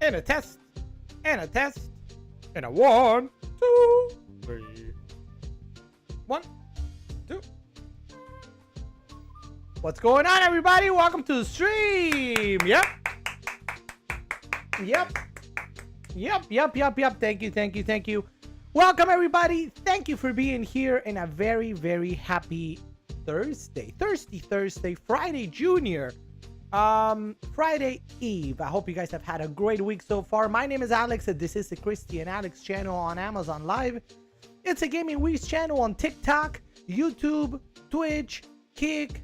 and a test, and a test, and a 1, 2, 3. 1, 2. What's going on, everybody? Welcome to the stream. Yep. Thank you. Welcome, everybody. Thank you for being here in a very, very happy Thursday. Thirsty Thursday, Friday Junior. Friday Eve. I hope you guys have had a great week so far. My name is Alex, and this is the Christy and Alex channel on Amazon Live. It's a Gaming Weeks channel on TikTok, YouTube, Twitch, Kick,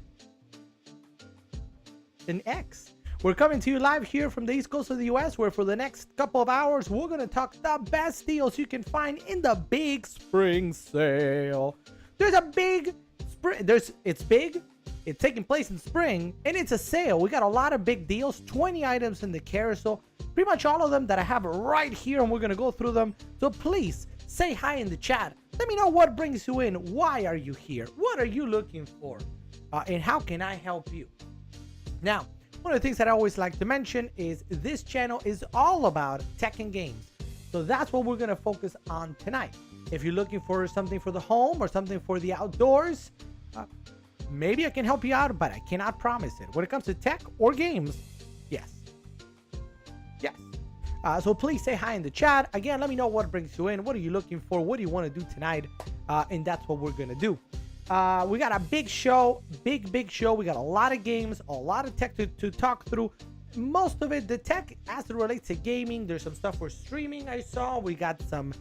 and X. We're coming to you live here from the East Coast of the US, where for the next couple of hours, we're going to talk the best deals you can find in the big spring sale. There's a big spring, it's big, it's taking place in spring, and it's a sale. We got a lot of big deals, 20 items in the carousel, pretty much all of them that I have right here, and we're going to go through them. So please say hi in the chat. Let me know what brings you in. Why are you here? What are you looking for? And how can I help you? Now, one of the things that I always like to mention is this channel is all about tech and games. So that's what we're going to focus on tonight. If you're looking for something for the home or something for the outdoors, maybe I can help you out, but I cannot promise it. When it comes to tech or games, yes. So please say hi in the chat. Again, let me know what brings you in. What are you looking for? What do you want to do tonight? And that's what we're going to do. We got a big show, big show. We got a lot of games, a lot of tech to talk through. Most of it, the tech as it relates to gaming. There's some stuff for streaming I saw. We got some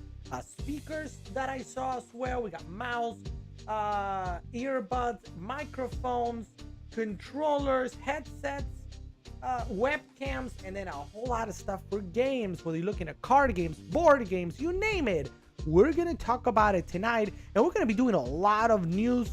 speakers that I saw as well. We got mouse, earbuds, microphones, controllers, headsets, webcams, and then a whole lot of stuff for games, whether you're looking at card games, board games, you name it. We're going to talk about it tonight, and we're going to be doing a lot of news.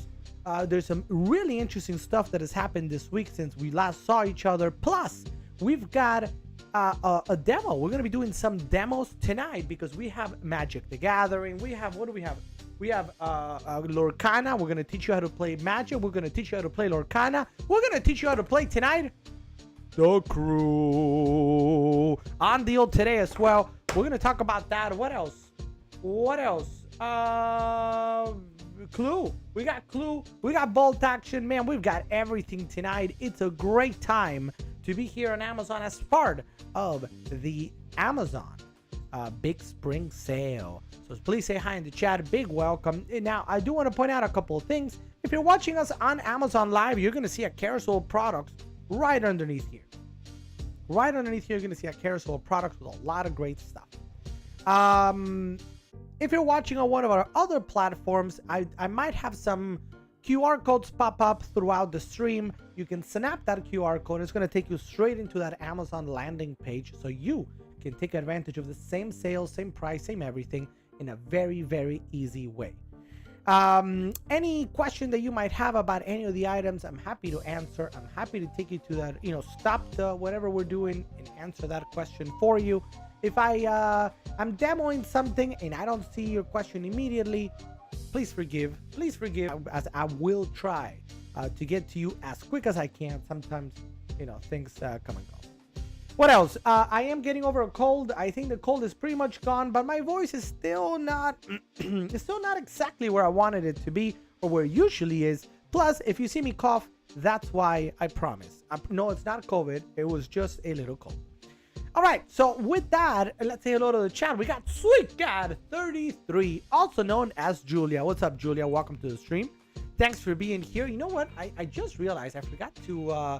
There's some really interesting stuff that has happened this week since we last saw each other. Plus, we've got a demo. We're going to be doing some demos tonight because we have Magic the Gathering. We have, what do we have? We have Lorcana. We're going to teach you how to play Magic. We're going to teach you how to play Lorcana. We're going to teach you how to play tonight The Crew on deal today as well. We're going to talk about that. What else? Clue. We got Clue. We got Bolt Action. Man, we've got everything tonight. It's a great time to be here on Amazon as part of the Amazon Big Spring Sale. So please say hi in the chat. Big welcome. Now, I do want to point out a couple of things. If you're watching us on Amazon Live, you're going to see a carousel of products right underneath here. Right underneath here, you're going to see a carousel of products with a lot of great stuff. If you're watching on one of our other platforms, I might have some QR codes pop up throughout the stream. You can snap that QR code. It's going to take you straight into that Amazon landing page, so you can take advantage of the same sales, same price, same everything in a very, very easy way. Any question that you might have about any of the items, I'm happy to answer. I'm happy to take you to that, stop whatever we're doing and answer that question for you. If I'm demoing something and I don't see your question immediately, please forgive, as I will try to get to you as quick as I can. Sometimes, things come and go. What else? I am getting over a cold. I think the cold is pretty much gone, but my voice is still not, it's still not exactly where I wanted it to be or where it usually is. Plus, if you see me cough, that's why, I promise. No, it's not COVID. It was just a little cold. All right, so with that, let's say hello to the chat. We got Sweet Cat 33, also known as Julia. What's up, Julia? Welcome to the stream. Thanks for being here. You know what? I just realized I forgot to,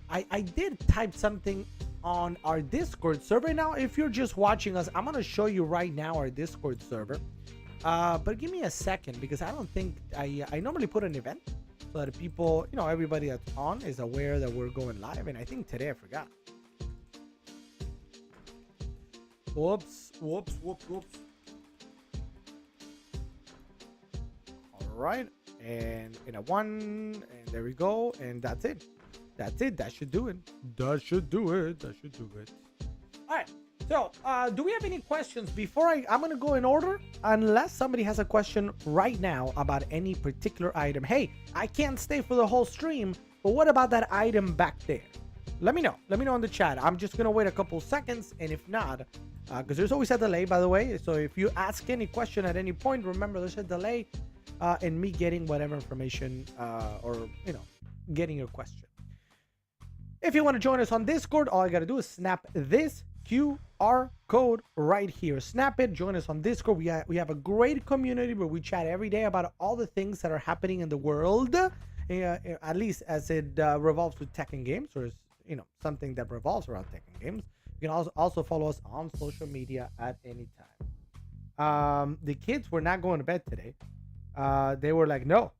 I did type something on our Discord server. Now, if you're just watching us, I'm going to show you right now our Discord server. But give me a second because I don't think, I normally put an event so that people, everybody that's on is aware that we're going live. And I think today I forgot. Whoops. All right, and in a 1, and there we go, and that's it. That should do it. All right, so do we have any questions before I'm gonna go in order, unless somebody has a question right now about any particular item. Hey, I can't stay for the whole stream, but what about that item back there? Let me know. Let me know in the chat. I'm just gonna wait a couple seconds, and if not, because there's always a delay, by the way. So if you ask any question at any point, remember there's a delay in me getting whatever information or getting your question. If you want to join us on Discord, all you got to do is snap this QR code right here. Snap it. Join us on Discord. We have a great community where we chat every day about all the things that are happening in the world, at least as it revolves with tech and games, or something that revolves around tech and games. You can also follow us on social media at any time. The kids were not going to bed today. They were like, no.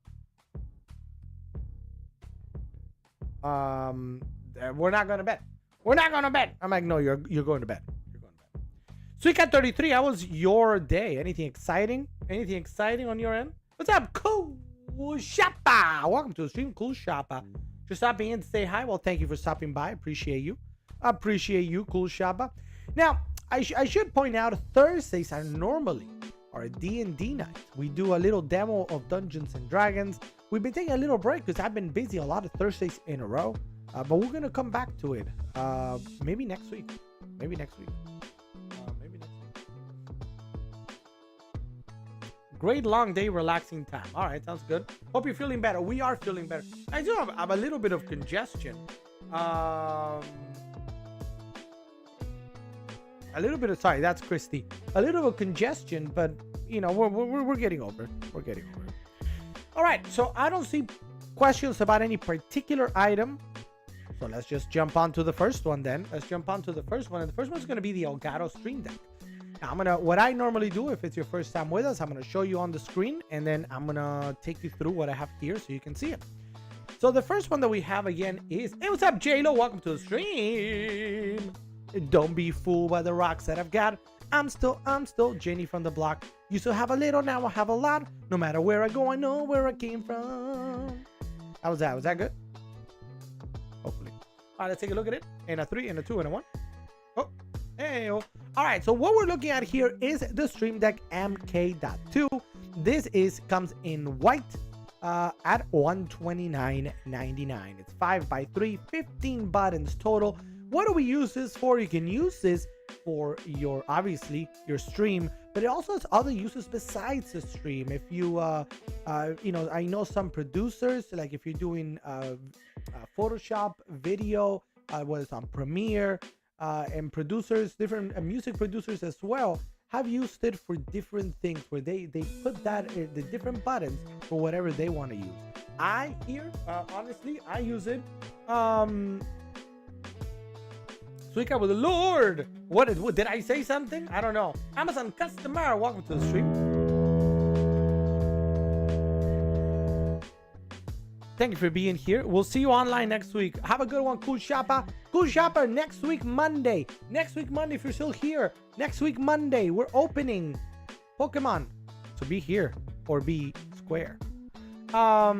We're not going to bed. We're not going to bed. I'm like, no, you're going to bed. You're going to bed. Suicat 33, how was your day? Anything exciting? Anything exciting on your end? What's up, Cool Shoppa? Welcome to the stream, Cool Shoppa. Just stopping in to say hi. Well, thank you for stopping by. Appreciate you. Cool Shoppa. Now, I should point out Thursdays are normally our D&D night. We do a little demo of Dungeons and Dragons. We've been taking a little break because I've been busy a lot of Thursdays in a row. But we're going to come back to it. Maybe next week. Maybe next week. Great long day, relaxing time. All right, sounds good. Hope you're feeling better. We are feeling better. I do have a little bit of congestion. A little bit of, sorry, that's Christy. A little bit of congestion, but we're getting over it. We're getting over it. All right, so I don't see questions about any particular item. So let's just jump on to the first one then. Let's jump on to the first one. And the first one is going to be the Elgato Stream Deck. Now, what I normally do, if it's your first time with us, I'm going to show you on the screen, and then I'm going to take you through what I have here so you can see it. So the first one that we have again is, hey, what's up, J-Lo? Welcome to the stream. Don't be fooled by the rocks that I've got. I'm still Jenny from the block. Used to have a little, now I have a lot. No matter where I go, I know where I came from. How was that? Was that good? Hopefully. All right, let's take a look at it. And a 3, and a 2, and a 1. Oh, hey. Oh. All right, so what we're looking at here is the Stream Deck MK.2. This comes in white at $129.99. It's 5x3, 15 buttons total. What do we use this for? You can use this for obviously your stream, but it also has other uses besides the stream. If you I know some producers, like if you're doing Photoshop video, whether it's on Premiere, and producers, different music producers as well, have used it for different things where they put that the different buttons for whatever they want to use. Honestly, I use it Suica with the Lord. What did I say something? I don't know. Amazon customer, welcome to the stream. Thank you for being here. We'll see you online next week. Have a good one, Cool Shoppa. Cool Shoppa, next week, Monday. Next week, Monday, if you're still here. Next week, Monday, we're opening Pokemon. So be here or be square. Yeah,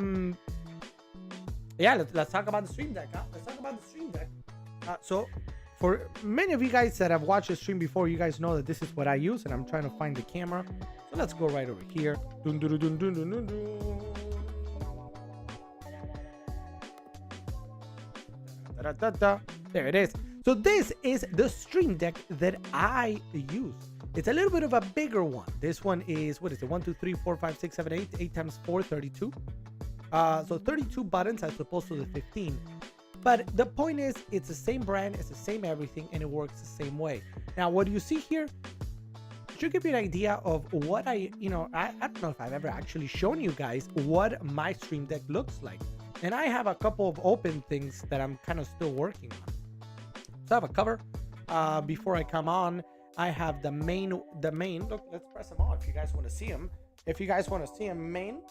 let's talk about the Stream Deck, huh? Let's talk about the Stream Deck. So for many of you guys that have watched the stream before, you guys know that this is what I use, and I'm trying to find the camera. So let's go right over here. Dun, dun, dun, dun, dun, dun, dun. Da, da, da. There it is. So this is the Stream Deck that I use. It's a little bit of a bigger one. This one is, what is it? 1, 2, 3, 4, 5, 6, 7, 8. 8 times 4, 32. So 32 buttons as opposed to the 15. But the point is, it's the same brand, it's the same everything, and it works the same way. Now, what do you see here should give you an idea of what I don't know if I've ever actually shown you guys what my Stream Deck looks like. And I have a couple of open things that I'm kind of still working on. So I have a cover. Before I come on, I have the main. Look, let's press them all if you guys want to see them. If you guys want to see them, main.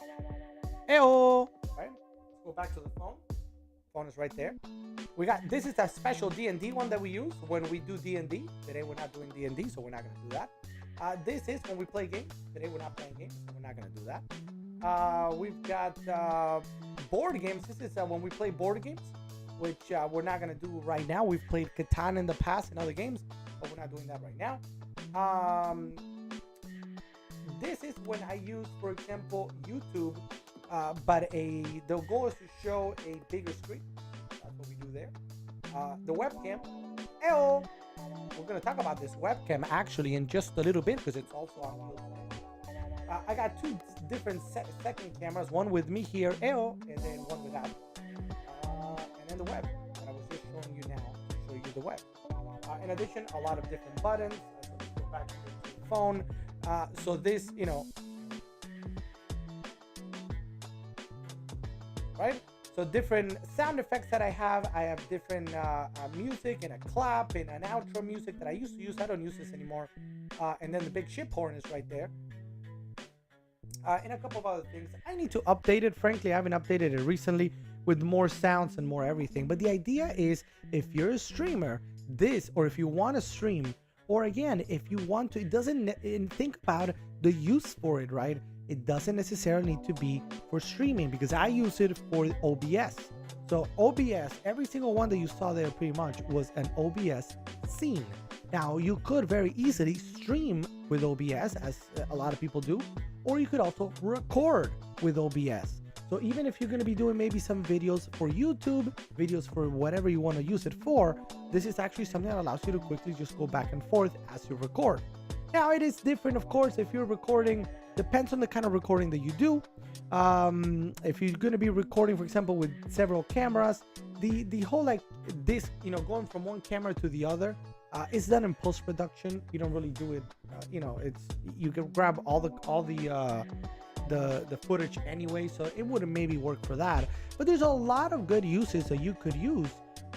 Heyo. Right. Let's go back to the phone. Phone is right there. This is a special D&D one that we use when we do D&D. Today we're not doing D&D, so we're not going to do that. This is when we play games. Today we're not playing games, so we're not going to do that. We've got board games. This is when we play board games, which we're not going to do right now. We've played Catan in the past and other games, but we're not doing that right now. This is when I use, for example, YouTube, but the goal is to show a bigger screen. That's what we do there. the webcam. Ew. We're gonna talk about this webcam actually in just a little bit because it's also on wheels. I got two different second cameras, one with me here, and then one without. And then the web that I was just showing you now to show you the web. In addition, a lot of different buttons. So let's go back to the phone. So this, right? So different sound effects that I have different music and a clap and an outro music that I used to use. I don't use this anymore. And then the big ship horn is right there. And a couple of other things. I need to update it. Frankly, I haven't updated it recently with more sounds and more everything. But the idea is if you're a streamer, or if you want to stream, or again, if you want to, it doesn't, and think about the use for it, right? It doesn't necessarily need to be for streaming because I use it for OBS. So OBS, every single one that you saw there pretty much was an OBS scene. Now you could very easily stream with OBS, as a lot of people do, or you could also record with OBS. So even if you're going to be doing maybe some videos for YouTube, videos for whatever you want to use it for, this is actually something that allows you to quickly just go back and forth as you record. Now it is different, of course, if you're recording, depends on the kind of recording that you do. If you're going to be recording, for example, with several cameras, the whole like this, going from one camera to the other, is done in post-production. You don't really do it, you can grab all the footage anyway, so it wouldn't maybe work for that. But there's a lot of good uses that you could use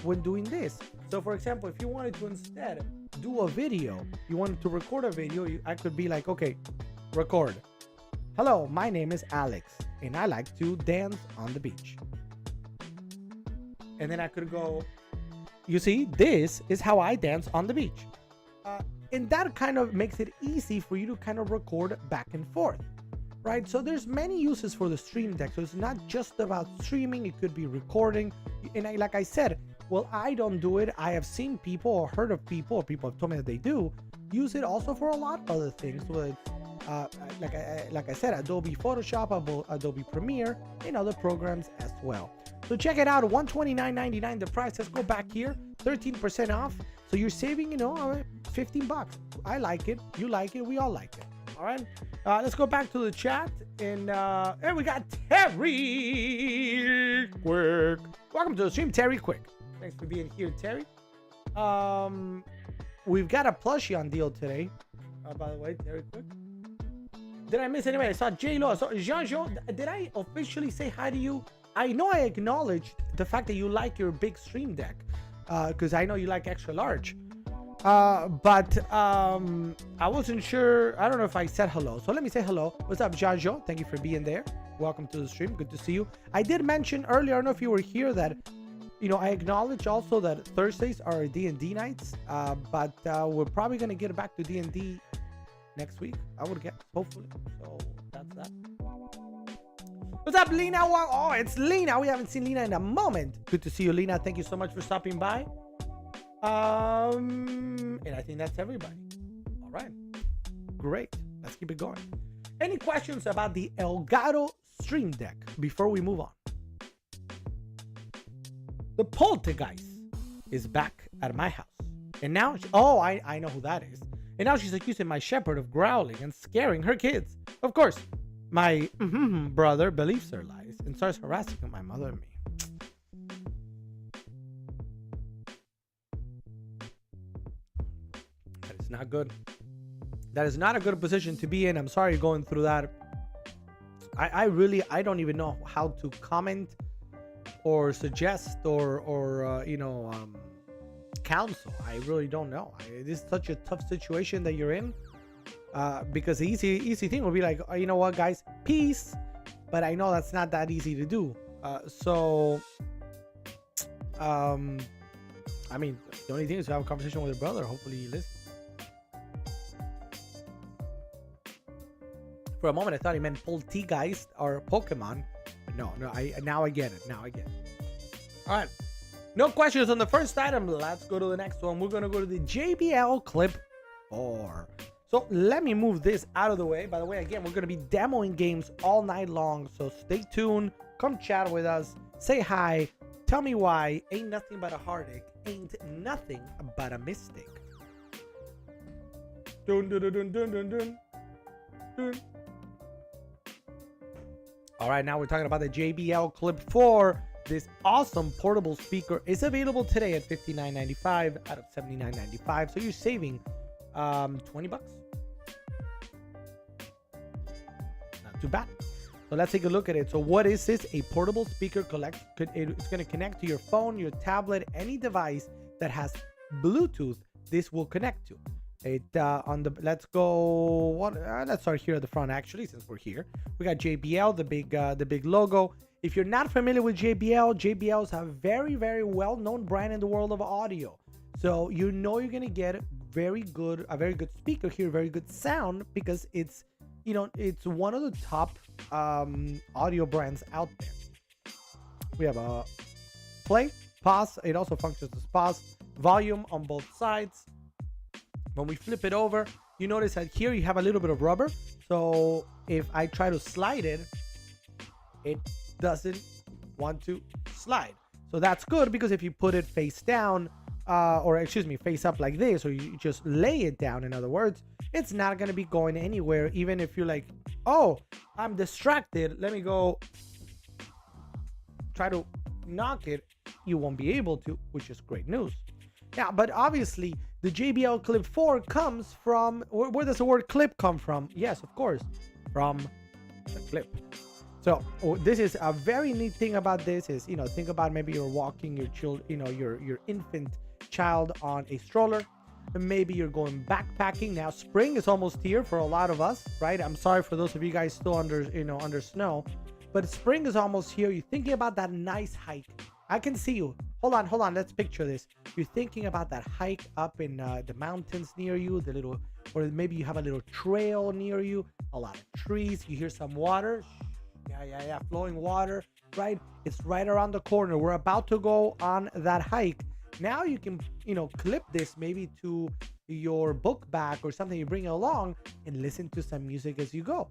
when doing this. So for example, if you wanted to instead do a video, you wanted to record a video, I could be like, okay, record. Hello, my name is Alex and I like to dance on the beach. And then I could go, you see, this is how I dance on the beach. And that kind of makes it easy for you to kind of record back and forth, right? So there's many uses for the Stream Deck. So it's not just about streaming, it could be recording. And like I said, well, I don't do it. I have seen people or heard of people, or people have told me that they do use it also for a lot of other things. With like I said, Adobe Photoshop, Adobe Premiere, and other programs as well. So check it out, $129.99 the price. Let's go back here, 13% off. So you're saving, $15. I like it, you like it, we all like it. All right, let's go back to the chat, and we got Terry Quick. Welcome to the stream, Terry Quick. Thanks for being here, Terry. We've got a plushie on deal today. By the way, Terry Quick. Did I miss anybody? I saw J-Lo. I saw Jean-Jean. Did I officially say hi to you? I know I acknowledged the fact that you like your big Stream Deck, because I know you like extra large. But I wasn't sure. I don't know if I said hello. So let me say hello. What's up, Jean-Jean? Thank you for being there. Welcome to the stream. Good to see you. I did mention earlier, I don't know if you were here, that I acknowledge also that Thursdays are D&D nights, but we're probably going to get back to D&D next week, I would guess, hopefully. So that's that. What's up, Lena? Oh, it's Lena. We haven't seen Lena in a moment. Good to see you, Lena. Thank you so much for stopping by. And I think that's everybody. All right. Great. Let's keep it going. Any questions about the Elgato Stream Deck before we move on? The Poltergeist is back at my house. And now, I know who that is. And now she's accusing my shepherd of growling and scaring her kids. Of course, my brother believes her lies and starts harassing my mother and me. That is not good. That is not a good position to be in. I'm sorry you're going through that. I don't even know how to comment or suggest or counsel. I really don't know. It is such a tough situation that you're in, because the easy thing would be like, you know what, guys, peace. But I know that's not that easy to do. I mean, the only thing is to have a conversation with your brother. Hopefully he listens. For a moment, I thought he meant Poltergeist or Pokemon. But no, now I get it. All right. No questions on the first item. Let's go to the next one. We're going to go to the JBL Clip 4. So let me move this out of the way. By the way, again, we're going to be demoing games all night long. So stay tuned. Come chat with us. Say hi. Tell me why. Ain't nothing but a heartache ain't nothing but a mistake. Dun, dun, dun, dun, dun, dun, dun. All right, now we're talking about the JBL Clip 4. This awesome portable speaker is available today at $59.95 out of $79.95. So you're saving $20. Not too bad. So let's take a look at it. So what is this? A portable speaker it's going to connect to your phone, your tablet, any device that has Bluetooth. This will connect to it. Let's start here at the front. Actually, since we're here, we got JBL, the big logo. If you're not familiar with JBL is a very, very well-known brand in the world of audio. So you're going to get a very good speaker here, very good sound, because it's one of the top audio brands out there. We have a play, pause. It also functions as pause, volume on both sides. When we flip it over, you notice that here you have a little bit of rubber. So if I try to slide it, it doesn't want to slide. So that's good, because if you put it face down, face up like this, or you just lay it down, in other words, it's not going to be going anywhere. Even if you're like, oh, I'm distracted, let me go try to knock it, you won't be able to, which is great news. Yeah, but obviously the JBL Clip 4 comes from, where does the word clip come from? Yes, of course, from the clip. So this is a very neat thing about this is, think about maybe you're walking your your infant child on a stroller, and maybe you're going backpacking. Now spring is almost here for a lot of us, right? I'm sorry for those of you guys still under snow, but spring is almost here. You're thinking about that nice hike. I can see you. Hold on. Let's picture this. You're thinking about that hike up in the mountains near you, or maybe you have a little trail near you, a lot of trees. You hear some water. Yeah, flowing water, right? It's right around the corner. We're about to go on that hike. Now you can, clip this maybe to your book bag or something you bring along and listen to some music as you go,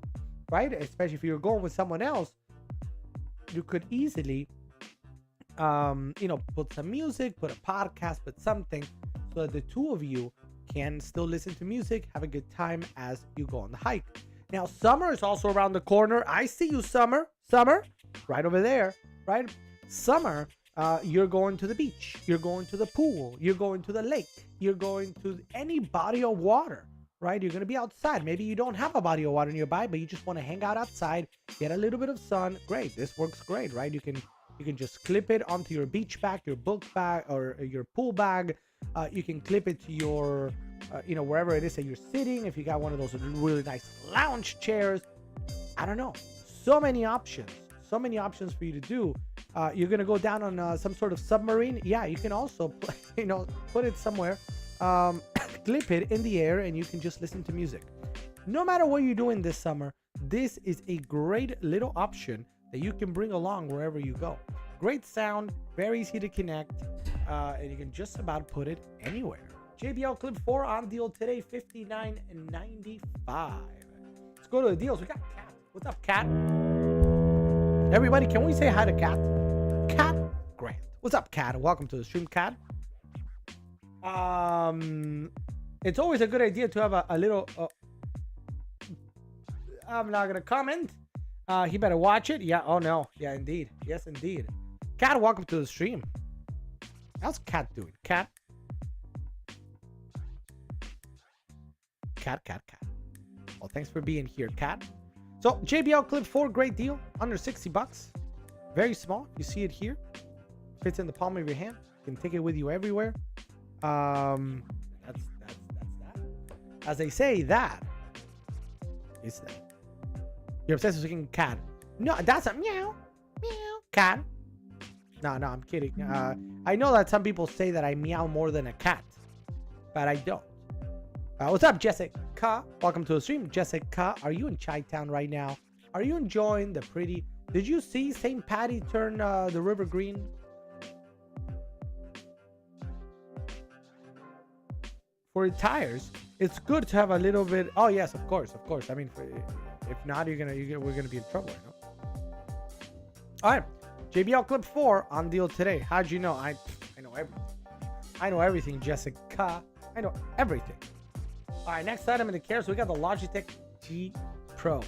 right? Especially if you're going with someone else, you could easily, put some music, put a podcast, put something, so that the two of you can still listen to music, have a good time as you go on the hike. Now, summer is also around the corner. I see you, Summer, right over there, right? Summer, you're going to the beach, you're going to the pool, you're going to the lake, you're going to any body of water, right? You're going to be outside. Maybe you don't have a body of water nearby, but you just want to hang out outside, get a little bit of sun. Great. This works great, right? You can just clip it onto your beach bag, your book bag, or your pool bag. You can clip it to your, wherever it is that you're sitting. If you got one of those really nice lounge chairs, I don't know. So many options for you to do. You're going to go down on some sort of submarine. Yeah, you can also, put it somewhere, clip it in the air, and you can just listen to music. No matter what you're doing this summer, this is a great little option that you can bring along wherever you go. Great sound, very easy to connect, and you can just about put it anywhere. JBL Clip 4 on deal today, $59.95. Let's go to the deals. We got Cat. What's up, Cat? Everybody, can we say hi to Cat? Cat Grant. What's up, Cat? Welcome to the stream, Cat. It's always a good idea to have a little... I'm not going to comment. He better watch it. Yeah. Oh, no. Yeah, indeed. Yes, indeed. Cat, welcome to the stream. How's Cat doing? Cat. Well, thanks for being here, Cat. So, JBL Clip 4, great deal. Under $60. Very small. You see it here. Fits in the palm of your hand. You can take it with you everywhere. That's that. As they say, that is that. You're obsessed with looking cat. No, that's a meow cat. No, I'm kidding. I know that some people say that I meow more than a cat, but I don't. What's up, Jessica? Welcome to the stream, Jessica. Are you in Chi-Town right now? Are you enjoying the pretty? Did you see St. Patty turn the river green? For your tires, it's good to have a little bit. Oh yes, of course. I mean, if not, we're gonna be in trouble. All right, JBL Clip 4 on deal today. How'd you know? I know everything. I know everything, Jessica. I know everything. All right, next item in the care. So we got the Logitech G Pro.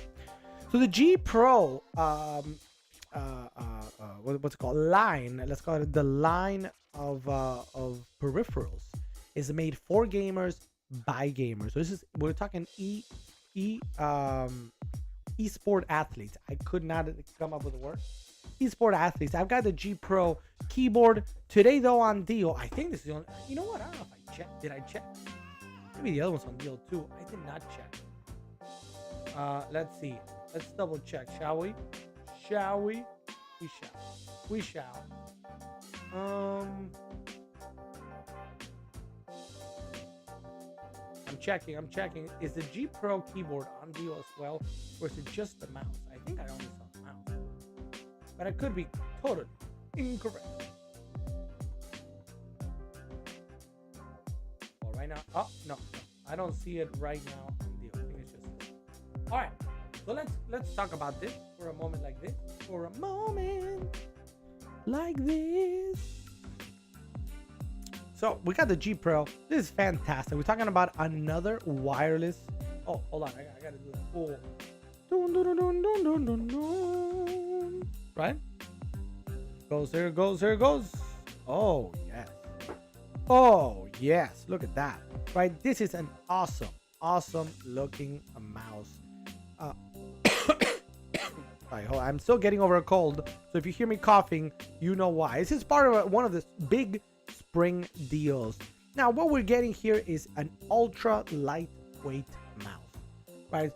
So the G Pro, what's it called? Line. Let's call it the line of peripherals is made for gamers by gamers. So we're talking esport athletes. I could not come up with a word. Esport athletes. I've got the G Pro keyboard today though on deal. I think this is the only. You know what? I don't know if I checked. Did I check? Maybe the other one's on deal too. I did not check. Let's see. Let's double check, shall we? Shall we? We shall. We shall. I'm checking. Is the G Pro keyboard on deal as well? Or is it just the mouse? I think I only saw the mouse. But I could be totally incorrect. Well, right now. Oh, no. I don't see it right now on deal. I think it's just this. All right. So let's talk about this for a moment like this. For a moment like this. So we got the G Pro. This is fantastic. We're talking about another wireless. Oh, hold on. I gotta do the full. Right? Goes there, goes there, goes. Oh yes. Oh yes. Look at that. Right. This is an awesome looking mouse. I'm still getting over a cold, so if you hear me coughing, you know why. This is part of one of the big spring deals. Now, what we're getting here is an ultra lightweight mouse, right?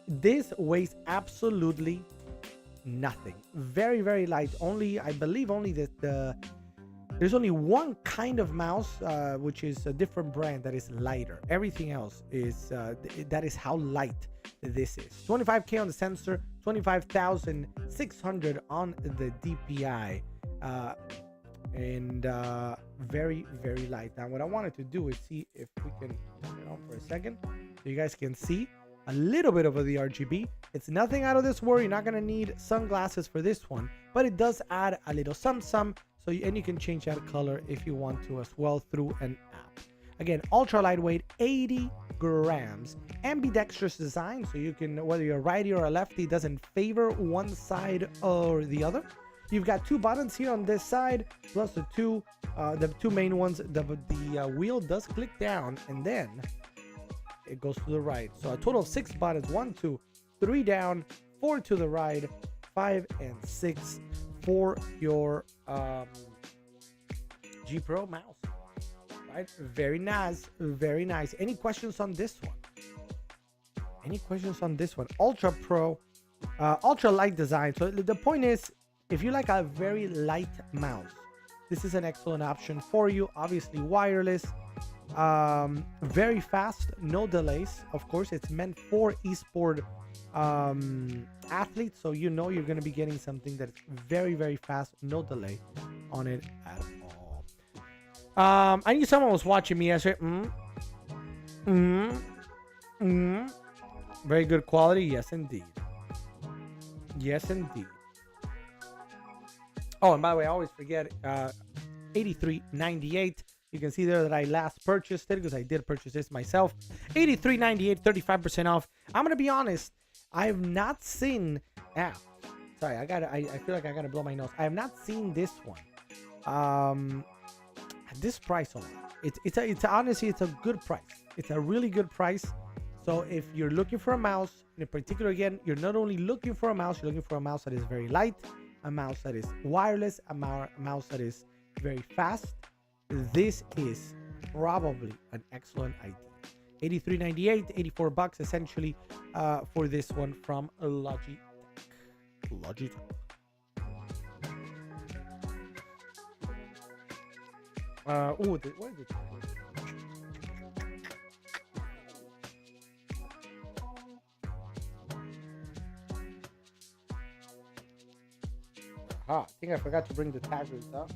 This weighs absolutely nothing. Very, very light. Only, I believe, only there's only one kind of mouse, which is a different brand that is lighter. Everything else is that is how light this is. 25K on the sensor, 25,600 on the DPI, and very, very light. Now, what I wanted to do is see if we can turn it on for a second, so you guys can see a little bit of the RGB. It's nothing out of this world. You're not gonna need sunglasses for this one, but it does add a little some. So and you can change that color if you want to as well through an app. Again, ultra lightweight, 80 grams, ambidextrous design, so you can, whether you're a righty or a lefty, doesn't favor one side or the other. You've got two buttons here on this side, plus the two main ones. The wheel does click down, and then it goes to the right. So a total of 6 buttons: 1, 2, 3 down, 4 to the right, 5 and 6 for your G Pro mouse. Right? Very nice, very nice. Any questions on this one? Any questions on this one? Ultra Pro, ultra light design. So the point is, if you like a very light mouse, this is an excellent option for you. Obviously wireless, very fast, no delays. Of course, it's meant for esport athletes, so you know you're going to be getting something that's very, very fast, no delay on it at all. I knew someone was watching me. I said, very good quality. Yes, indeed. Yes, indeed. Oh, and by the way, I always forget, $83.98. You can see there that I last purchased it because I did purchase this myself. $83.98, 35% off. I'm going to be honest. I have not seen, sorry, I feel like I gotta blow my nose. I have not seen this one. At this price only. It's honestly, it's a good price. It's a really good price. So if you're looking for a mouse, in particular, again, you're not only looking for a mouse, you're looking for a mouse that is very light, a mouse that is wireless, a mouse that is very fast. This is probably an excellent idea. $83.98, $84 essentially for this one from Logitech. What is it? I think I forgot to bring the tag reads up.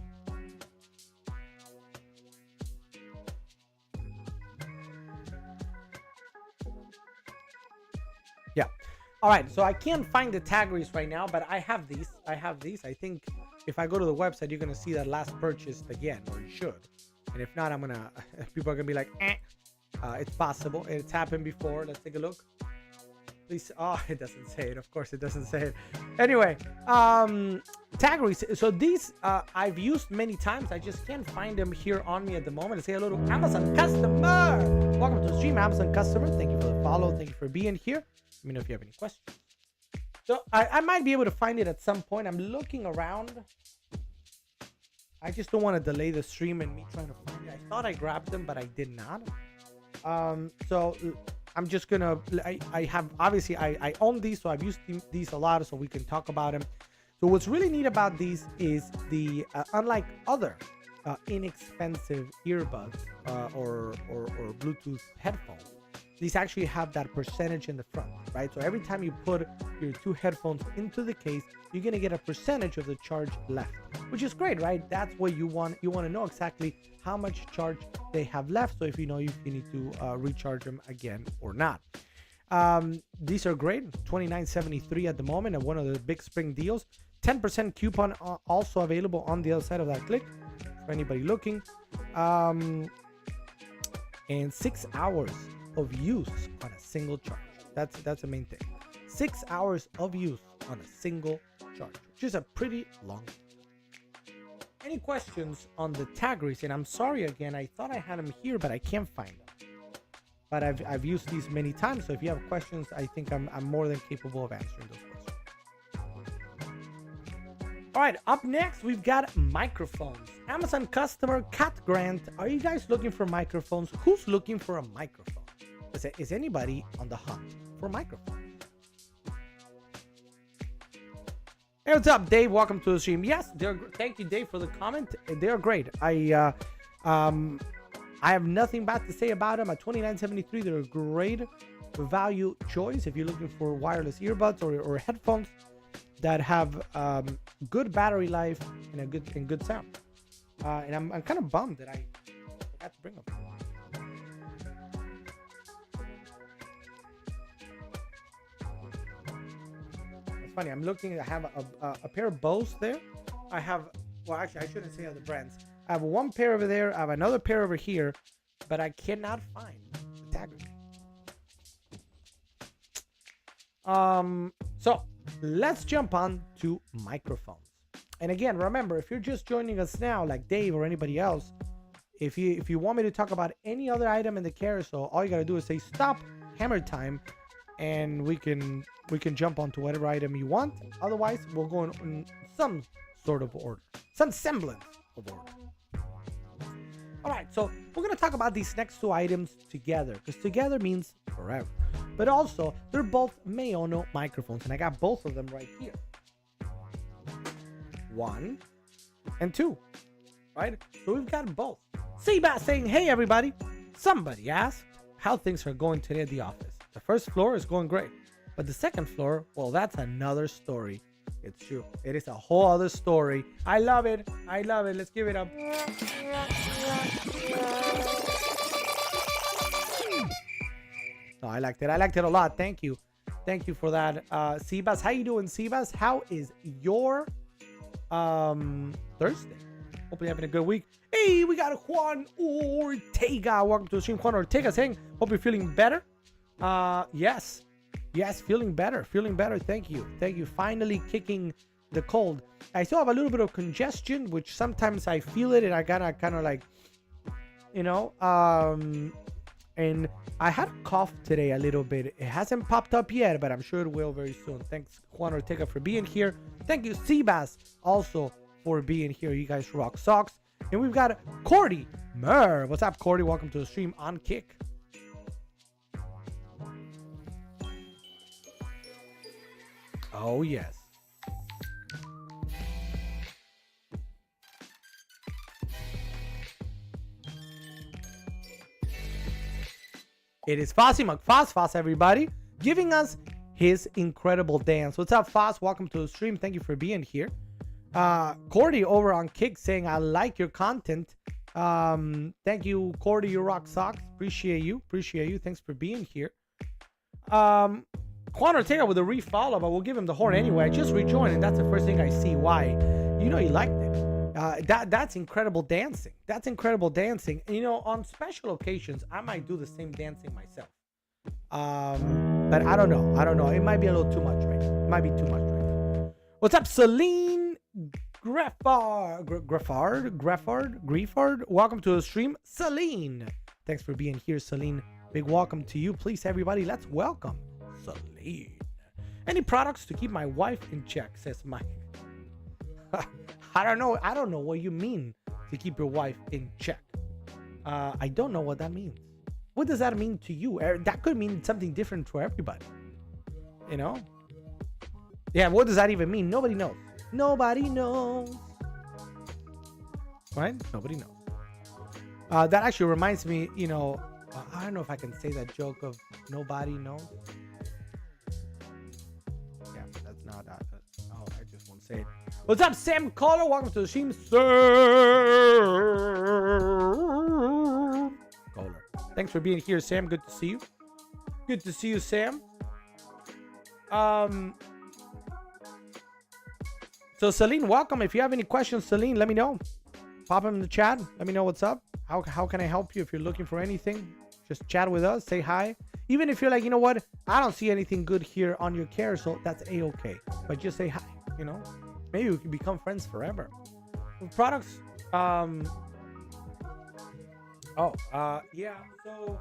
Yeah. All right. So I can't find the tag reads right now, but I have these. I think if I go to the website, you're going to see that last purchase again, or you should. And if not, I'm gonna people are gonna be like, eh. It's possible. It's happened before. Let's take a look. Please. Oh, it doesn't say it. Of course, it doesn't say it. Anyway, Taggeries. So these I've used many times. I just can't find them here on me at the moment. Let's say hello to Amazon customer. Welcome to the stream, Amazon customer. Thank you for the follow. Thank you for being here. Let me know if you have any questions. So I might be able to find it at some point. I'm looking around. I just don't want to delay the stream and me trying to find it. I thought I grabbed them, but I did not. So I'm just gonna, I have, obviously I own these, so I've used these a lot, so we can talk about them. So what's really neat about these is the, unlike other inexpensive earbuds or Bluetooth headphones, these actually have that percentage in the front, right? So every time you put your two headphones into the case, you're gonna get a percentage of the charge left, which is great, right? That's what you want. You want to know exactly how much charge they have left, so if you know if you need to recharge them again or not. These are great. $29.73 at the moment, and one of the big spring deals. 10% coupon also available on the other side of that click for anybody looking. And 6 hours of use on a single charge. That's the main thing. 6 hours of use on a single charge, which is a pretty long. Any questions on the Taggeries? And I'm sorry again, I thought I had them here, but I can't find them. But I've used these many times, so if you have questions, I think I'm more than capable of answering those questions. All right, up next we've got microphones. Amazon customer Cat Grant, are you guys looking for microphones? Who's looking for a microphone? Is anybody on the hunt for microphones? Hey, what's up, Dave? Welcome to the stream. Yes, thank you, Dave, for the comment. They're great. I have nothing bad to say about them. At $29.73, they're a great value choice if you're looking for wireless earbuds or headphones that have good battery life and a good sound. And I'm kind of bummed that I forgot to bring them. Funny, I'm looking. I have a pair of Bose there. I have, well, actually, I shouldn't say other brands. I have one pair over there. I have another pair over here, but I cannot find the Taggeries. So let's jump on to microphones. And again, remember, if you're just joining us now, like Dave or anybody else, if you want me to talk about any other item in the carousel, all you gotta do is say stop hammer time, and we can jump onto whatever item you want. Otherwise, we'll go in some sort of order, some semblance of order. All right, so we're gonna talk about these next two items together, because together means forever. But also, they're both Maono microphones, and I got both of them right here. 1 and 2, right? So we've got both. Seabass saying, hey everybody, somebody asked how things are going today at the office. The first floor is going great, but the second floor, well, that's another story. It's true. It is a whole other story. I love it. I love it. Let's give it up. No, I liked it. I liked it a lot. Thank you. Thank you for that. Seabass, how you doing, Seabass? How is your Thursday? Hopefully having a good week. Hey, we got Juan Ortega. Welcome to the stream. Juan Ortega saying, hope you're feeling better. Yes, feeling better. Thank you. Finally kicking the cold. I still have a little bit of congestion, which sometimes I feel it and I gotta kind of like, you know, and I had a cough today a little bit. It hasn't popped up yet, but I'm sure it will very soon. Thanks, Juan Ortega, for being here. Thank you, Seabass, also for being here. You guys rock socks. And we've got Cordy Murr. What's up, Cordy? Welcome to the stream on Kick. Oh, yes. It is Fossy McFoss, everybody, giving us his incredible dance. What's up, Foss? Welcome to the stream. Thank you for being here. Cordy over on Kick saying, I like your content. Thank you, Cordy. You rock socks. Appreciate you. Thanks for being here. Juan Ortega with a refollow, but we'll give him the horn anyway. I just rejoined, and that's the first thing I see. Why? You know he liked it. That's incredible dancing. That's incredible dancing. And, on special occasions, I might do the same dancing myself. But I don't know. It might be a little too much right now. It might be too much right now. What's up, Celine Greffard? Welcome to the stream, Celine. Thanks for being here, Celine. Big welcome to you. Please, everybody, let's welcome Celine. Any products to keep my wife in check, says Mike. I don't know what you mean to keep your wife in check. I don't know what that means. What does that mean to you? That could mean something different for everybody. Yeah, what does that even mean? Nobody knows. Nobody knows. Right? Nobody knows. That actually reminds me, I don't know if I can say that joke of nobody knows. Yeah, that's not that. Oh, I just won't say it. What's up, Sam Caller? Welcome to the stream, Sam Caller. Thanks for being here, Sam. Good to see you. Good to see you, Sam. So Celine, welcome. If you have any questions, Celine, let me know. Pop them in the chat. Let me know what's up. How can I help you if you're looking for anything? Just chat with us. Say hi. Even if you're like, you know what? I don't see anything good here on your carousel. That's a-okay. But just say hi. Maybe we can become friends forever. With products. Yeah. So.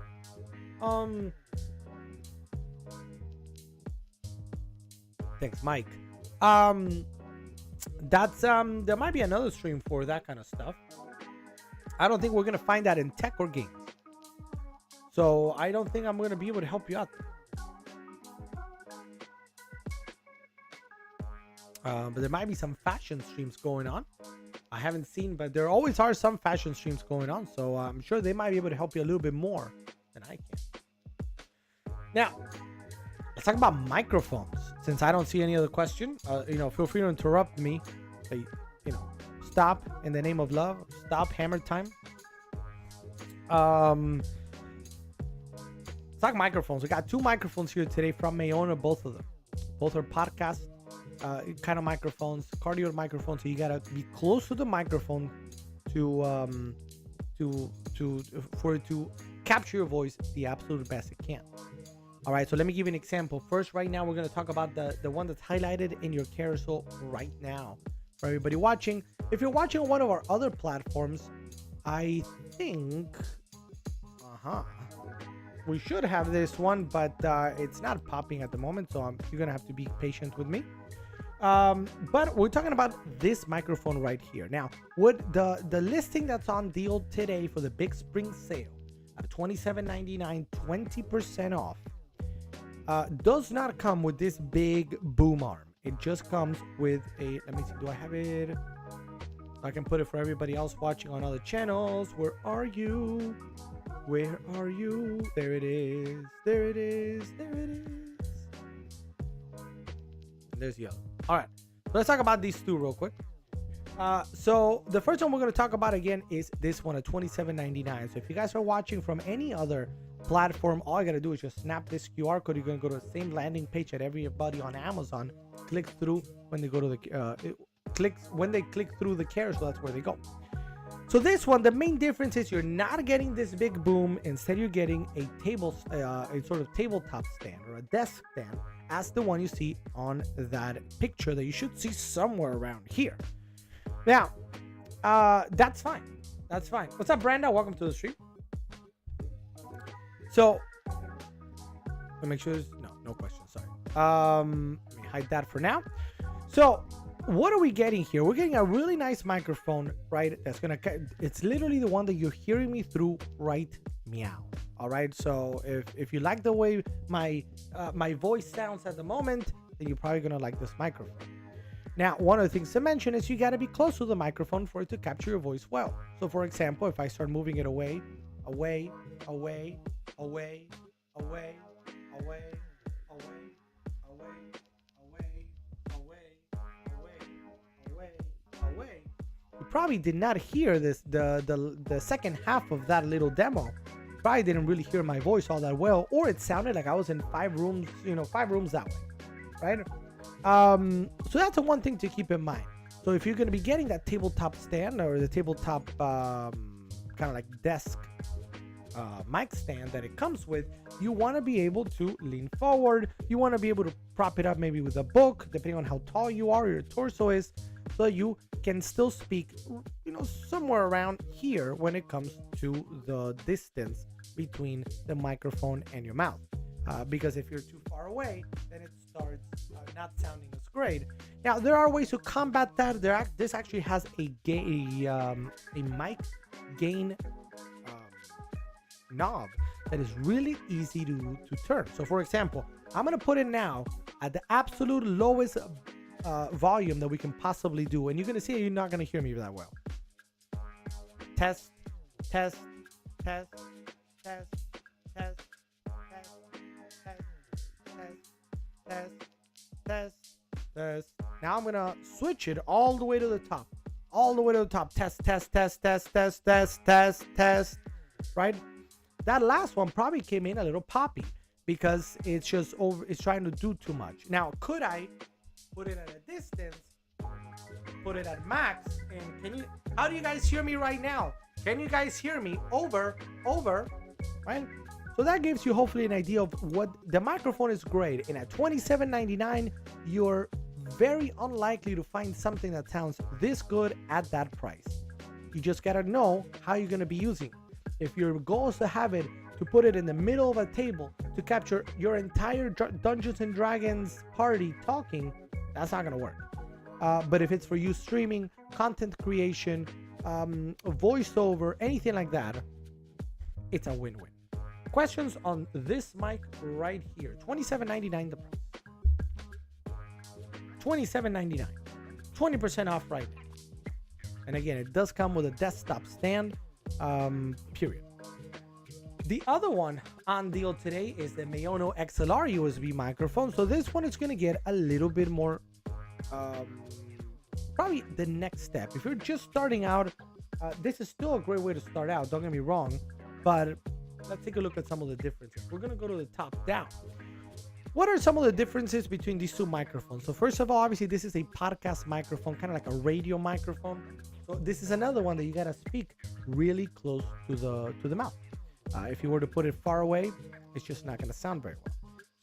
Thanks, Mike. That's there might be another stream for that kind of stuff. I don't think we're gonna find that in tech or games, so I don't think I'm gonna be able to help you out there. But there might be some fashion streams going on. I haven't seen, but there always are some fashion streams going on, so I'm sure they might be able to help you a little bit more than I can. Now, let's talk about microphones. Since I don't see any other question, feel free to interrupt me. Stop in the name of love. Stop hammer time. Let's talk microphones. We got two microphones here today from Mayona, both of them. Both are podcast kind of microphones, cardio microphones. So you gotta be close to the microphone to capture your voice the absolute best it can. All right, so let me give you an example. First, right now, we're going to talk about the one that's highlighted in your carousel right now. For everybody watching, if you're watching on one of our other platforms, I think, we should have this one, but it's not popping at the moment, so you're going to have to be patient with me. But we're talking about this microphone right here. Now, what the listing that's on deal today for the big spring sale at $27.99, 20% off. Does not come with this big boom arm. It just comes with a, let me see, do I have it? I can put it for everybody else watching on other channels. Where are you? Where are you? There it is. There it is. There it is. There's the other. All right. Let's talk about these two real quick. So the first one we're going to talk about again is this one at $27.99. So if you guys are watching from any other platform, all you got to do is just snap this QR code. You're going to go to the same landing page that everybody on Amazon clicks through when they go to the when they click through the carousel. That's where they go. So this one, the main difference is you're not getting this big boom. Instead, you're getting a a sort of tabletop stand or a desk stand, as the one you see on that picture that you should see somewhere around here. Now, that's fine. That's fine. What's up, Brenda? Welcome to the stream. So, let me make sure there's no questions. Sorry. Let me hide that for now. So, what are we getting here? We're getting a really nice microphone, right? It's literally the one that you're hearing me through right meow. All right. So if you like the way my voice sounds at the moment, then you're probably gonna like this microphone. Now, one of the things to mention is you got to be close to the microphone for it to capture your voice well. So, for example, if I start moving it away, away, away, away, away, away, away, away, away, away, away, away, you probably did not hear this the second half of that little demo. Probably didn't really hear my voice all that well, or it sounded like I was in 5 rooms that way, right? So that's the one thing to keep in mind. So if you're going to be getting that tabletop stand or the tabletop kind of like desk mic stand that it comes with, you want to be able to lean forward. You want to be able to prop it up maybe with a book, depending on how tall you are or your torso is, so you can still speak, somewhere around here when it comes to the distance between the microphone and your mouth. Because if you're too far away, then it starts not sounding as great. Now, there are ways to combat that. This actually has a mic gain knob that is really easy to turn. So for example, I'm gonna put it now at the absolute lowest volume that we can possibly do, and you're gonna see you're not gonna hear me that well. Test, test, test, test, test, test, test, test. Now I'm gonna switch it all the way to the top. Test, test, test, test, test, test, test, test. Right? That last one probably came in a little poppy because it's trying to do too much. Now, could I put it at a distance, put it at max, and how do you guys hear me right now? Can you guys hear me? Over, right? So that gives you hopefully an idea of what the microphone is great. And at $27.99, you're very unlikely to find something that sounds this good at that price. You just gotta know how you're gonna be using it. If your goal is to have it, to put it in the middle of a table to capture your entire Dungeons and Dragons party talking, that's not gonna work. But if it's for you streaming, content creation, voiceover, anything like that, it's a win-win. Questions on this mic right here. $27.99 the price. $27.99. 20% off right now. And again, it does come with a desktop stand. Period. The other one on deal today is the Maono XLR USB microphone. So this one is going to get a little bit more, probably the next step. If you're just starting out, this is still a great way to start out. Don't get me wrong, but let's take a look at some of the differences. We're going to go to the top down. What are some of the differences between these two microphones? So first of all, obviously this is a podcast microphone, kind of like a radio microphone. So this is another one that you gotta speak really close to the mouth. If you were to put it far away, it's just not gonna sound very well.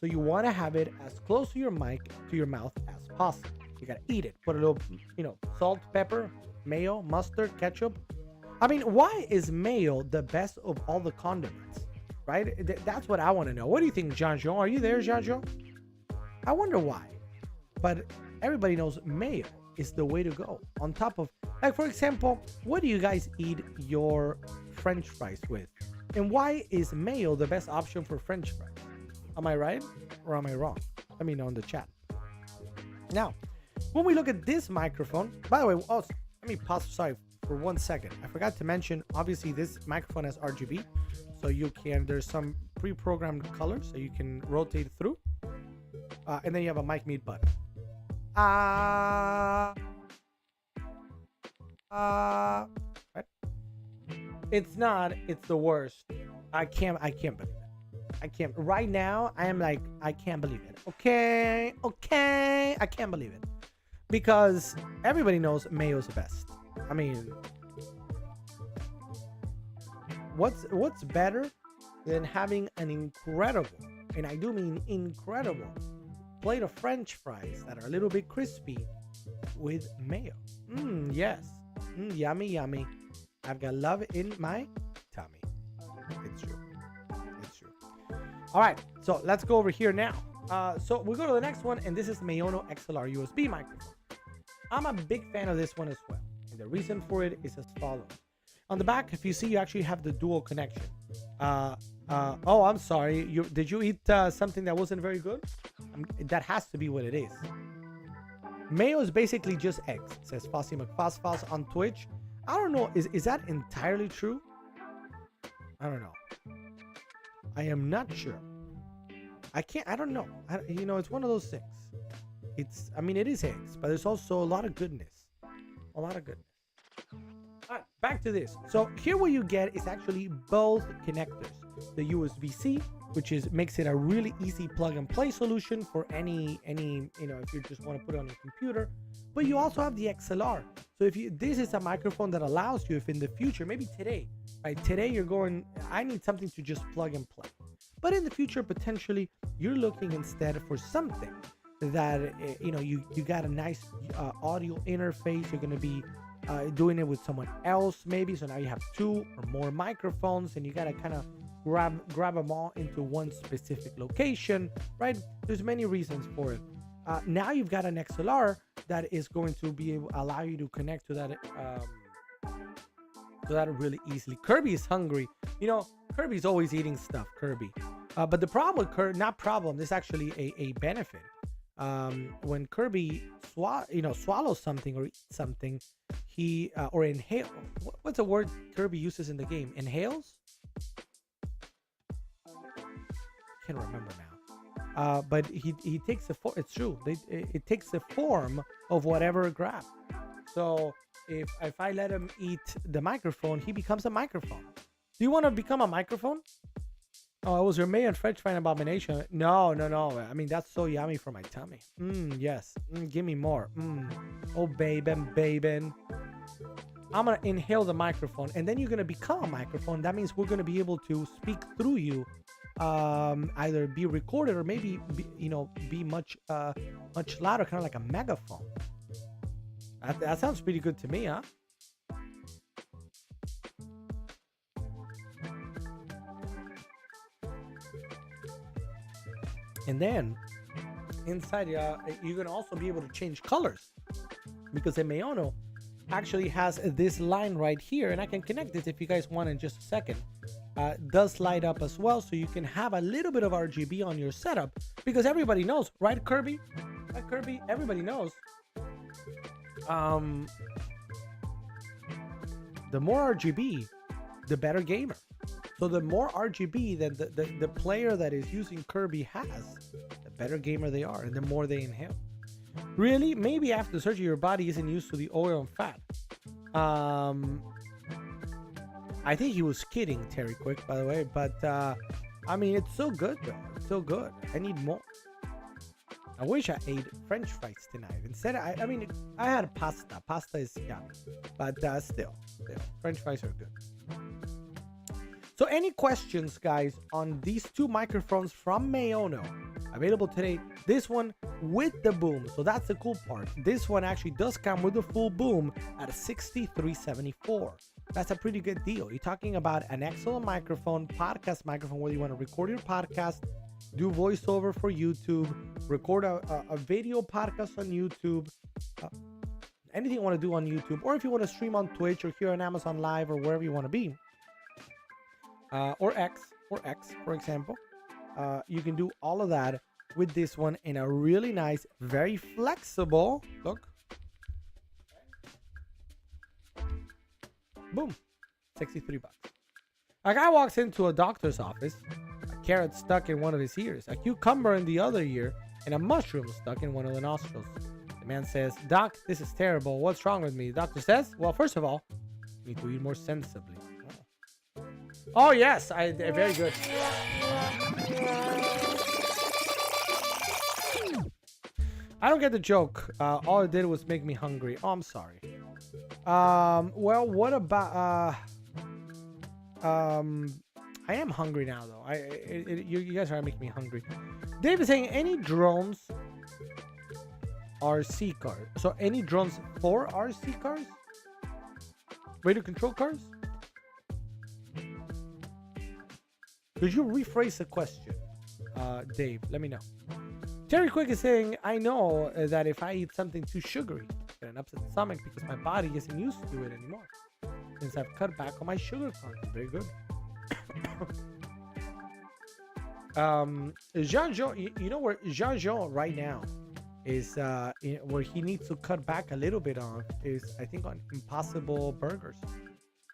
So you want to have it as close to your mic, to your mouth as possible. You gotta eat it. Put a little, salt, pepper, mayo, mustard, ketchup. I mean, why is mayo the best of all the condiments? Right? That's what I want to know. What do you think, Jean-Jean? Are you there, Jean-Jean? I wonder why. But everybody knows mayo is the way to go. On top of, like, for example, what do you guys eat your French fries with? And why is mayo the best option for French fries? Am I right or am I wrong? Let me know in the chat. Now, when we look at this microphone, by the way, let me pause, sorry, for 1 second. I forgot to mention, obviously this microphone has RGB. So there's some pre-programmed colors so you can rotate through. And then you have a mic mute button. Right? It's the worst. I can't believe it. I can't. Right now, I am like, I can't believe it. Okay. I can't believe it. Because everybody knows mayo's the best. I mean, what's better than having an incredible, and I do mean incredible, plate of French fries that are a little bit crispy with mayo? Yes. Yummy. I've got love in my tummy. It's true. All right, so let's go over here now. So we go to the next one, and this is the Maono XLR USB microphone. I'm a big fan of this one as well. And the reason for it is as follows. On the back, if you see, you actually have the dual connection. Oh, I'm sorry. Did you eat something that wasn't very good? That has to be what it is. Mayo is basically just eggs. It says Fossy McFossfoss on Twitch. I don't know. Is that entirely true? I don't know. I am not sure. I don't know. It's one of those things. It is eggs, but there's also a lot of goodness. All right, back to this. So here what you get is actually both connectors. The USB-C, which makes it a really easy plug and play solution for any if you just want to put it on your computer. but you also have the XLR. So if you, this is a microphone that allows you, if in the future, maybe today, right? Today you're going, I need something to just plug and play. But in the future, potentially, you're looking instead for something that, you got a nice audio interface. You're going to be doing it with someone else, maybe. So now you have 2 or more microphones, and you got to kind of grab them all into one specific location, right? There's many reasons for it. Now you've got an XLR that is going to be able allow you to connect to that really easily. Kirby is hungry. Kirby's always eating stuff, Kirby. But the problem with Kirby, not problem, this is actually a benefit. When Kirby swallows something or eats something, he or inhale. What's the word Kirby uses in the game? Inhales? Can't remember now. But he takes the form. It's true. It takes the form of whatever it grabs. So if I let him eat the microphone, he becomes a microphone. Do you want to become a microphone? Oh, it was your Mayan French fry abomination. No. I mean, that's so yummy for my tummy. Yes. Give me more. Oh, baby. I'm going to inhale the microphone, and then you're going to become a microphone. That means we're going to be able to speak through you, either be recorded or maybe, be much louder, kind of like a megaphone. That sounds pretty good to me, huh? And then inside, you're going to also be able to change colors, because the Maono actually has this line right here, and I can connect this if you guys want in just a second. Does light up as well, so you can have a little bit of RGB on your setup, because everybody knows, right, Kirby? Right, Kirby? Everybody knows. The more RGB, the better gamer. So the more RGB that the player that is using Kirby has, the better gamer they are, and the more they inhale. Really? Maybe after surgery, your body isn't used to the oil and fat. I think he was kidding, Terry Quick, by the way. But, I mean, it's so good, though. It's so good. I need more. I wish I ate French fries tonight. Instead, I had pasta. Pasta is yummy. But still, French fries are good. So any questions, guys, on these 2 microphones from Maono? Available today. This one with the boom. So that's the cool part. This one actually does come with the full boom at $63.74. That's a pretty good deal. You're talking about an excellent microphone, podcast microphone, whether you want to record your podcast, do voiceover for YouTube, record a video podcast on YouTube, anything you want to do on YouTube, or if you want to stream on Twitch or here on Amazon Live or wherever you want to be, or X, for example. You can do all of that with this one in a really nice, very flexible, look. Boom, $63. A guy walks into a doctor's office, a carrot stuck in one of his ears, a cucumber in the other ear, and a mushroom stuck in one of the nostrils. The man says, "Doc, this is terrible. What's wrong with me?" The doctor says, "Well, first of all, you need to eat more sensibly." Oh yes, very good. I don't get the joke. All it did was make me hungry. Oh, I'm sorry. Well, what about I am hungry now though. You guys are making me hungry. Dave is saying any drones RC cars. So any drones for RC cars? Radio control cars? Could you rephrase the question, Dave? Let me know. Terry Quick is saying, I know that if I eat something too sugary, I get an upset stomach because my body isn't used to it anymore. Since I've cut back on my sugar content. Very good. Jean-Jean, you know where Jean-Jean right now is, where he needs to cut back a little bit on is, I think, on Impossible Burgers.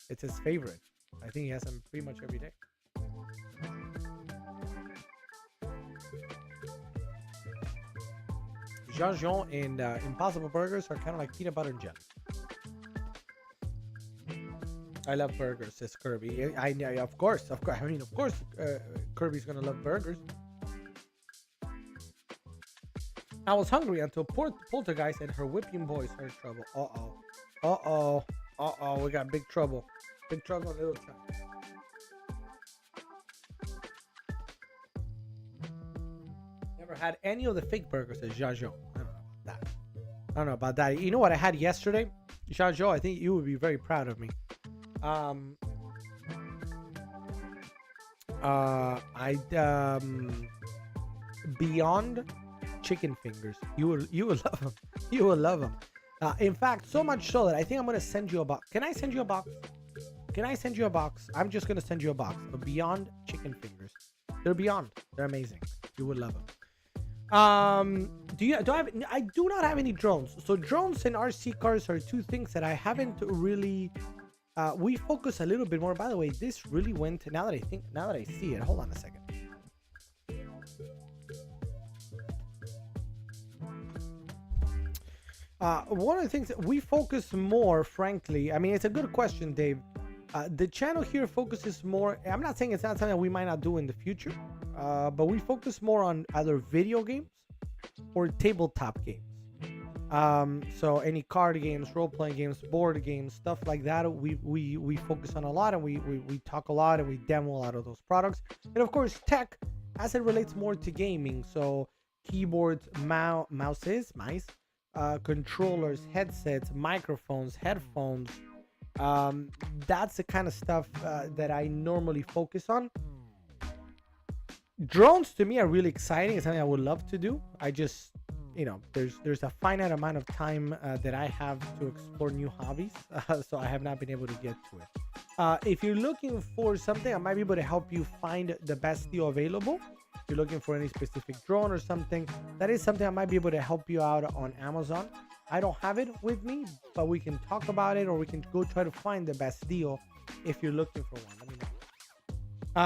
It's his favorite. I think he has them pretty much every day. Jean-Jean and Impossible Burgers are kind of like peanut butter and jelly. I love burgers, says Kirby. Of course. I mean, of course, Kirby's gonna love burgers. I was hungry until Poltergeist and her whipping boys heard trouble. Uh-oh. Uh-oh. Uh-oh. We got big trouble. Big trouble in Little Town. Never had any of the fake burgers at Jajo. I don't know about that. I don't know about that. You know what I had yesterday? Jajo, I think you would be very proud of me. Beyond chicken fingers. You will love them. You will love them. In fact, so much so that I think I'm gonna send you a box. Can I send you a box? Can I send you a box? I'm just gonna send you a box of Beyond chicken fingers. They're Beyond. They're amazing. You would love them. I do not have any drones. So drones and RC cars are two things that I haven't really. We focus a little bit more. By the way, this really went. Now that I see it, hold on a second. One of the things that we focus more, frankly, I mean, it's a good question, Dave. The channel here focuses more. I'm not saying it's not something we might not do in the future, but we focus more on either video games or tabletop games. So any card games, role-playing games, board games, stuff like that, we focus on a lot, and we talk a lot, and we demo a lot of those products. And of course, tech as it relates more to gaming. So keyboards, mice, controllers, headsets, microphones, headphones. That's the kind of stuff that I normally focus on. Drones to me are really exciting. It's something I would love to do. I just, there's a finite amount of time that I have to explore new hobbies, so I have not been able to get to it. If you're looking for something, I might be able to help you find the best deal available. If you're looking for any specific drone or something, that is something I might be able to help you out on Amazon. I don't have it with me, but we can talk about it, or we can go try to find the best deal if you're looking for one. Let me know.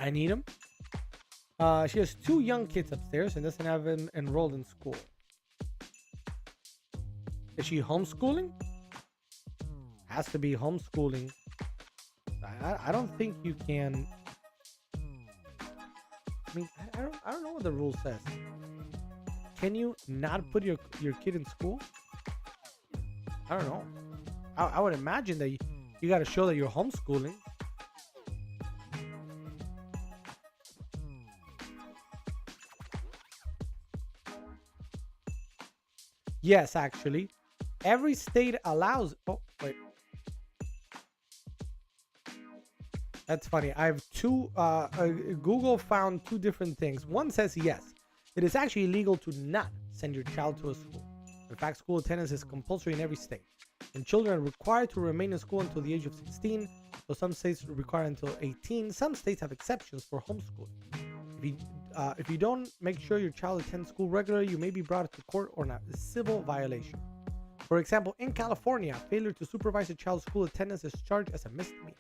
I need them. She has 2 young kids upstairs and doesn't have them enrolled in school. Is she homeschooling? Has to be homeschooling. I don't think you can. I mean, I don't know what the rule says. Can you not put your kid in school? I don't know. I would imagine that you got to show that you're homeschooling. Yes, actually, every state allows. Oh, wait. That's funny. I have two. Google found 2 different things. One says yes, it is actually illegal to not send your child to a school. In fact, school attendance is compulsory in every state, and children are required to remain in school until the age of 16. So some states require until 18. Some states have exceptions for homeschooling. If you don't make sure your child attends school regularly, you may be brought to court on a civil violation. For example, in California, failure to supervise a child's school attendance is charged as a misdemeanor.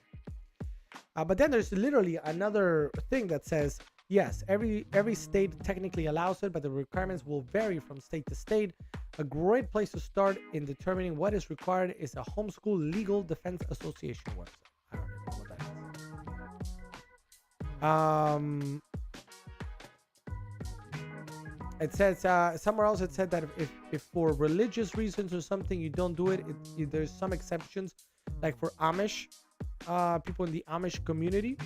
But then there's literally another thing that says, yes, every state technically allows it, but the requirements will vary from state to state. A great place to start in determining what is required is a Homeschool Legal Defense Association website. I don't even know what that is. It says somewhere else it said that if for religious reasons or something you don't do it, there's some exceptions, like for Amish people in the Amish community.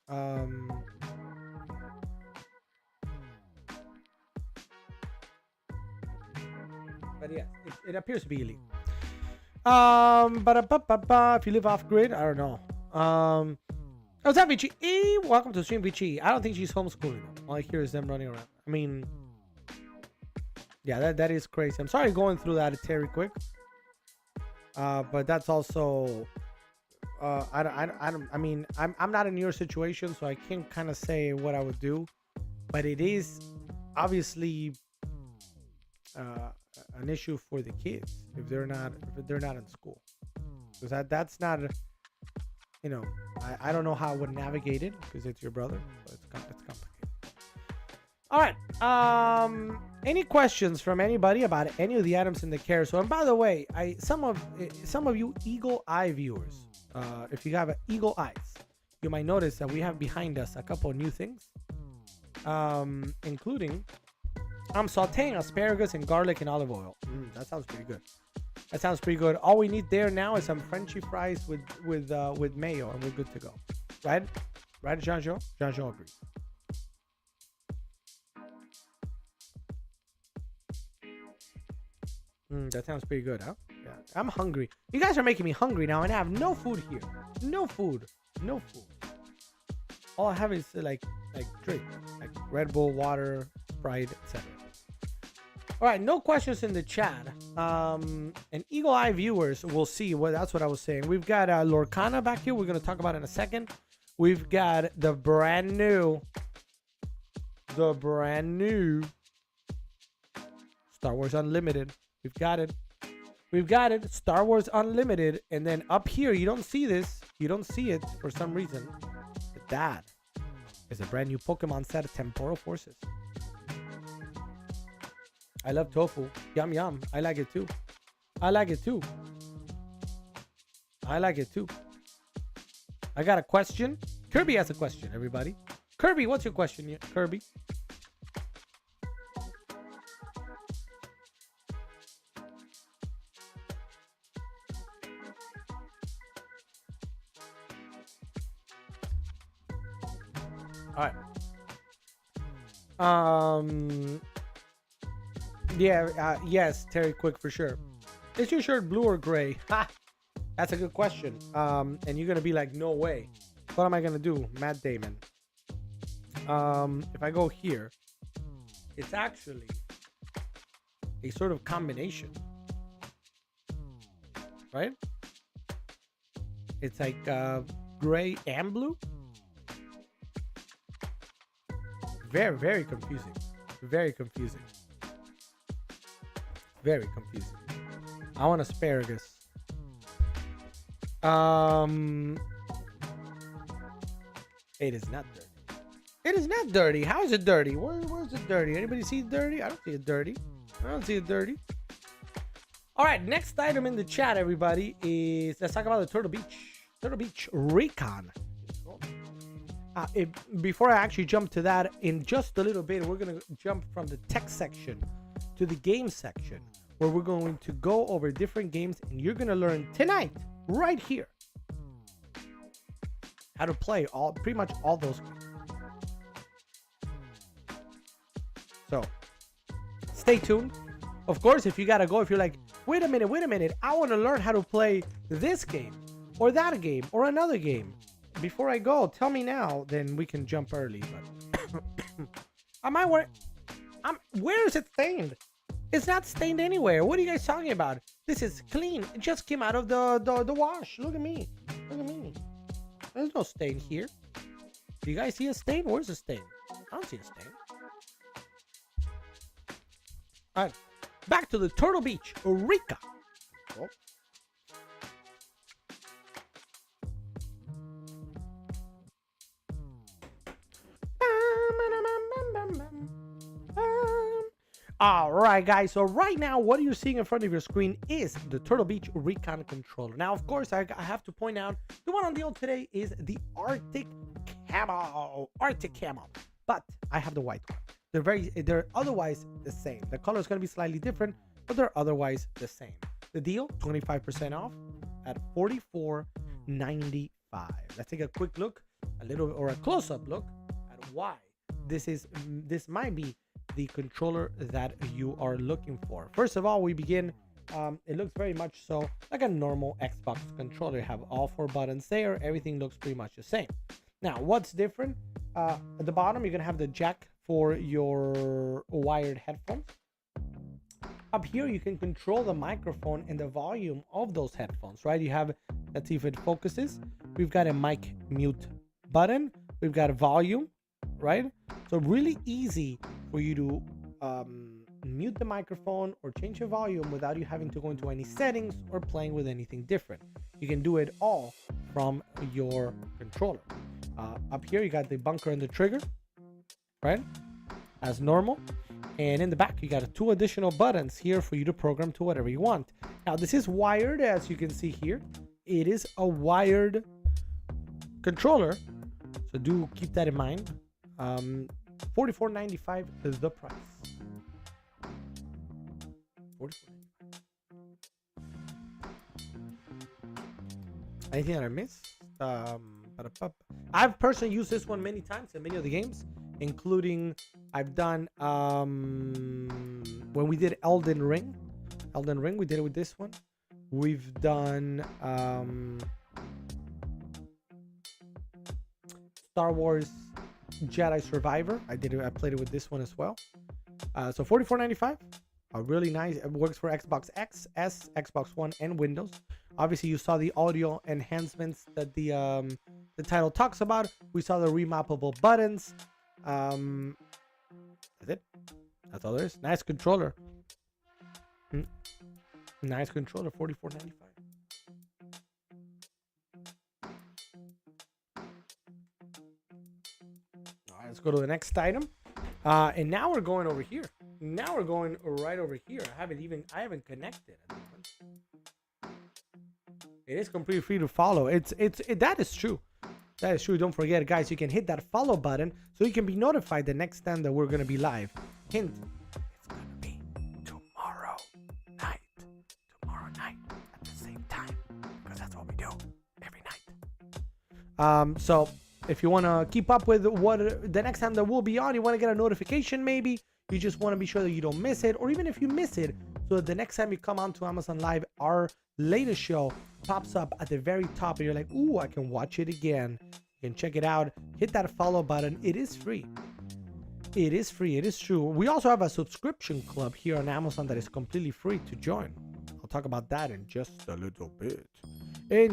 But yeah, it appears to be illegal. If you live off grid, I don't know. What's up, Vici? Welcome to the stream, Vici. I don't think she's homeschooling. All I hear is them running around. I mean, yeah, that is crazy. I'm sorry going through that, Terry, quick. But that's also, I mean, I'm not in your situation, so I can't kind of say what I would do. But it is obviously an issue for the kids if they're not in school, because that's not. You know, I don't know how I would navigate it because it's your brother, but it's complicated. All right. Any questions from anybody about any of the items in the carousel? And by the way, some of you eagle eye viewers, if you have eagle eyes, you might notice that we have behind us a couple of new things, including I'm sauteing asparagus in garlic and olive oil. That sounds pretty good. That sounds pretty good. All we need there now is some Frenchy fries with mayo, and we're good to go. Right, Jean-Jo? Jean-Jo agrees. That sounds pretty good, huh? Yeah, I'm hungry. You guys are making me hungry now, and I have no food here. No food. No food. All I have is like drink, like Red Bull, water, Sprite, etc. All right, no questions in the chat. And eagle eye viewers will see. Well, that's what I was saying. We've got Lorcana back here. We're gonna talk about it in a second. We've got the brand new Star Wars Unlimited. We've got it. Star Wars Unlimited. And then up here, you don't see this. You don't see it for some reason. But that is a brand new Pokemon set of Temporal Forces. I love tofu. Yum, yum. I like it too. I got a question. Kirby has a question, everybody. Kirby, what's your question, Kirby? All right. Yeah. Yes, Terry Quick for sure. Is your shirt blue or gray? Ha! That's a good question. And you're gonna be like, no way. What am I gonna do, Matt Damon? If I go here, it's actually a sort of combination, right? It's like gray and blue. Very, very confusing. Very confusing. Very confusing. I want asparagus. It is not dirty. It is not dirty. How is it dirty? Where's it dirty? Anybody see it dirty? I don't see it dirty. All right, next item in the chat, everybody, is let's talk about the Turtle Beach Recon. Before I actually jump to that, in just a little bit, we're gonna jump from the tech section to the game section, where we're going to go over different games, and you're gonna learn tonight, right here, how to play pretty much all those games. So stay tuned. Of course, if you gotta go, if you're like, wait a minute, I want to learn how to play this game or that game or another game, before I go, tell me now, then we can jump early. But where is it stained? It's not stained anywhere. What are you guys talking about? This is clean. It just came out of the wash. Look at me. There's no stain here. Do you guys see a stain? Where's the stain? I don't see a stain. All right, back to the Turtle Beach Eureka. Oh. All right, guys, so right now what you're seeing in front of your screen is the Turtle Beach Recon controller. Now, of course, I have to point out the one on deal today is the Arctic Camo, but I have the white one. They're otherwise the same. The color is going to be slightly different, but they're otherwise the same. The deal, 25% off at $44.95. Let's take a quick look, a close-up look at why this might be the controller that you are looking for. First of all, we begin, it looks very much so like a normal Xbox controller. You have all 4 buttons there. Everything looks pretty much the same. Now, what's different? At the bottom, you're gonna have the jack for your wired headphones. Up here, you can control the microphone and the volume of those headphones, right? You have, let's see if it focuses. We've got a mic mute button. We've got a volume, right? So really easy for you to mute the microphone or change your volume without you having to go into any settings or playing with anything different. You can do it all from your controller. Up here, you got the bunker and the trigger, right? As normal. And in the back, you got 2 additional buttons here for you to program to whatever you want. Now, this is wired, as you can see here. It is a wired controller, so do keep that in mind. $44.95 is the price. $44.95. Anything that I missed? I've personally used this one many times in many of the games, including I've done when we did Elden Ring, we did it with this one. We've done Star Wars Jedi Survivor. I played it with this one as well. So $44.95, really nice. It works for Xbox X, S, Xbox One, and Windows. Obviously, you saw the audio enhancements that the title talks about. We saw the remappable buttons. That's it. That's all there is. Nice controller. Nice controller. $44.95. All right, let's go to the next item. And now we're going over here. Now we're going right over here. I haven't connected at the moment. It is completely free to follow. That is true. That is true. Don't forget, guys, you can hit that follow button so you can be notified the next time that we're going to be live. Hint, it's going to be tomorrow night. Tomorrow night at the same time, because that's what we do every night. So if you want to keep up with what the next time that we'll be on, you want to get a notification maybe, you just want to be sure that you don't miss it, or even if you miss it, so that the next time you come onto Amazon Live, our latest show pops up at the very top and you're like, ooh, I can watch it again. You can check it out. Hit that follow button. It is free. It is free. It is true. We also have a subscription club here on Amazon that is completely free to join. I'll talk about that in just a little bit. Yeah,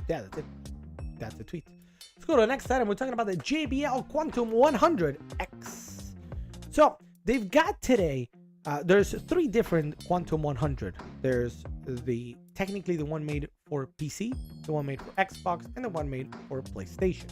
that's it. That's the tweet. Let's go to the next item. We're talking about the JBL Quantum 100X. So they've got today, there's 3 different Quantum 100. There's technically the one made for PC, the one made for Xbox, and the one made for PlayStation.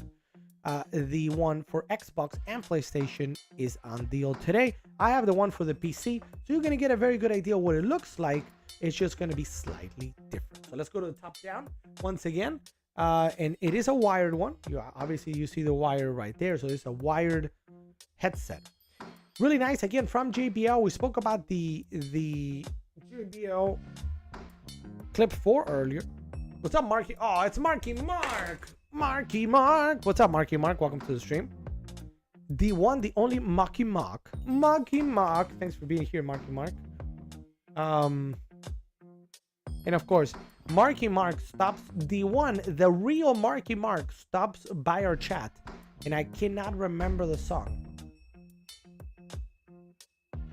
The one for Xbox and PlayStation is on deal today. I have the one for the PC, so you're going to get a very good idea what it looks like. It's just going to be slightly different. So let's go to the top down once again. And it is a wired one. Obviously, you see the wire right there. So it's a wired headset. Really nice. Again, from JBL. We spoke about the JBL Clip 4 earlier. What's up, Marky? Oh, it's Marky Mark. Marky Mark. What's up, Marky Mark? Welcome to the stream. The one, the only Marky Mark. Marky Mark. Thanks for being here, Marky Mark. And of course, Marky Mark stops, the real Marky Mark stops by our chat, and I cannot remember the song.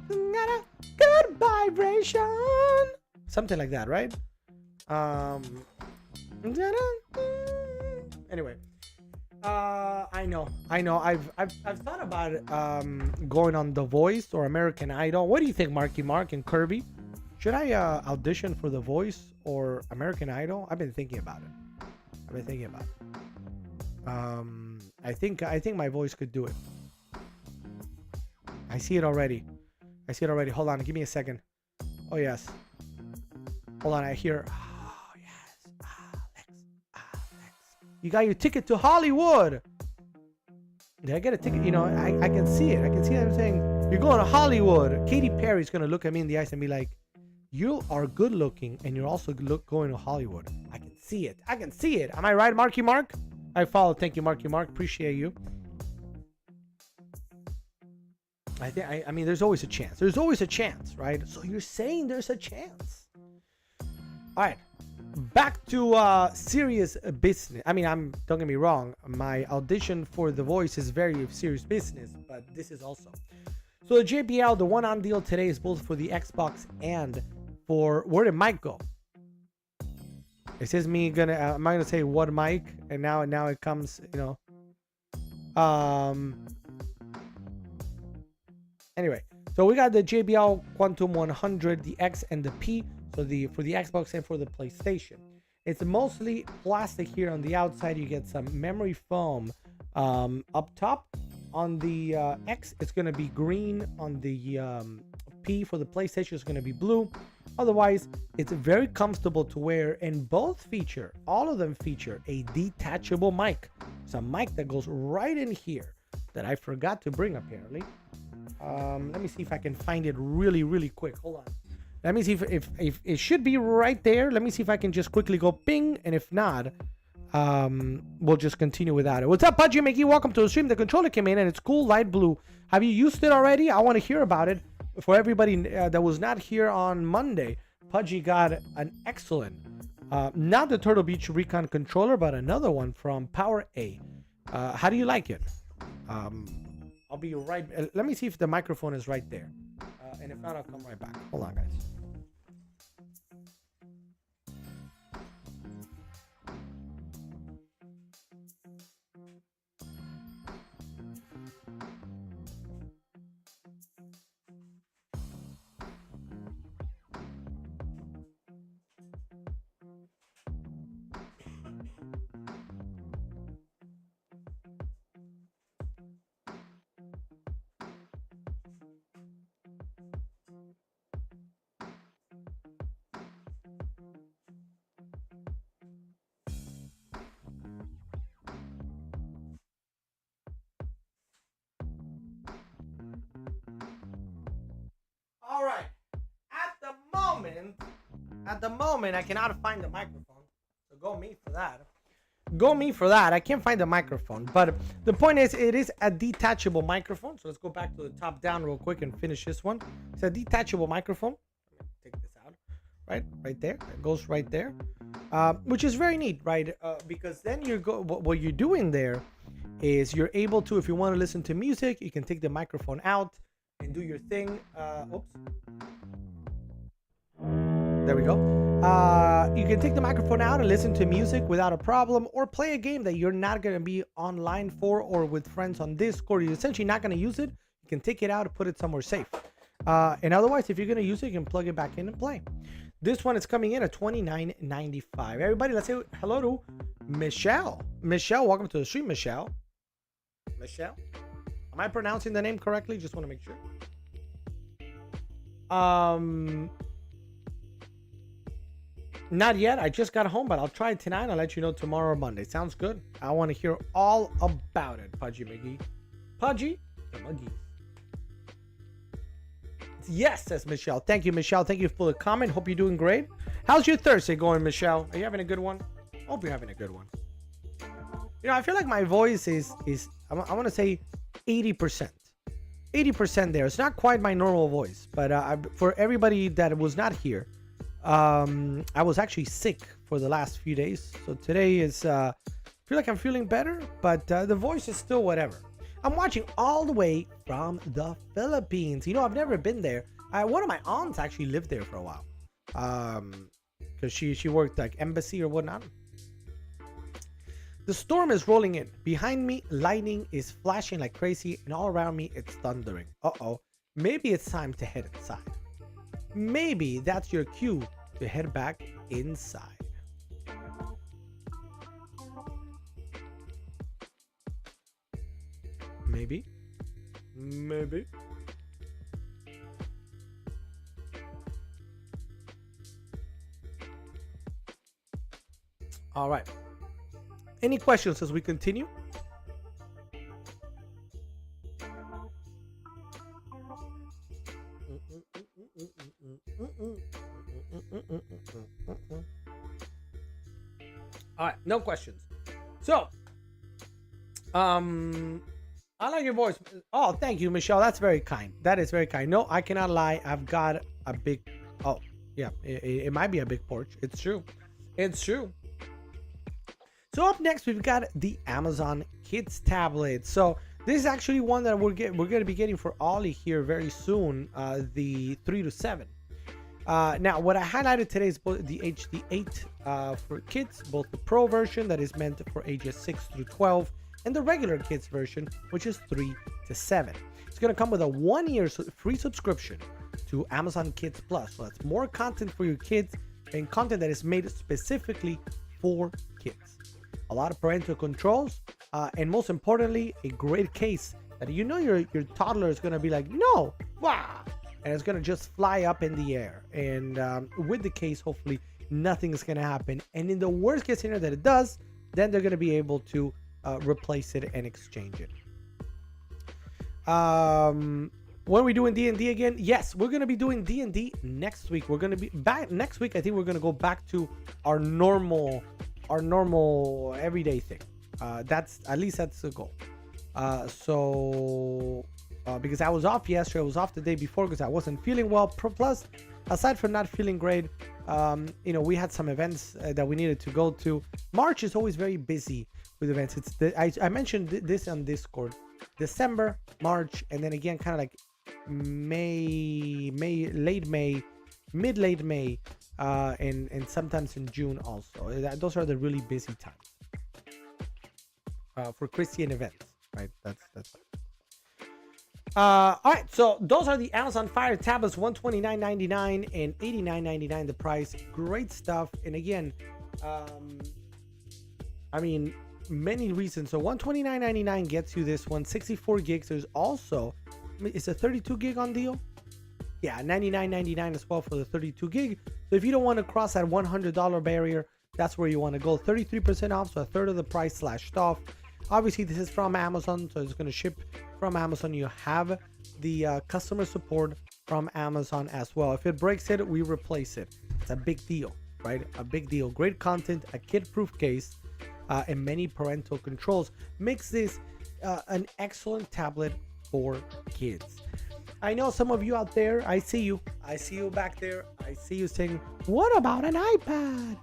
Good vibration, something like that, right? Anyway, I know. I've thought about going on The Voice or American Idol. What do you think, Marky Mark and Kirby? Should I audition for The Voice or American Idol? I've been thinking about it. I think my voice could do it. I see it already. Hold on, give me a second. Oh yes. Hold on, I hear. Oh yes, Alex. You got your ticket to Hollywood. Did I get a ticket? You know, I can see it. I can see that I'm saying you're going to Hollywood. Katy Perry's gonna look at me in the eyes and be like, "You are good looking, and you're also going to Hollywood." I can see it. Am I right, Marky Mark? I follow. Thank you, Marky Mark. Appreciate you. I mean, there's always a chance. Right? So you're saying there's a chance. All right. Back to serious business. I mean, don't get me wrong. My audition for The Voice is very serious business, but this is also. So the JBL, the one on deal today, is both for the Xbox and for, where did Mike go? It says me gonna, am I gonna say what Mike? And now it comes, you know. Anyway, so we got the JBL Quantum 100, the X and the P. So for the Xbox and for the PlayStation. It's mostly plastic here on the outside. You get some memory foam up top. On the X, it's going to be green. On the P for the PlayStation, it's going to be blue. Otherwise, it's very comfortable to wear, and all of them feature a detachable mic. It's a mic that goes right in here that I forgot to bring apparently. Let me see if I can find it really quick. Hold on. Let me see if it should be right there. Let me see if I can just quickly go ping, and if not, we'll just continue without it. What's up, Pudgy Mickey? Welcome to the stream. The controller came in and it's cool, light blue. Have you used it already? I want to hear about it. For everybody that was not here on Monday, Pudgy got an excellent, not the Turtle Beach Recon controller, but another one from Power A. How do you like it? I'll be right. Let me see if the microphone is right there. And if not, I'll come right back. Hold on, guys. All right. At the moment, I cannot find the microphone. So go me for that. I can't find the microphone. But the point is, it is a detachable microphone. So let's go back to the top down real quick and finish this one. It's a detachable microphone. Let me take this out. Right there. It goes right there. Which is very neat, right? Because then what you're doing there is you're able to, if you want to listen to music, you can take the microphone out and do your thing. Oops. There we go. You can take the microphone out and listen to music without a problem, or play a game that you're not going to be online for or with friends on Discord. You're essentially not going to use it. You can take it out and put it somewhere safe. And otherwise, if you're going to use it, you can plug it back in and play. This one is coming in at $29.95. Everybody, let's say hello to Michelle. Michelle, welcome to the stream, Michelle. Michelle? Am I pronouncing the name correctly? Just want to make sure. Not yet. I just got home, but I'll try it tonight. I'll let you know tomorrow or Monday. Sounds good. I want to hear all about it, Pudgy McGee. Pudgy the McGee. Yes, says Michelle. Thank you, Michelle. Thank you for the comment. Hope you're doing great. How's your Thursday going, Michelle? Are you having a good one? Hope you're having a good one. You know, I feel like my voice is I want to say 80%. 80% there. It's not quite my normal voice, but for everybody that was not here, I was actually sick for the last few days. So today is, I feel like I'm feeling better, but the voice is still whatever. I'm watching all the way from the Philippines. You know, I've never been there. One of my aunts actually lived there for a while. Because she worked like embassy or whatnot. The storm is rolling in. Behind me, lightning is flashing like crazy, and all around me, it's thundering. Uh-oh. Maybe it's time to head inside. Maybe that's your cue to head back inside. Maybe. All right. Any questions as we continue? All right, no questions. So, I like your voice. Oh, thank you, Michelle. That's very kind. That is very kind. No, I cannot lie. I've got a big. Oh, yeah. It might be a big porch. It's true. It's true. So up next, we've got the Amazon Kids tablet. So this is actually one that we're going to be getting for Ollie here very soon. The 3 to 7. Now, what I highlighted today is both the HD 8 for kids, both the Pro version that is meant for ages 6 through 12, and the regular kids version, which is 3 to 7. It's going to come with a 1-year free subscription to Amazon Kids Plus. So that's more content for your kids. and content that is made specifically for kids. A lot of parental controls, and most importantly, a great case that your toddler is gonna be like, no, wow, and it's gonna just fly up in the air. And with the case, hopefully nothing is gonna happen. And in the worst case scenario that it does, then they're gonna be able to replace it and exchange it. When are we doing D&D again? Yes, we're gonna be doing D&D next week. We're gonna be back next week. I think we're gonna go back to our normal everyday thing. That's the goal. Because I was off yesterday, I was off the day before because I wasn't feeling well. Plus, aside from not feeling great, we had some events that we needed to go to. March is always very busy with events. I mentioned this on Discord. December, March, and then again, kind of like May, late May, mid-late May, and sometimes in June also. Those are the really busy times for Christian events, right? That's all right. So those are the Amazon Fire tablets, $129.99 and $89.99 the price. Great stuff. And again, many reasons. So $129.99 gets you this one, 64 gigs. There's also, it's a 32 gig on deal. Yeah, $99.99 as well for the 32 gig. So if you don't want to cross that $100 barrier, that's where you want to go. 33% off, so a third of the price slashed off. Obviously, this is from Amazon, so it's going to ship from Amazon. You have the customer support from Amazon as well. If it breaks it, we replace it. It's a big deal, right? A big deal. Great content, a kid-proof case, and many parental controls. Makes this an excellent tablet for kids. I know some of you out there, I see you back there. I see you saying, what about an iPad?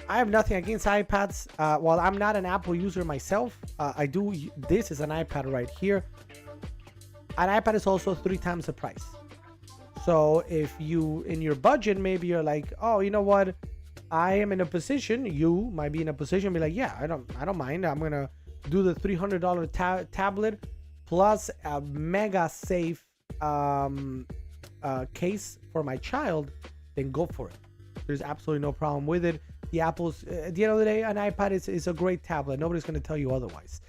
I have nothing against iPads. While I'm not an Apple user myself, this is an iPad right here. An iPad is also 3 times the price. So if you, in your budget, maybe you're like, oh, you know what? I am in a position, you might be in a position, be like, yeah, I don't mind. I'm going to do the $300 tablet plus a mega safe case for my child, then go for it. There's absolutely no problem with it. The Apple's, at the end of the day, an iPad is a great tablet. Nobody's going to tell you otherwise.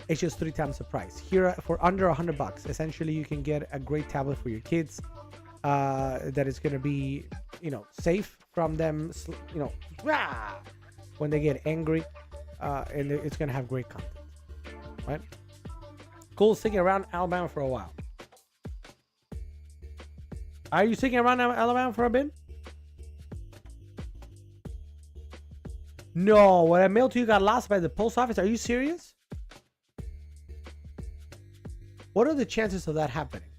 It's just 3 times the price. Here, for under $100, essentially, you can get a great tablet for your kids that is going to be, safe from them, when they get angry, and it's going to have great content, right? Cool, sticking around Alabama for a while. Are you sticking around Alabama for a bit? No, what I mailed to you got lost by the post office. Are you serious? What are the chances of that happening?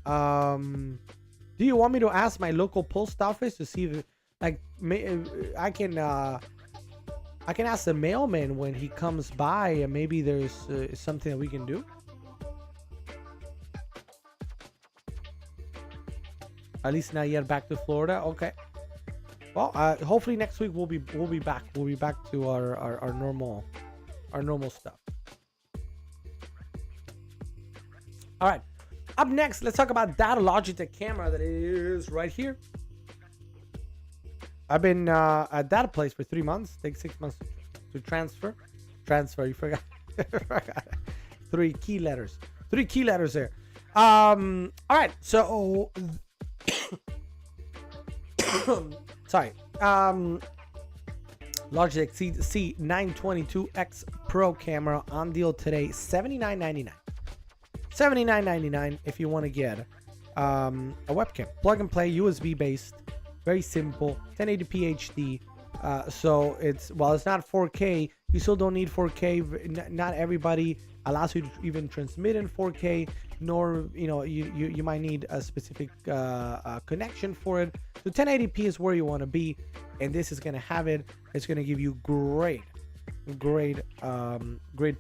Do you want me to ask my local post office to see if, I can ask the mailman when he comes by, and maybe there's something that we can do. At least not yet back to Florida. Okay. Well, hopefully next week we'll be back. We'll be back to our normal stuff. All right. Up next, let's talk about that Logitech camera that is right here. I've been at that place for 3 months. Takes 6 months to transfer. You forgot. 3 key letters. 3 key letters there. All right. So, sorry. Logitech C922X Pro camera on deal today. $79.99. $79.99 if you want to get a webcam. Plug and play, USB based. Very simple. 1080p HD. So it's not 4K, you still don't need 4K. Not everybody allows you to even transmit in 4K, nor you might need a specific connection for it. So 1080p is where you want to be, and this is going to have it. It's going to give you great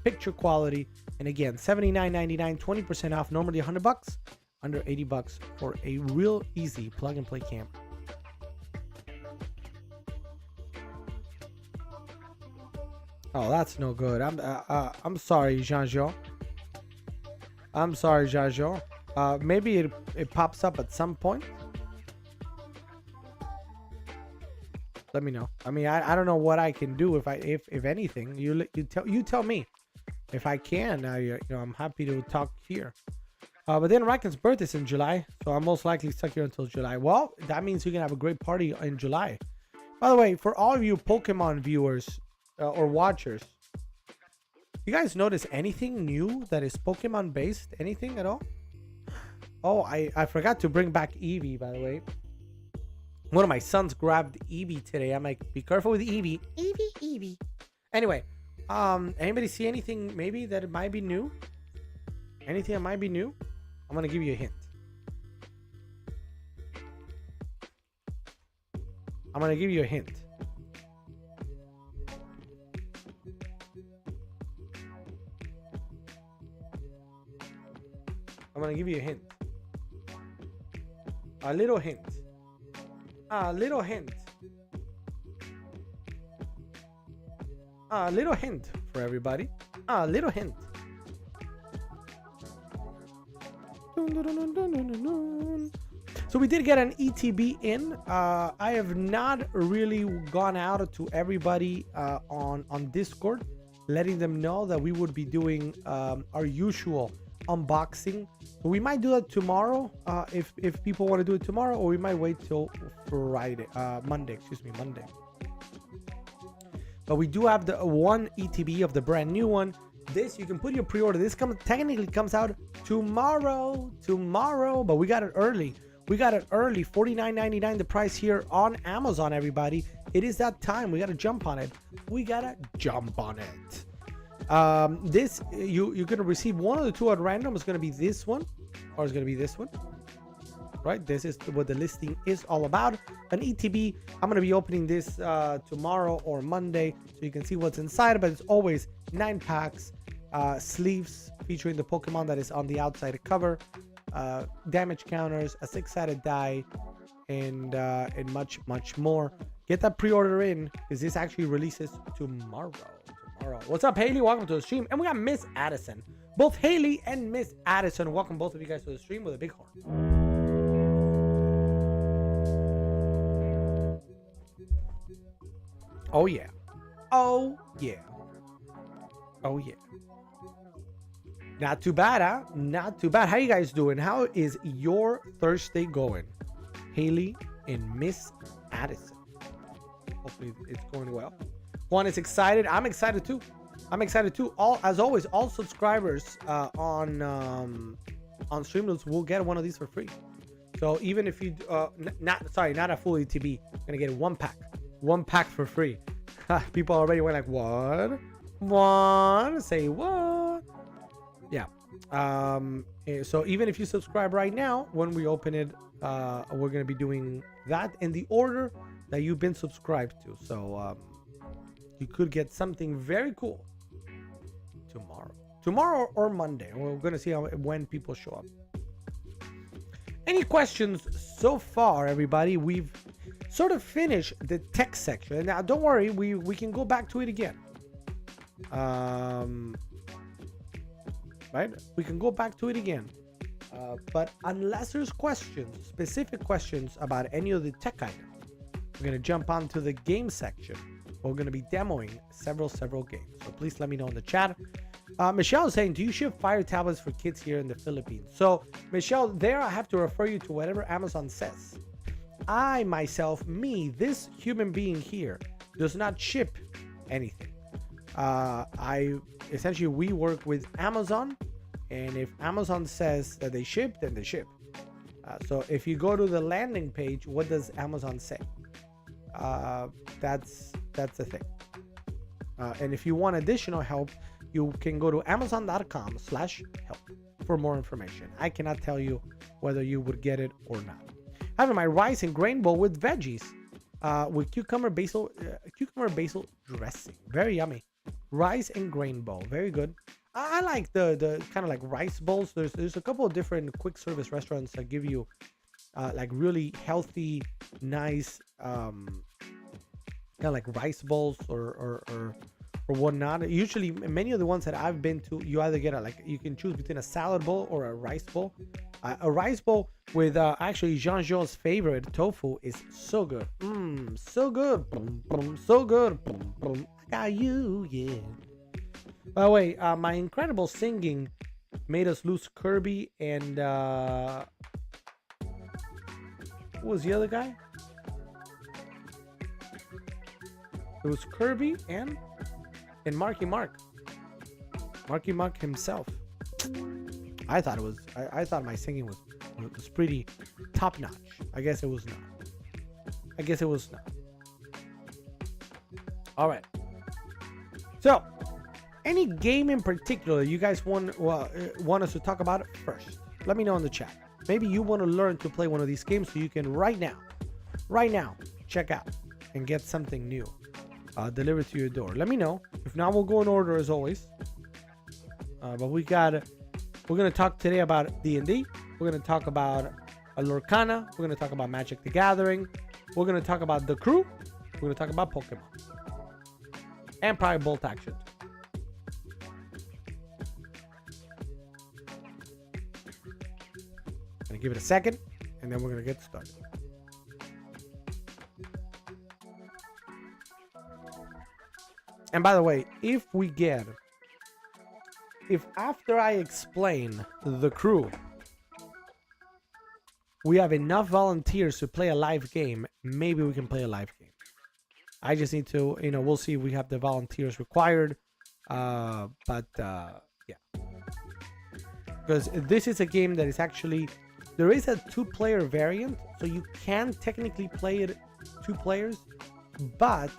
picture quality. And again, $79.99, 20% off. Normally $100, under $80 for a real easy plug and play camera. Oh, that's no good. I'm sorry, Jean-Jean. I'm sorry, Jean-Jean. Maybe it pops up at some point. Let me know. I mean, I don't know what I can do if anything. You tell me. If I can, I'm happy to talk here. But then Raken's birthday is in July, so I'm most likely stuck here until July. Well, that means you can have a great party in July. By the way, for all of you Pokemon viewers or watchers, you guys notice anything new that is Pokemon based? Anything at all? Oh, I forgot to bring back Eevee, by the way. One of my sons grabbed Eevee today. I'm like, be careful with Eevee. Eevee. Anyway, anybody see anything maybe that it might be new? Anything that might be new? I'm gonna give you a hint. I'm gonna give you a hint. I'm gonna give you a hint. A little hint. A little hint. A little hint for everybody. A little hint. So we did get an ETB in. I have not really gone out to everybody on Discord, letting them know that we would be doing our usual unboxing. So we might do that tomorrow if people want to do it tomorrow, or we might wait till Monday. But we do have the one ETB of the brand new one. This, you can put your pre-order. This technically comes out tomorrow, but we got it early. $49.99 the price here on Amazon, everybody. It is that time. We got to jump on it. This, you're going to receive one of the two at random. It's going to be this one, or it's going to be this one. Right? This is what the listing is all about. An ETB. I'm going to be opening this tomorrow or Monday, so you can see what's inside. But it's always 9 packs, sleeves featuring the Pokemon that is on the outside cover, damage counters, a 6-sided die, and much more. Get that pre-order in, because this actually releases tomorrow. What's up, Haley? Welcome to the stream. And we got Miss Addison. Both Haley and Miss Addison. Welcome both of you guys to the stream with a big horn. Oh yeah. Oh yeah. Oh yeah. Not too bad, huh? Not too bad. How you guys doing? How is your Thursday going? Haley and Miss Addison. Hopefully it's going well. Juan is excited. I'm excited too. As always, all subscribers on Streamlabs will get one of these for free. So even if you not a full ETB, you're gonna get one pack for free. People already went like, what? Say what? Yeah. So even if you subscribe right now, when we open it, we're gonna be doing that in the order that you've been subscribed to. So you could get something very cool tomorrow or Monday. We're gonna see when people show up. Any questions so far, everybody? We've sort of finished the tech section. Now don't worry, we can go back to it again. Right, we can go back to it again, but unless there's specific questions about any of the tech items, we're gonna jump onto the game section. We're gonna be demoing several games, so please let me know in the chat. Michelle is saying, do you ship Fire tablets for kids here in the Philippines? So Michelle, there I have to refer you to whatever Amazon says. I myself, this human being here, does not ship anything. Essentially we work with Amazon, and if Amazon says that they ship, then they ship. So if you go to the landing page, what does Amazon say? That's the thing. And if you want additional help, you can go to amazon.com/help for more information. I cannot tell you whether you would get it or not. Having my rice and grain bowl with veggies, with cucumber basil dressing. Very yummy. Rice and grain bowl, very good. I like the kind of like rice bowls. There's a couple of different quick service restaurants that give you like really healthy, nice kind of like rice bowls or or whatnot. Usually, many of the ones that I've been to, you either get you can choose between a salad bowl or a rice bowl. A rice bowl with actually Jean-Jo's favorite tofu is so good. So good. So good. I got you, yeah. By the way, my incredible singing made us lose Kirby and who was the other guy? It was Kirby and Marky Mark. Marky Mark himself. I thought it was. I thought my singing was pretty top notch. I guess it was not. All right. So, any game in particular you guys want us to talk about it first? Let me know in the chat. Maybe you want to learn to play one of these games so you can right now, check out and get something new delivered to your door. Let me know. If not, we'll go in order as always. But we're gonna talk today about D&D. We're gonna talk about Lorcana. We're gonna talk about Magic the Gathering. We're gonna talk about The Crew. We're gonna talk about Pokemon. And probably Bolt Action. Gonna give it a second, and then we're gonna get started. And by the way, if after I explain The Crew, we have enough volunteers to play a live game, maybe we can play a live game. I just need to, we'll see if we have the volunteers required. Yeah. Because this is a game that is actually, there is a 2-player variant, so you can technically play it 2 players, but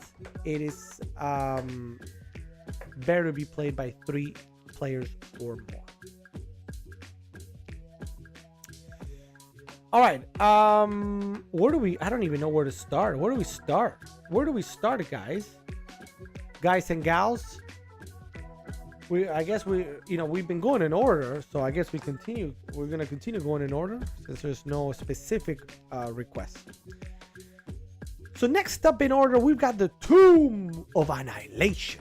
it is better to be played by 3 players or more. All right. I don't even know where to start. Where do we start, guys? Guys and gals. I guess we've been going in order, so I guess we're gonna continue going in order since there's no specific request. So next up in order, we've got the Tomb of Annihilation.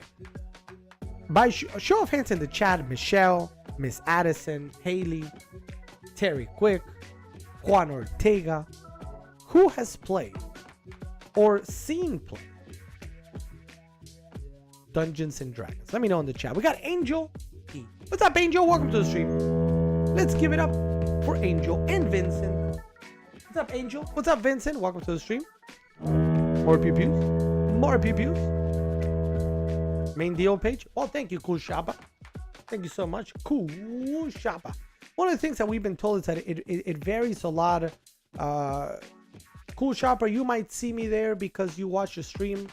By show of hands in the chat, Michelle, Miss Addison, Haley, Terry Quick, Juan Ortega, who has played or seen play Dungeons and Dragons? Let me know in the chat. We got Angel E. What's up, Angel? Welcome to the stream. Let's give it up for Angel and Vincent. What's up, Angel? What's up, Vincent? Welcome to the stream. More pew-pews. Main deal page. Oh, thank you, Cool Shopper. Thank you so much, Cool Shopper. One of the things that we've been told is that it varies a lot. Cool Shopper, you might see me there because you watch the stream.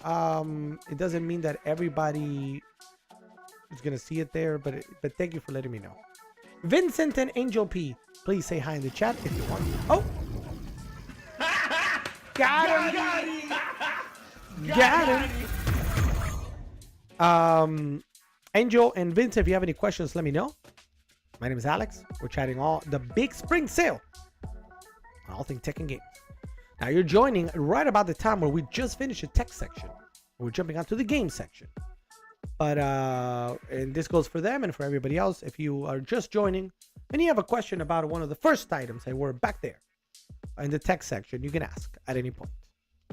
It doesn't mean that everybody is gonna see it there, but thank you for letting me know. Vincent and Angel P, please say hi in the chat if you want. Oh, got him. Angel and Vincent, if you have any questions, let me know. My name is Alex. We're chatting all the big spring sale on all things tech and games. Now you're joining right about the time where we just finished the tech section. We're jumping onto the game section. But and this goes for them and for everybody else. If you are just joining and you have a question about one of the first items that were back there in the tech section, you can ask at any point.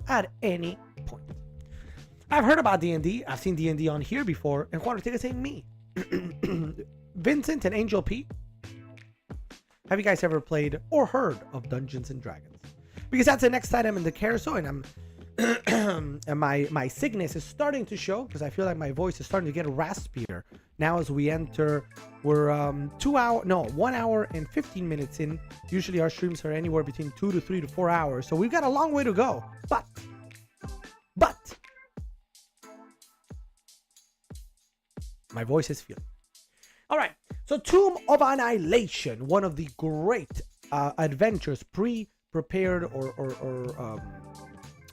At any point. I've heard about D&D. I've seen D&D on here before. And Juan Ortega saying me. Vincent and Angel P, have you guys ever played or heard of Dungeons and Dragons? Because that's the next item in the carousel, and I'm and my sickness is starting to show because I feel like my voice is starting to get raspier now as we enter. We're 1 hour and 15 minutes in. Usually our streams are anywhere between 2 to 3 to 4 hours, so we've got a long way to go. But my voice is feeling. All right, so Tomb of Annihilation, one of the great adventures, pre-prepared or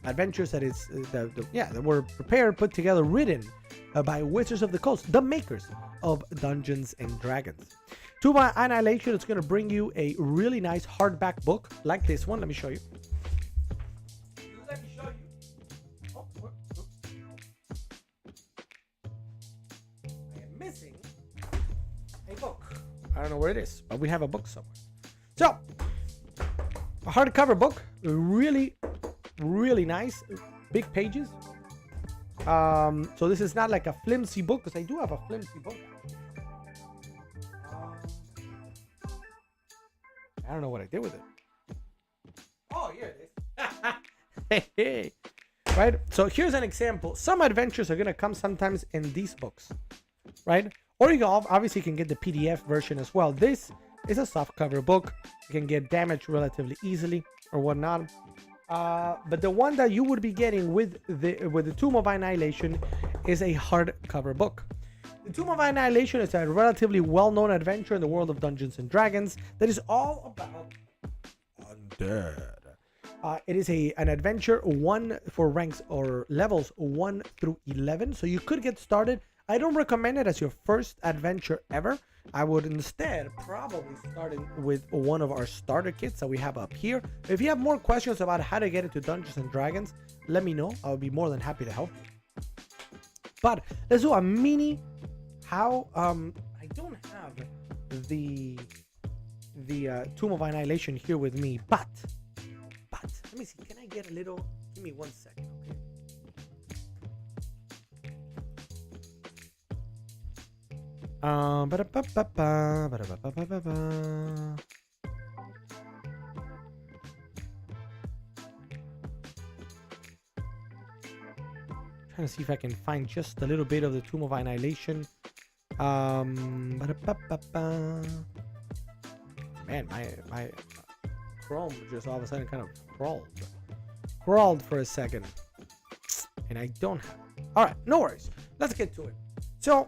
adventures that is that were prepared, put together, written by Wizards of the Coast, the makers of Dungeons and Dragons. Tomb of Annihilation is going to bring you a really nice hardback book like this one. Let me show you. missing a book. I don't know where it is, but we have a book somewhere. So, a hardcover book, really, really nice, big pages. So this is not like a flimsy book, because I do have a flimsy book. I don't know what I did with it. Oh, here it is. Hey. Right? So here's an example. Some adventures are going to come sometimes in these books. Right? Or you obviously can get the PDF version as well. This is a softcover book. You can get damaged relatively easily or whatnot. But the one that you would be getting with the Tomb of Annihilation is a hardcover book. The Tomb of Annihilation is a relatively well-known adventure in the world of Dungeons and Dragons that is all about undead. It is an adventure one for ranks or levels 1 through 11, so you could get started. I don't recommend it as your first adventure ever. I would instead probably start with one of our starter kits that we have up here. If you have more questions about how to get into Dungeons and Dragons, let me know. I would be more than happy to help you. But let's do a mini. How I don't have the Tomb of Annihilation here with me, but let me see. Can I get a little? Give me 1 second, okay? Trying to see if I can find just a little bit of the Tomb of Annihilation. Man, my Chrome just all of a sudden kind of crawled for a second, and I don't have it. All right, no worries. Let's get to it. So,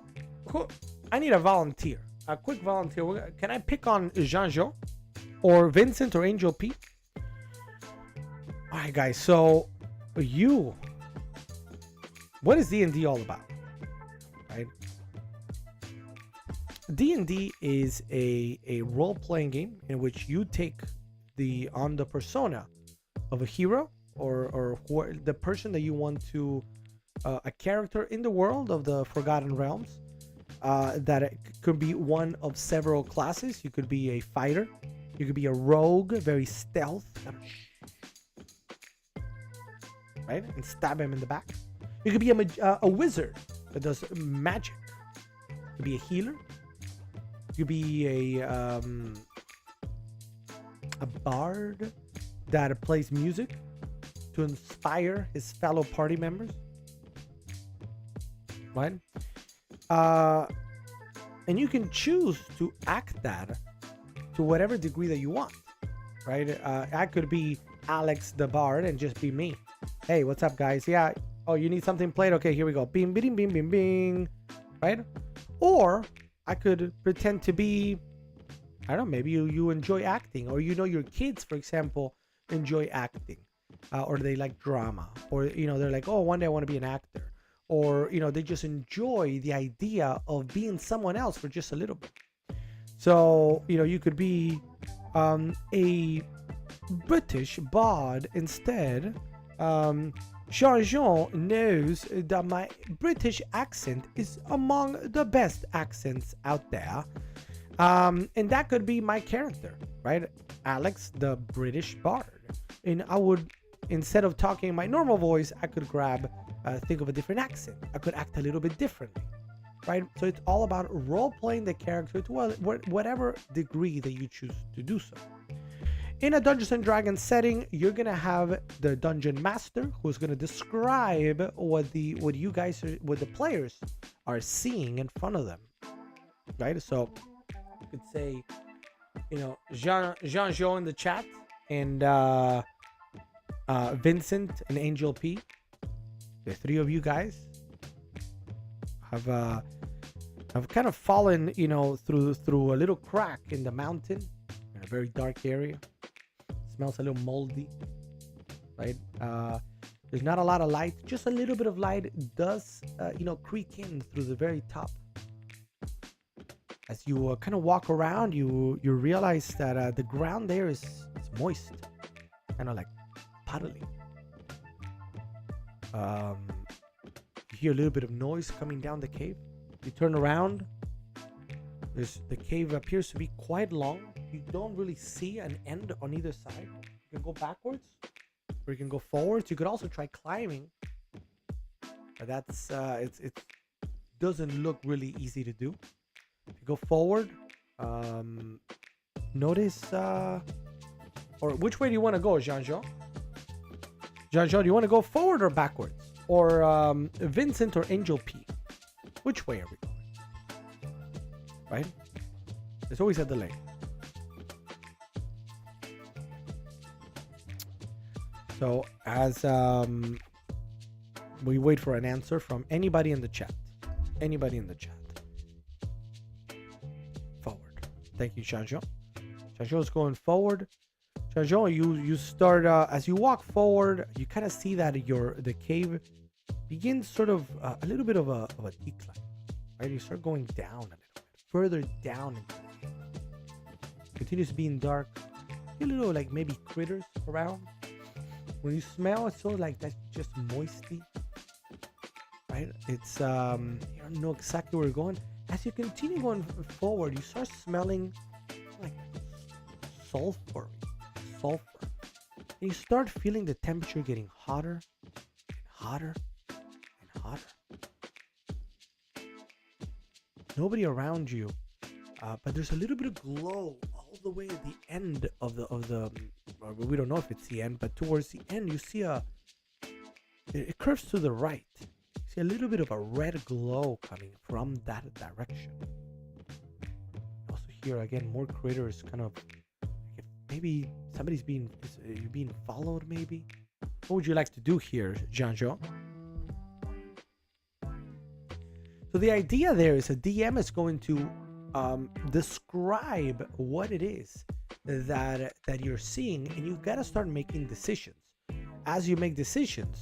I need a volunteer, a quick volunteer. Can I pick on Jean-Jo or Vincent or Angel P? All right, guys. So, what is D&D all about? Right? D&D is a role-playing game in which you take on the persona of a hero or the person that you want to a character in the world of the Forgotten Realms, that it could be one of several classes. You could be a fighter, you could be a rogue, very stealth, right, and stab him in the back. You could be a wizard that does magic. You could be a healer. You could be a bard that plays music to inspire his fellow party members, right? And you can choose to act that to whatever degree that you want, right? I could be Alex the bard and just be me. Hey, what's up, guys? Yeah. Oh, you need something played? Okay, here we go. Bing, bing, bing, bing, bing. Right? Or I could pretend to be, I don't know, maybe you enjoy acting, or your kids, for example, enjoy acting, or they like drama, or they're like, oh, one day I want to be an actor, or they just enjoy the idea of being someone else for just a little bit. So you could be a British bard instead. Jean-Jo knows that my British accent is among the best accents out there. And that could be my character, right? Alex, the British bard. And I would, instead of talking in my normal voice, I could think of a different accent. I could act a little bit differently, right? So it's all about role-playing the character to whatever degree that you choose to do so. In a Dungeons and Dragons setting, you're gonna have the dungeon master who's gonna describe what the players are seeing in front of them, right? So you could say, Jean-Jo in the chat, and Vincent and Angel P, the three of you guys have kind of fallen, through a little crack in the mountain in a very dark area. Smells a little moldy, right? There's not a lot of light, just a little bit of light does creak in through the very top. As you kind of walk around, you realize that the ground there is moist, kind of like puddly. You hear a little bit of noise coming down the cave. You turn around. The cave appears to be quite long. You don't really see an end on either side. You can go backwards, or you can go forwards. You could also try climbing, but that's it doesn't look really easy to do. If you go forward, notice or which way do you want to go, Jean-Jean? Jean-Jean, do you want to go forward or backwards? Or Vincent or Angel P? Which way are we going? Right? There's always a delay. So as we wait for an answer from anybody in the chat. Anybody in the chat. Forward. Thank you, Jean-Jean. Jean-Jean is going forward. Jean-Jean, you start as you walk forward, you kind of see that the cave begins sort of a little bit of a decline. Right? You start going down a little bit, further down into the cave. Continues to be in dark. A little like maybe critters around. When you smell, it's sort of like that's just moisty. Right? It's you don't know exactly where you're going. As you continue going forward, you start smelling like sulfur. And you start feeling the temperature getting hotter and hotter and hotter. Nobody around you, but there's a little bit of glow all the way at the end of the we don't know if it's the end, but towards the end you see it curves to the right. You see a little bit of a red glow coming from that direction. Also here again more critters kind of. Maybe somebody's you're being followed, maybe? What would you like to do here, Jean-Jean? So the idea there is a DM is going to describe what it is that you're seeing, and you've got to start making decisions. As you make decisions,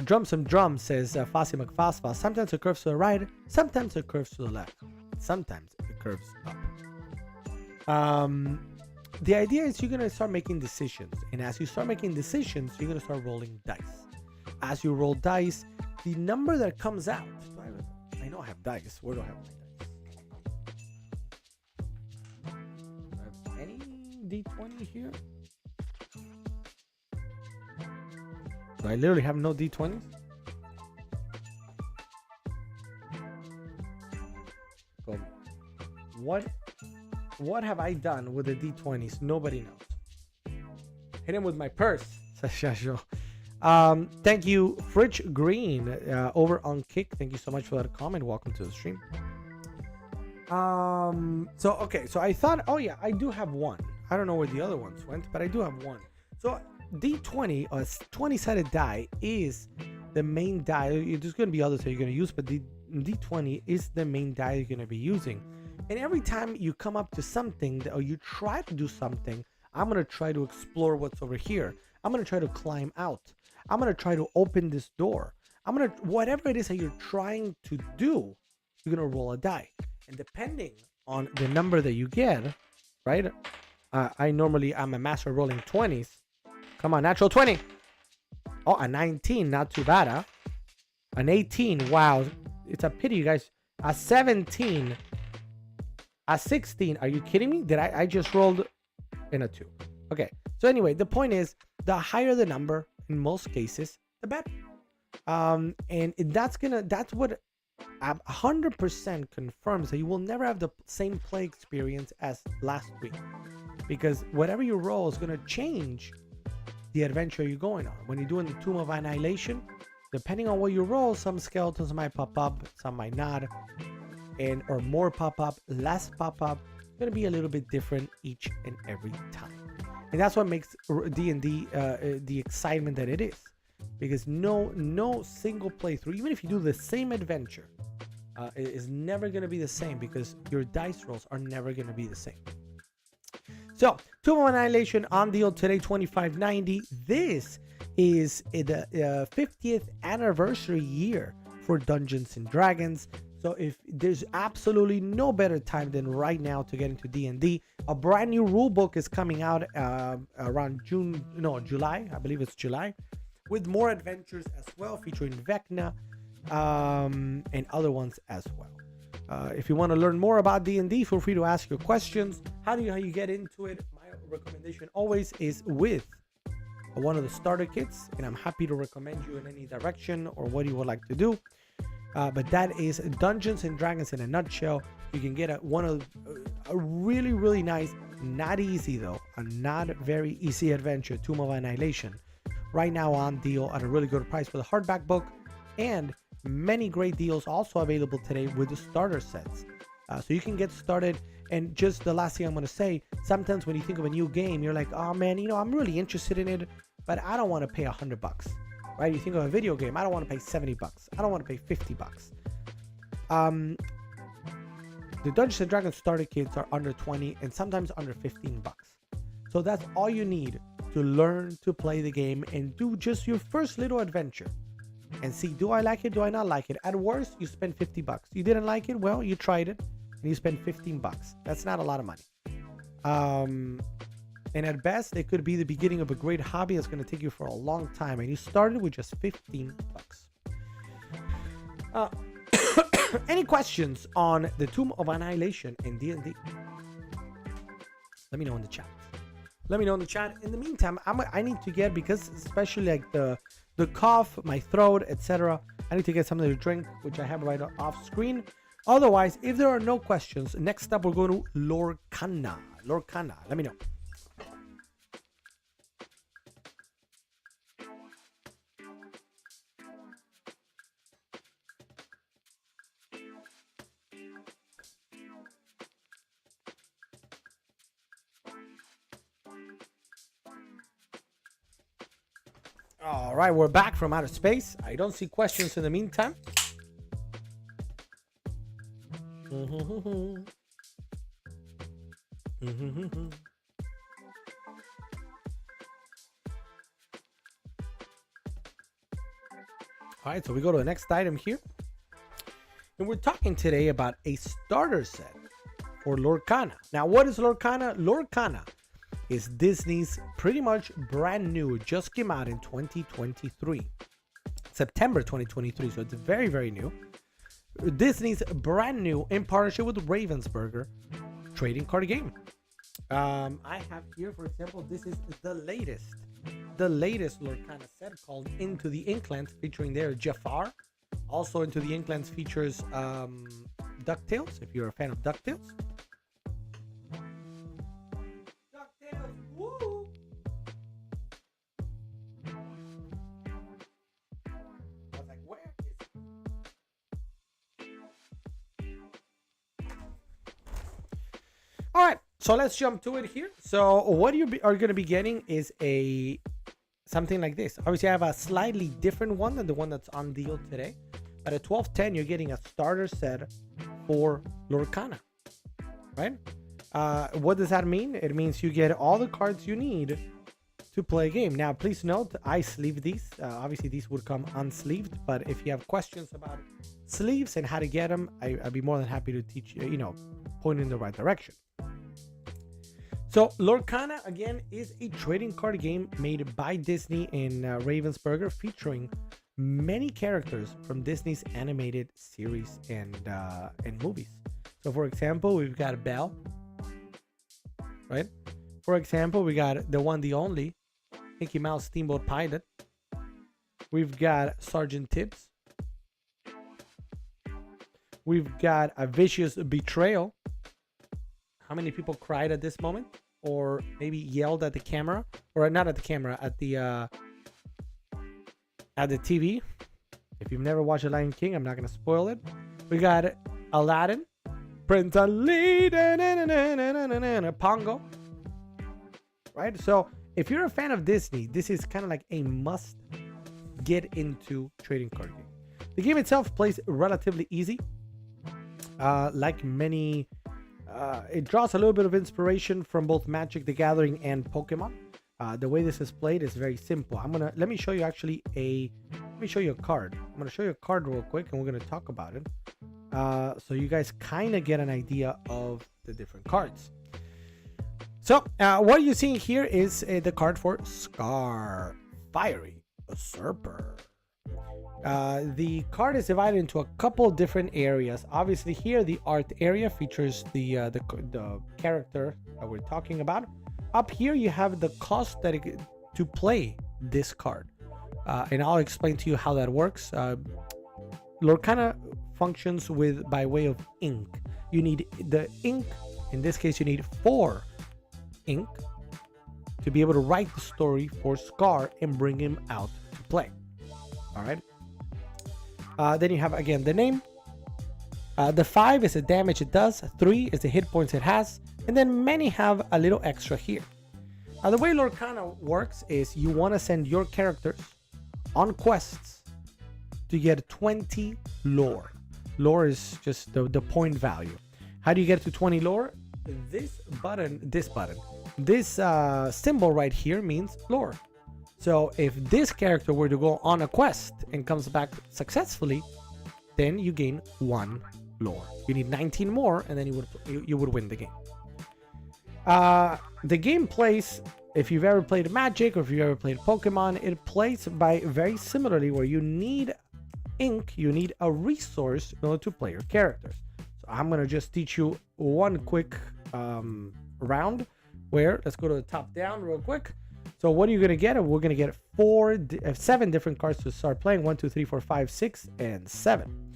Drum Some Drum says, Fassi McFasfa, sometimes it curves to the right, sometimes it curves to the left, sometimes it curves up. The idea is you're going to start making decisions. And as you start making decisions, you're going to start rolling dice. As you roll dice, the number that comes out... I know I have dice. Where do I have my dice? Do I have any D20 here? Do I literally have no D20s? So, what have I done with the D20s? Nobody knows. Hit him with my purse, says Shasho. Thank you, Fridge Green, over on Kick. Thank you so much for that comment. Welcome to the stream. So I thought, oh yeah, I do have one. I don't know where the other ones went, but I do have one. So D20, a 20-sided die, is the main die. There's going to be others that you're going to use, but the D20 is the main die you're going to be using. And every time you come up to something or you try to do something, I'm going to try to explore what's over here. I'm going to try to climb out. I'm going to try to open this door. Whatever it is that you're trying to do, you're going to roll a die. And depending on the number that you get, right? I'm a master rolling 20s. Come on, natural 20. Oh, a 19, not too bad, huh? An 18, wow. It's a pity, you guys. A 17. A 16, are you kidding me? I just rolled in a 2. Okay, so anyway, the point is, the higher the number, in most cases, the better. And that's what 100% confirms that you will never have the same play experience as last week. Because whatever you roll is going to change the adventure you're going on. When you're doing the Tomb of Annihilation, depending on what you roll, some skeletons might pop up, some might not. Or more pop up, less pop up. It's going to be a little bit different each and every time. And that's what makes D&D the excitement that it is. Because no single playthrough, even if you do the same adventure, is never going to be the same, because your dice rolls are never going to be the same. So, Tomb of Annihilation on deal today, $25.90. This is the 50th anniversary year for Dungeons and Dragons. So if there's absolutely no better time than right now to get into D&D, a brand new rule book is coming out around July. I believe it's July, with more adventures as well, featuring Vecna and other ones as well. If you want to learn more about D&D, feel free to ask your questions. How you get into it? My recommendation always is with one of the starter kits, and I'm happy to recommend you in any direction or what you would like to do. But that is Dungeons and Dragons in a nutshell. You can get a really, really nice, not easy though, a not very easy adventure, Tomb of Annihilation, right now on deal at a really good price with a hardback book, and many great deals also available today with the starter sets. So you can get started. And just the last thing I'm going to say, sometimes when you think of a new game, you're like, oh man, I'm really interested in it, but I don't want to pay $100, right? You think of a video game, I don't want to pay $70. I don't want to pay $50. The Dungeons and Dragons starter kits are under 20 and sometimes under $15. So that's all you need to learn to play the game and do just your first little adventure and see, do I like it? Do I not like it? At worst, you spend $50. You didn't like it? Well, you tried it and you spend $15. That's not a lot of money. And at best, it could be the beginning of a great hobby that's going to take you for a long time. And you started with just $15. Any questions on the Tomb of Annihilation in D&D? Let me know in the chat. In the meantime, I need to get, because especially like the cough, my throat, etc. I need to get something to drink, which I have right off screen. Otherwise, if there are no questions, next up we're going to Lorcana. Let me know. All right, we're back from outer space. I don't see questions in the meantime. All right, so we go to the next item here. And we're talking today about a starter set for Lorcana. Now, what is Lorcana? Lorcana is Disney's pretty much brand new, just came out in 2023. September 2023, so it's very, very new. Disney's brand new, in partnership with Ravensburger, trading card game. I have here, for example, this is the latest Lorcana set called Into the Inklands, featuring there Jafar. Also, Into the Inklands features DuckTales, if you're a fan of DuckTales. DuckTales, woo! I was like, where is it? All right, so let's jump to it here. So what you are going to be getting is something like this. Obviously, I have a slightly different one than the one that's on deal today. At a 1210, you're getting a starter set for Lorcana, right? What does that mean? It means you get all the cards you need to play a game. Now, please note, I sleeve these. Obviously, these would come unsleeved, but if you have questions about sleeves and how to get them, I'd be more than happy to teach you, point in the right direction. So Lorcana, again, is a trading card game made by Disney and Ravensburger, featuring many characters from Disney's animated series and movies. So, for example, we've got Belle, right? For example, we got the one, the only, Mickey Mouse Steamboat Pilot. We've got Sergeant Tibbs. We've got A Vicious Betrayal. How many people cried at this moment? Or maybe yelled at the camera? Or not at the camera, at the TV. If you've never watched The Lion King, I'm not going to spoil it. We got Aladdin. Prince Ali. Pongo. Right? So, if you're a fan of Disney, this is kind of like a must get into trading card game. The game itself plays relatively easy. Like many... it draws a little bit of inspiration from both Magic the Gathering and Pokemon. The way this is played is very simple. Let me show you a card. I'm gonna show you a card real quick, and we're gonna talk about it, so you guys kind of get an idea of the different cards. So what you're seeing here is the card for Scar, Fiery Usurper. The card is divided into a couple different areas. Obviously, here the art area features the character that we're talking about. Up here, you have the cost to play this card, and I'll explain to you how that works. Lorcana functions by way of ink. You need the ink. In this case, you need 4 ink to be able to write the story for Scar and bring him out to play. All right. Then you have again the name. The 5 is the damage it does. 3 is the hit points it has, and then many have a little extra here. Now, the way Lorcana works is you want to send your characters on quests to get 20 lore. Lore is just the point value. How do you get to 20 lore? This symbol right here means lore. So if this character were to go on a quest and comes back successfully, then you gain 1 lore. You need 19 more, and then you would win the game. The game plays, if you've ever played Magic or if you've ever played Pokemon, it plays by very similarly, where you need ink, you need a resource in order to play your characters. So I'm gonna just teach you one quick round where, let's go to the top down real quick. So what are you gonna get? We're gonna get 7 different cards to start playing. 1, 2, 3, 4, 5, 6, and 7.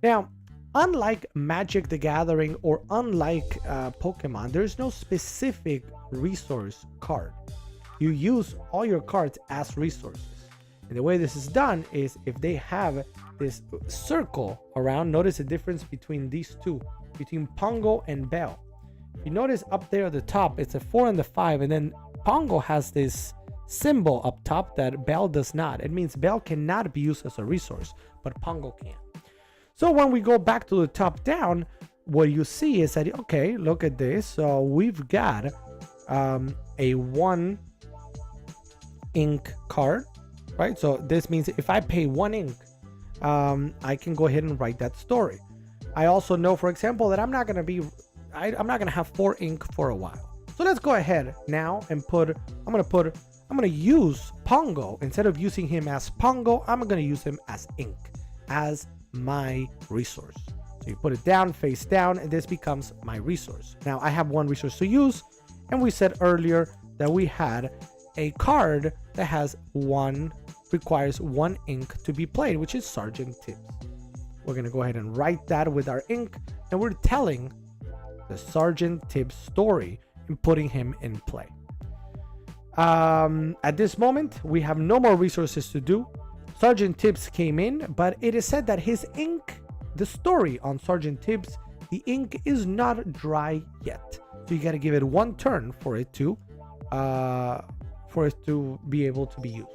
Now, unlike Magic the Gathering or unlike Pokemon, there's no specific resource card. You use all your cards as resources. And the way this is done is if they have this circle around, notice the difference between these two, between Pongo and Bell. If you notice up there at the top, it's a 4 and the 5, and then Pongo has this symbol up top that Bell does not. It means Bell cannot be used as a resource, but Pongo can. So when we go back to the top down, what you see is that, okay, look at this. So we've got a 1 ink card, right? So this means if I pay 1 ink, I can go ahead and write that story. I also know, for example, that I'm not going to have 4 ink for a while. So let's go ahead now and I'm going to use Pongo. Instead of using him as Pongo, I'm going to use him as ink, as my resource. So you put it down, face down, and this becomes my resource. Now I have 1 resource to use, and we said earlier that we had a card that requires 1 ink to be played, which is Sergeant Tibbs. We're going to go ahead and write that with our ink, and we're telling the Sergeant Tibbs story and putting him in play. At this moment, we have no more resources to do. Sergeant Tibbs came in, but it is said that his ink, the story on Sergeant Tibbs, the ink is not dry yet. So you got to give it 1 turn for it to be able to be used.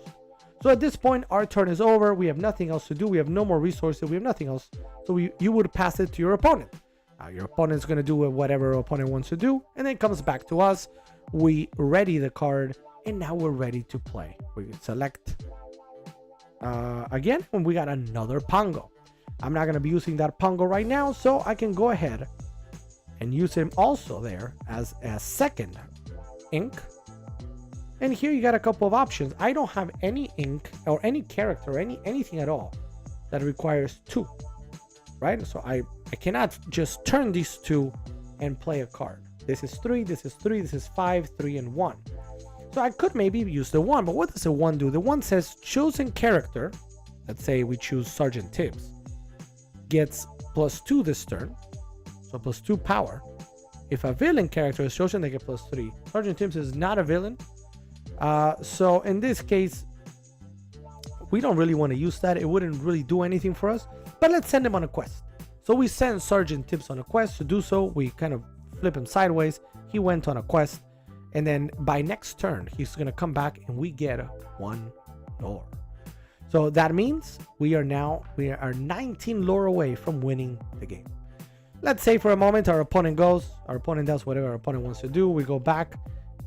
So at this point, our turn is over. We have nothing else to do. We have no more resources. We have nothing else. So you would pass it to your opponent. Now your opponent is going to do whatever your opponent wants to do, and then it comes back to us. We ready the card, and now we're ready to play. We select again, and we got another Pongo. I'm not going to be using that Pongo right now, so I can go ahead and use him also there as a 2nd ink. And here you got a couple of options. I don't have any ink or any character, anything at all that requires 2, right? So I cannot just turn these 2 and play a card. This is 3, this is 3, this is 5, 3, and 1. So I could maybe use the 1, but what does the 1 do? The 1 says chosen character, let's say we choose Sergeant Tibbs, gets +2 this turn, so +2 power. If a villain character is chosen, they get +3. Sergeant Tibbs is not a villain, so in this case, we don't really want to use that. It wouldn't really do anything for us, but let's send him on a quest. So we send Sergeant Tibbs on a quest. To do so, we kind of flip him sideways. He went on a quest, and then by next turn, he's going to come back and we get 1 lore. So that means we are 19 lore away from winning the game. Let's say for a moment our opponent does whatever our opponent wants to do. We go back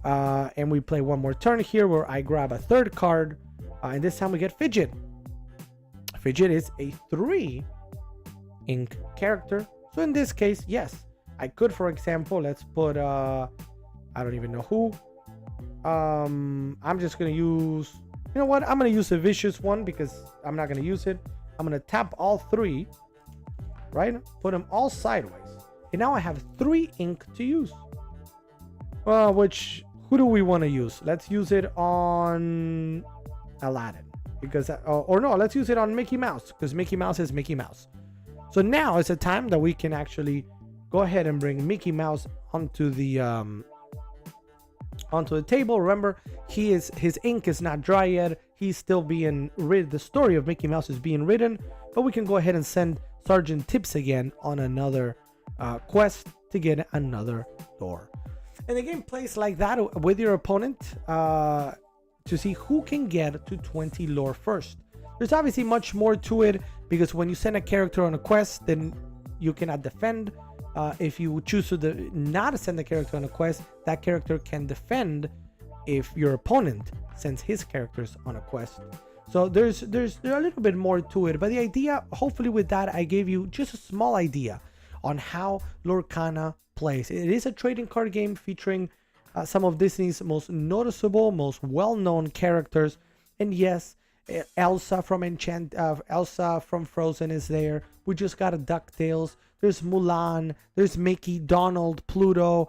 and we play 1 more turn here where I grab a 3rd card, and this time we get Fidget. Fidget is a 3 ink character. So in this case, yes, I could, for example, let's put I don't even know who. I'm just gonna use, you know what, I'm gonna use a vicious one because I'm not gonna use it. I'm gonna tap all three, right? Put them all sideways. And now I have 3 ink to use. Who do we want to use? Let's use it on Aladdin. Because, or no, let's use it on Mickey Mouse. Because Mickey Mouse is Mickey Mouse. So now is a time that we can actually go ahead and bring Mickey Mouse onto the table. Remember, his ink is not dry yet. He's still being written. The story of Mickey Mouse is being written, but we can go ahead and send Sergeant Tips again on another quest to get another door. And the game plays like that with your opponent to see who can get to 20 lore first. There's obviously much more to it, because when you send a character on a quest, then you cannot defend. If you choose to not send the character on a quest, that character can defend if your opponent sends his characters on a quest. So there's a little bit more to it, but the idea, hopefully with that, I gave you just a small idea on how Lorcana plays. It is a trading card game featuring some of Disney's most noticeable, most well-known characters, and yes, Elsa from Elsa from Frozen is there. We just got a DuckTales. There's Mulan. There's Mickey, Donald, Pluto.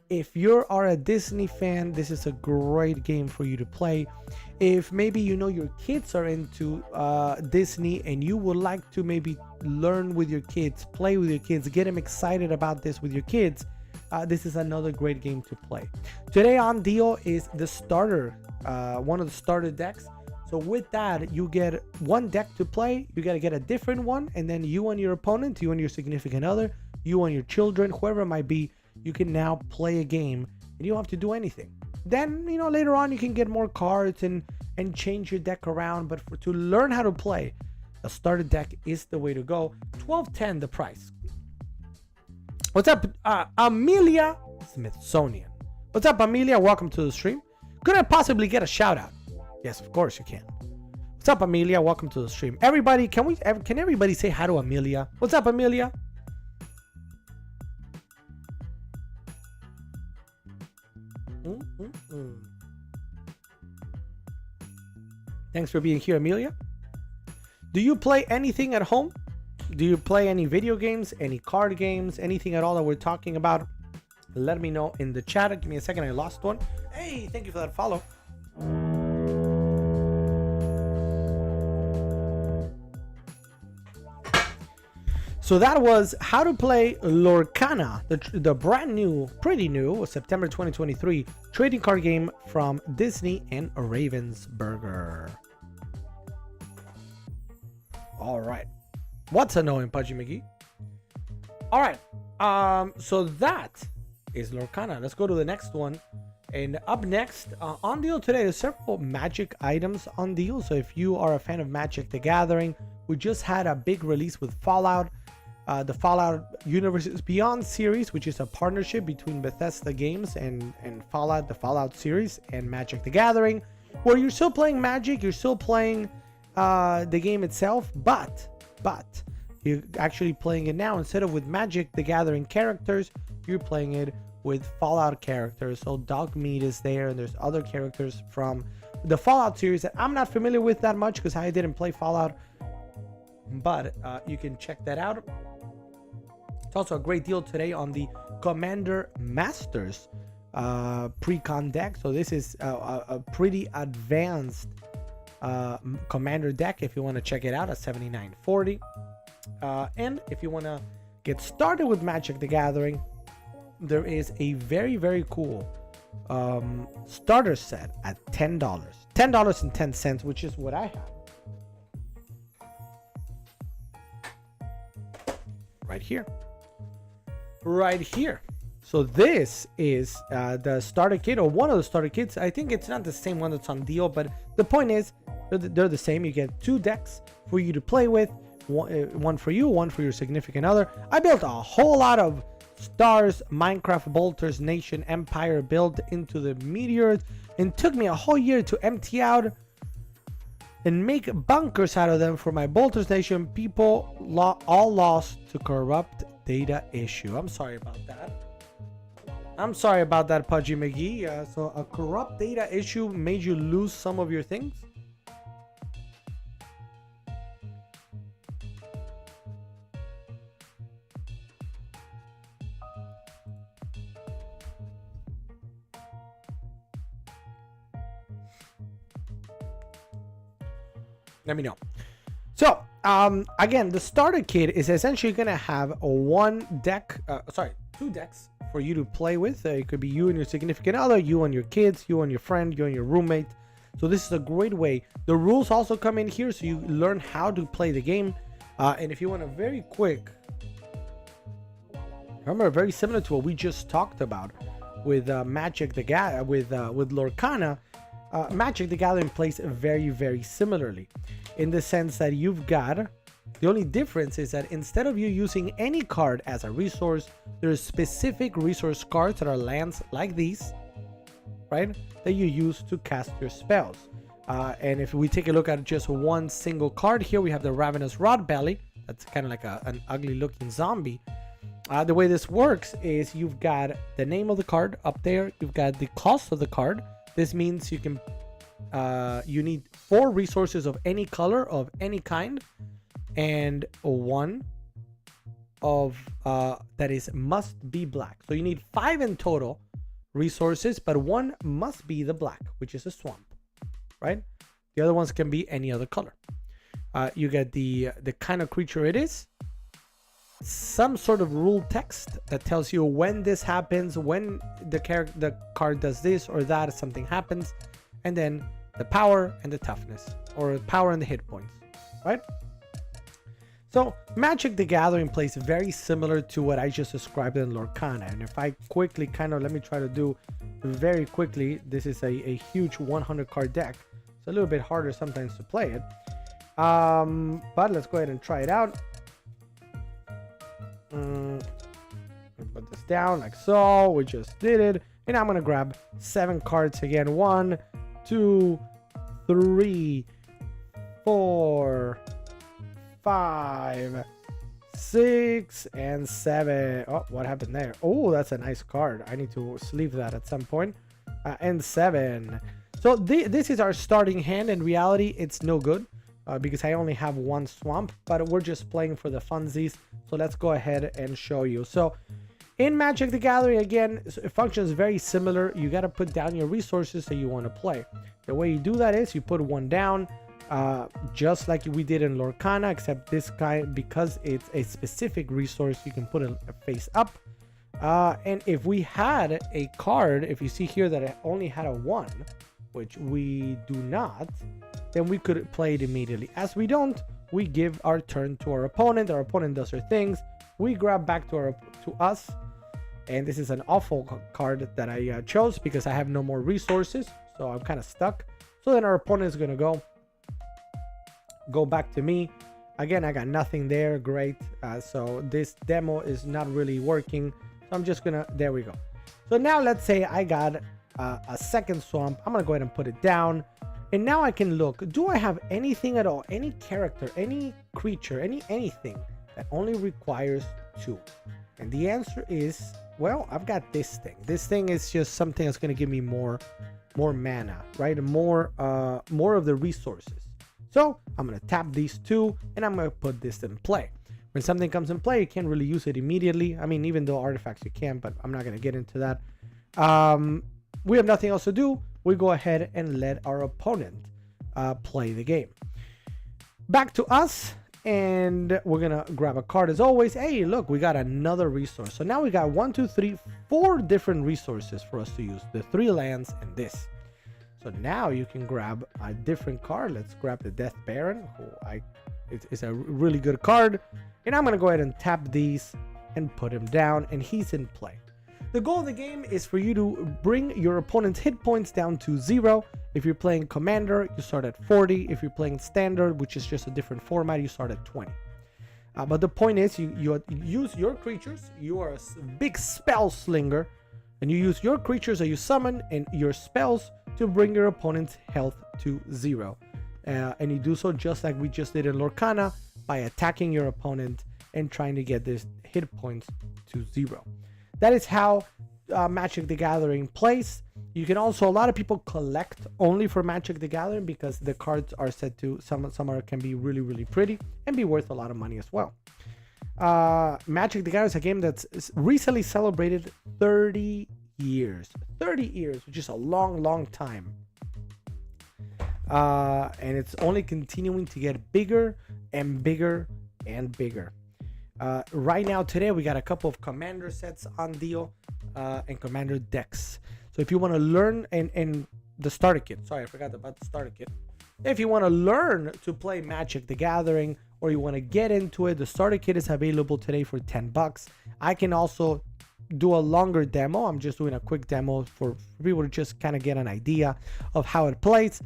If you are a Disney fan, this is a great game for you to play. If maybe you know your kids are into Disney and you would like to maybe learn with your kids, play with your kids, get them excited about this with your kids, this is another great game to play. Today on deal is the starter, one of the starter decks. So with that, you get one deck to play. You got to get a different one, and then you and your opponent, you and your significant other, you and your children, whoever it might be, you can now play a game and you don't have to do anything. Then, you know, later on you can get more cards and change your deck around, but to learn how to play, a starter deck is the way to go. $12.10 the price. What's up, Amelia Smithsonian? What's up, Amelia? Welcome to the stream. Could I possibly get a shout out? Yes, of course you can. What's up, Amelia? Welcome to the stream. Everybody, can everybody say hi to Amelia? What's up, Amelia? Thanks for being here, Amelia. Do you play anything at home? Do you play any video games, any card games, anything at all that we're talking about? Let me know in the chat. Give me a second, I lost one. Hey, thank you for that follow. So that was how to play Lorcana, the brand new, pretty new, September 2023 trading card game from Disney and Ravensburger. All right. What's annoying, Pudgy McGee? All right. So that is Lorcana. Let's go to the next one. And up next, on deal today, there's several Magic items on deal. So if you are a fan of Magic the Gathering, we just had a big release with Fallout. The Fallout Universes Beyond series, which is a partnership between Bethesda Games and Fallout, the Fallout series, and Magic the Gathering, where you're still playing Magic, you're still playing the game itself, but you're actually playing it now. Instead of with Magic the Gathering characters, you're playing it with Fallout characters. So Dogmeat is there, and there's other characters from the Fallout series that I'm not familiar with that much because I didn't play Fallout, but you can check that out. It's also a great deal today on the Commander Masters pre-con deck. So this is a pretty advanced Commander deck if you want to check it out at $79.40. And if you want to get started with Magic the Gathering, there is a very, very cool starter set at $10. $10.10, which is what I have. Right here. So this is the starter kit, or one of the starter kits. I think it's not the same one that's on deal, but the point is they're the same. You get 2 decks for you to play with, one for you, one for your significant other. I built a whole lot of Stars, Minecraft, Bolters, Nation, Empire build into the meteors, and took me a whole year to empty out and make bunkers out of them for my Bolters Nation. People all lost to corrupt data issue. I'm sorry about that, Pudgy McGee. So a corrupt data issue made you lose some of your things. let me know. So again, the starter kit is essentially gonna have two decks for you to play with. It could be you and your significant other, you and your kids, you and your friend, you and your roommate. So this is a great way. The rules also come in here, so you learn how to play the game. And if you want a very quick, remember, very similar to what we just talked about with Magic the Gathering, with Lorcana. Magic the Gathering plays very, very similarly, in the sense that you've got, the only difference is that instead of you using any card as a resource, there's specific resource cards that are lands like these, right, that you use to cast your spells. And if we take a look at just one single card here, we have the Ravenous Rotbelly. That's kind of like an ugly looking zombie. The way this works is you've got the name of the card up there, you've got the cost of the card. This means you can you need 4 resources of any color, of any kind, and 1 of that is must be black. So you need 5 in total resources, but 1 must be the black, which is a swamp, right? The other ones can be any other color. You get the kind of creature it is, some sort of rule text that tells you when this happens, when the card does this or that, something happens, and then the power and the toughness, or power and the hit points, right? So Magic the Gathering plays very similar to what I just described in Lorcana. And if I quickly let me try to do very quickly, this is a huge 100 card deck. It's a little bit harder sometimes to play it, but let's go ahead and try it out. Put this down like so. We just did it, and I'm gonna grab 7 cards again. 1, 2, 3, 4, 5, 6, and 7. Oh, what happened there? Oh, that's a nice card. I need to sleeve that at some point. And 7. So this is our starting hand. In reality, it's no good because I only have 1 swamp, but we're just playing for the funsies. So let's go ahead and show you. So in Magic the Gathering, again, it functions very similar. You got to put down your resources that you want to play. The way you do that is you put 1 down, just like we did in Lorcana, except this guy, because it's a specific resource, you can put it face up. And if we had a card, if you see here that it only had a 1, which we do not, then we could play it immediately. As we don't, we give our turn to our opponent. Our opponent does her things. We grab back to us. And this is an awful card that I chose because I have no more resources. So I'm kind of stuck. So then our opponent is going to go back to me. Again, I got nothing there. Great. So this demo is not really working. So I'm just going to, there we go. So now let's say I got a second swamp. I'm going to go ahead and put it down. And now I can look, do I have anything at all, any character, any creature, anything that only requires 2? And the answer is, well, I've got this thing. This thing is just something that's going to give me more mana, right? More of the resources. So I'm going to tap these 2 and I'm going to put this in play. When something comes in play, you can't really use it immediately. I mean, even though artifacts you can, but I'm not going to get into that. We have nothing else to do. We go ahead and let our opponent play the game. Back to us, and we're gonna grab a card as always. Hey, look, we got another resource. So now we got 1, 2, 3, 4 different resources for us to use. The 3 lands and this. So now you can grab a different card. Let's grab the Death Baron, who it's a really good card. And I'm gonna go ahead and tap these and put him down, and he's in play. The goal of the game is for you to bring your opponent's hit points down to 0. If you're playing Commander, you start at 40. If you're playing Standard, which is just a different format, you start at 20. But the point is, you use your creatures. You are a big spell slinger, and you use your creatures that you summon and your spells to bring your opponent's health to 0. And you do so just like we just did in Lorcana, by attacking your opponent and trying to get this hit points to 0. That is how Magic the Gathering plays. You can also, a lot of people collect only for Magic the Gathering because the cards are said to, some can be really, really pretty and be worth a lot of money as well. Magic the Gathering is a game that's recently celebrated 30 years. 30 years, which is a long, long time. and it's only continuing to get bigger and bigger and bigger. Right now, today, we got a couple of commander sets on deal and commander decks. So if you want to learn, and the starter kit, sorry, I forgot about the starter kit. If you want to learn to play Magic the Gathering, or you want to get into it, the starter kit is available today for $10. I can also do a longer demo. I'm just doing a quick demo for people to just kind of get an idea of how it plays.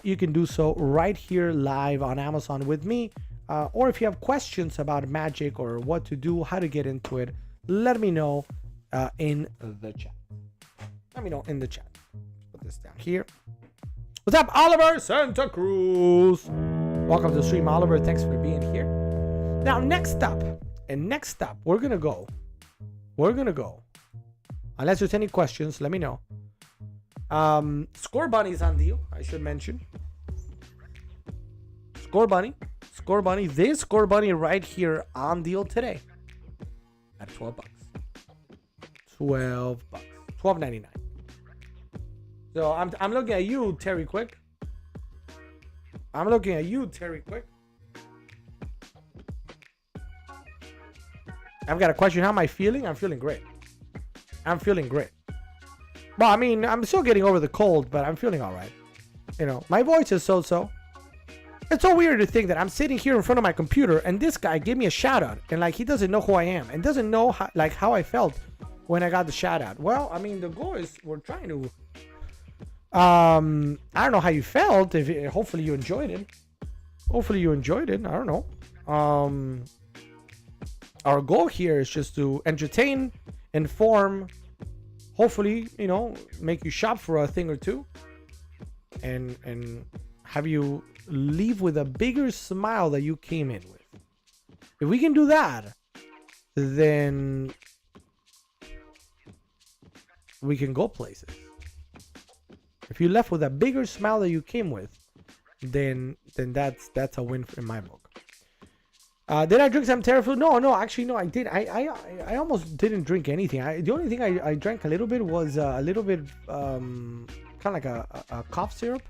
You can do so right here live on Amazon with me. Or if you have questions about Magic or what to do, how to get into it, let me know in the chat. Let me know in the chat. Put this down here. What's up, Oliver Santa Cruz? Welcome to the stream, Oliver. Thanks for being here. Now, next up, we're gonna go. Unless there's any questions, let me know. Score Bunny's on deal, I should mention. Score Bunny. This Score Bunny right here on deal today at $12. $12.99. So I'm looking at you, Terry Quick. I've got a question. How am I feeling? I'm feeling great. Well, I mean, I'm still getting over the cold, but I'm feeling all right. You know, my voice is so-so. It's so weird to think that I'm sitting here in front of my computer and this guy gave me a shout out, and like he doesn't know who I am and doesn't know how I felt when I got the shout out. Well, I mean, the goal is we're trying to I don't know how you felt. Hopefully you enjoyed it. I don't know. Our goal here is just to entertain, inform, hopefully, you know, make you shop for a thing or two, and have you leave with a bigger smile that you came in with. If we can do that, then we can go places. If you left with a bigger smile that you came with, then that's a win in my book. Did I drink some Terraflu? No, actually no, I did. I almost didn't drink anything. The only thing I drank a little bit was a little bit kind of like a cough syrup.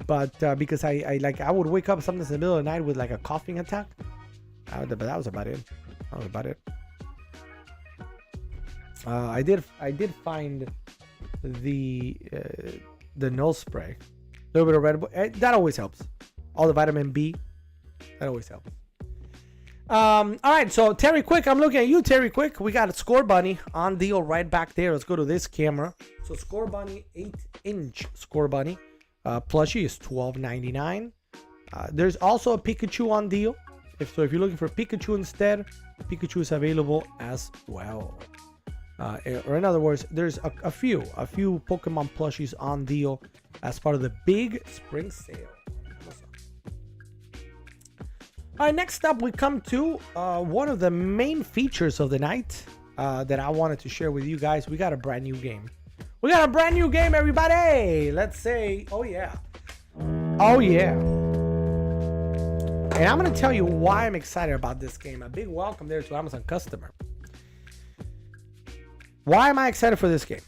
But because I would wake up sometimes in the middle of the night with like a coughing attack. But that was about it. I did find the nose spray, a little bit of Red Bull. That always helps. All the vitamin B, that always helps. All right, so Terry Quick, I'm looking at you, Terry Quick. We got a Score Bunny on deal right back there. Let's go to this camera. So Score Bunny, 8-inch Score Bunny plushie is $12.99. There's also a Pikachu on deal. If you're looking for Pikachu instead, Pikachu is available as well. Or in other words, there's a few Pokemon plushies on deal as part of the big spring sale. All right, next up we come to one of the main features of the night that I wanted to share with you guys. We got a brand new game. Everybody! Let's say, oh yeah. And I'm going to tell you why I'm excited about this game. A big welcome there to Amazon customer. Why am I excited for this game?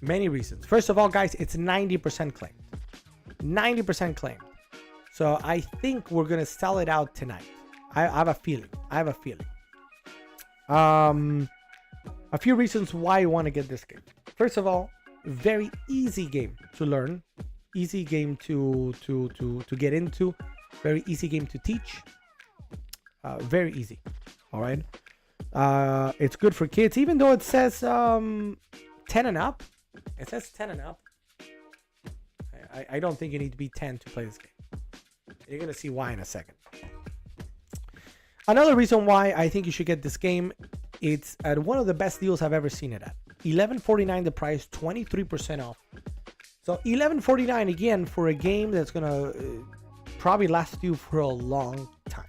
Many reasons. First of all, guys, it's 90% claimed. 90% claimed. So I think we're going to sell it out tonight. I have a feeling. A few reasons why you want to get this game. First of all, very easy game to learn. Easy game to get into. Very easy game to teach. Very easy. All right. It's good for kids, even though it says 10 and up. It says 10 and up. I don't think you need to be 10 to play this game. You're gonna see why in a second. Another reason why I think you should get this game, it's at one of the best deals I've ever seen it at. $11.49 the price, 23% off. So $11.49 again for a game that's gonna probably last you for a long time.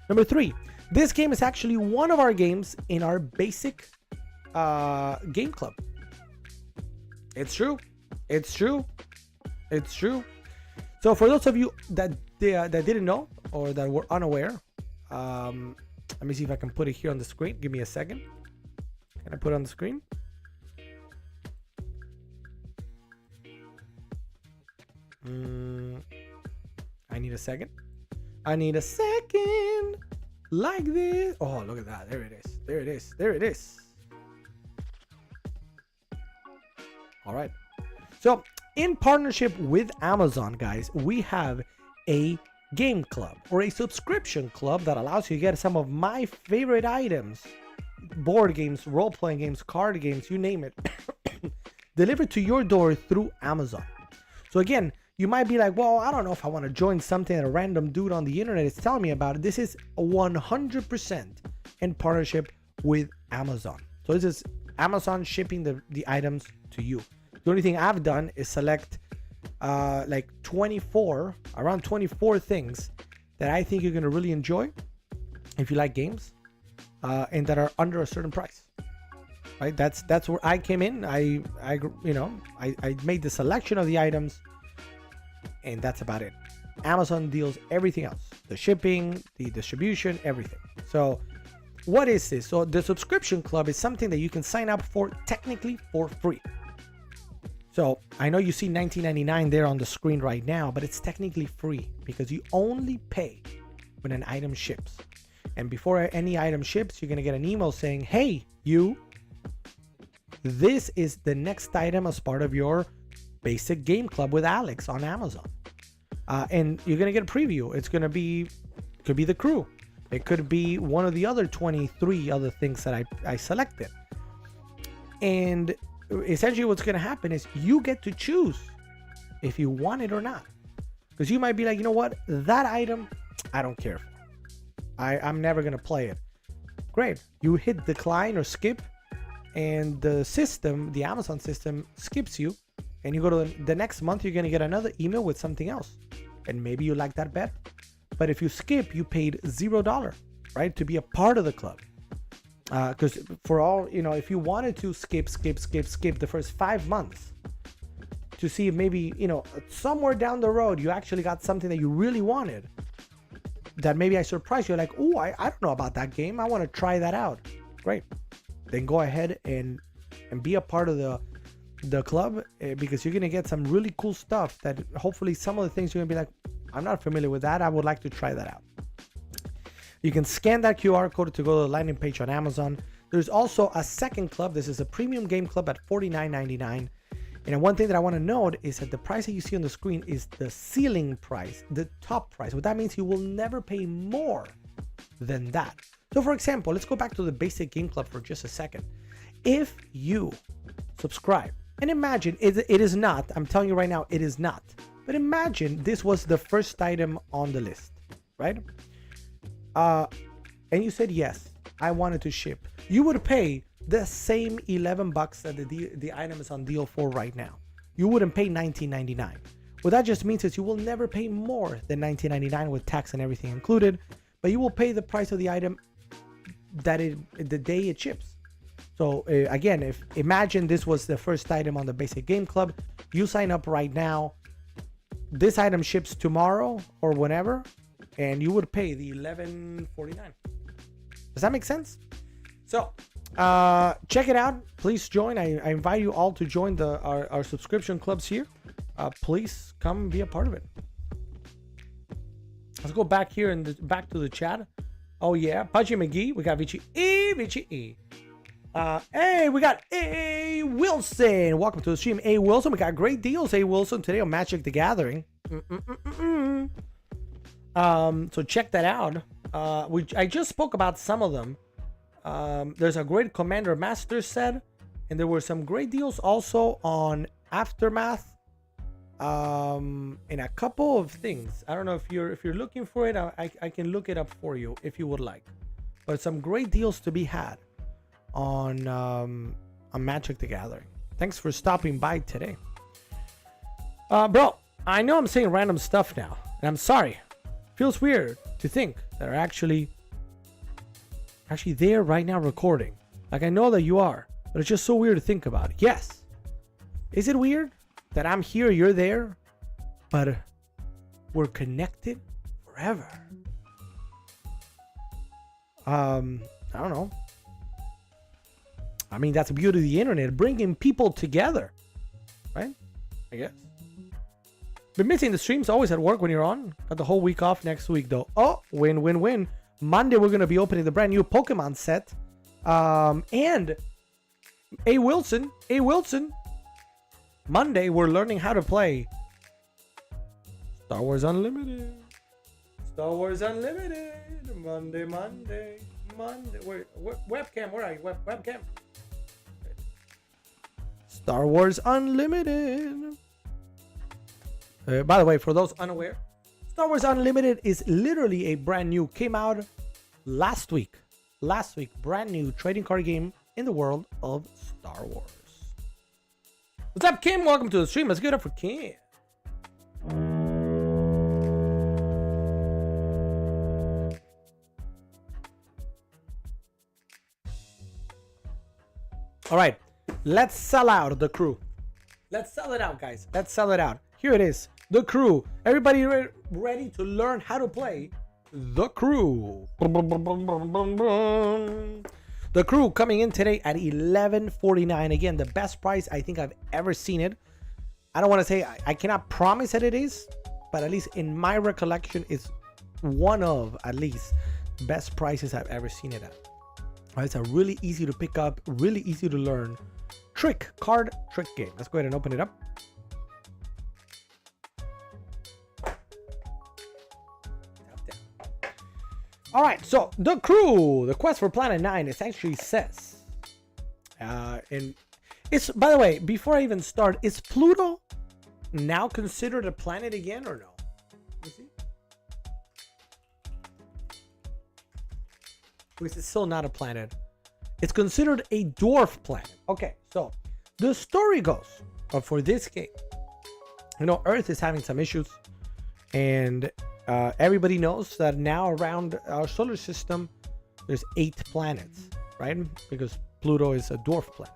Number 3. This game is actually one of our games in our basic game club. It's true. So for those of you that didn't know or that were unaware, let me see if I can put it here on the screen. Give me a second. Can I put it on the screen? I need a second. I need a second. Like this. Oh, look at that. There it is. There it is. There it is. All right. So, in partnership with Amazon, guys, we have a game club or a subscription club that allows you to get some of my favorite items, board games, role-playing games, card games, you name it, delivered to your door through Amazon. So again, you might be like, well, I don't know if I want to join something that a random dude on the internet is telling me about. This is 100% in partnership with Amazon. So this is Amazon shipping the items to you. The only thing I've done is select like around 24 things that I think you're going to really enjoy if you like games and that are under a certain price. Right? That's where I came in. I made the selection of the items, and that's about it. Amazon deals everything else, the shipping, the distribution, everything. So what is this? So the subscription club is something that you can sign up for technically for free. So I know you see $19.99 there on the screen right now, but it's technically free because you only pay when an item ships. And before any item ships, you're going to get an email saying, hey, this is the next item as part of your basic game club with Alex on Amazon. And you're going to get a preview. Could be the crew. It could be one of the other 23 other things that I selected. And essentially what's going to happen is you get to choose if you want it or not. Because you might be like, you know what? That item, I don't care for. I'm never going to play it. Great. You hit decline or skip, and the Amazon system skips you, and you go to the next month, you're going to get another email with something else. And maybe you like that better. But if you skip, you paid $0, right? To be a part of the club. Because for all, if you wanted to skip the first 5 months to see if maybe, somewhere down the road, you actually got something that you really wanted, that maybe I surprised you, like, oh, I don't know about that game. I want to try that out. Great. Then go ahead and be a part of the club because you're going to get some really cool stuff that hopefully some of the things you're going to be like, I'm not familiar with that. I would like to try that out. You can scan that QR code to go to the landing page on Amazon. There's also a second club. This is a premium game club at $49.99. And one thing that I want to note is that the price that you see on the screen is the ceiling price, the top price. What that means, you will never pay more than that. So for example, let's go back to the basic game club for just a second. If you subscribe, and imagine it is not, I'm telling you right now, it is not. But imagine this was the first item on the list, right? And you said, yes, I wanted to ship. You would pay the same $11 that the item is on deal for right now. You wouldn't pay $19.99. What that just means is you will never pay more than $19.99 with tax and everything included, but you will pay the price of the item the day it ships. So again, imagine this was the first item on the basic game club, you sign up right now, this item ships tomorrow or whenever, and you would pay the $11.49. Does that make sense? So check it out. Please join. I invite you all to join our subscription clubs here. Please come be a part of it. Let's go back here and back to the chat. Oh yeah, Pudgy McGee. We got Vici E. Hey, we got A Wilson. Welcome to the stream, A Wilson. We got great deals, A Wilson, today on Magic the Gathering. So check that out. I just spoke about some of them. There's a great Commander Master set, and there were some great deals also on Aftermath, and a couple of things. I don't know if you're looking for it. I can look it up for you if you would like. But some great deals to be had on Magic the Gathering. Thanks for stopping by today, bro. I know I'm saying random stuff now, and I'm sorry. Feels weird to think that are actually there right now recording. Like, I know that you are, but it's just so weird to think about. Yes. Is it weird that I'm here, you're there, but we're connected forever? I don't know. I mean, that's the beauty of the internet, bringing people together, right? I guess. Been missing the streams, always at work when you're on. Got the whole week off next week though. Oh, win, win, win. Monday we're gonna be opening the brand new Pokemon set. And A Wilson. Monday we're learning how to play Star Wars Unlimited. Monday. Wait, webcam, where are you? Webcam. Star Wars Unlimited. By the way, for those unaware, Star Wars Unlimited is literally a brand new, came out last week, brand new trading card game in the world of Star Wars. What's up, Kim? Welcome to the stream. Let's give it up for Kim. All right, let's sell out the crew. Let's sell it out, guys. Let's sell it out. Here it is, the crew. Everybody ready to learn how to play the crew. The crew coming in today at $11.49. Again, the best price I think I've ever seen it. I don't want to say, I cannot promise that it is, but at least in my recollection, it's one of, at least, best prices I've ever seen it at. It's a really easy to pick up, really easy to learn card trick game. Let's go ahead and open it up. All right, so the crew, the quest for Planet 9, essentially says, and it's, by the way, before I even start, is Pluto now considered a planet again or no? Let me see. Because it's still not a planet. It's considered a dwarf planet. Okay, so the story goes, for this game, you know, Earth is having some issues, and everybody knows that now around our solar system, there's 8 planets, right? Because Pluto is a dwarf planet.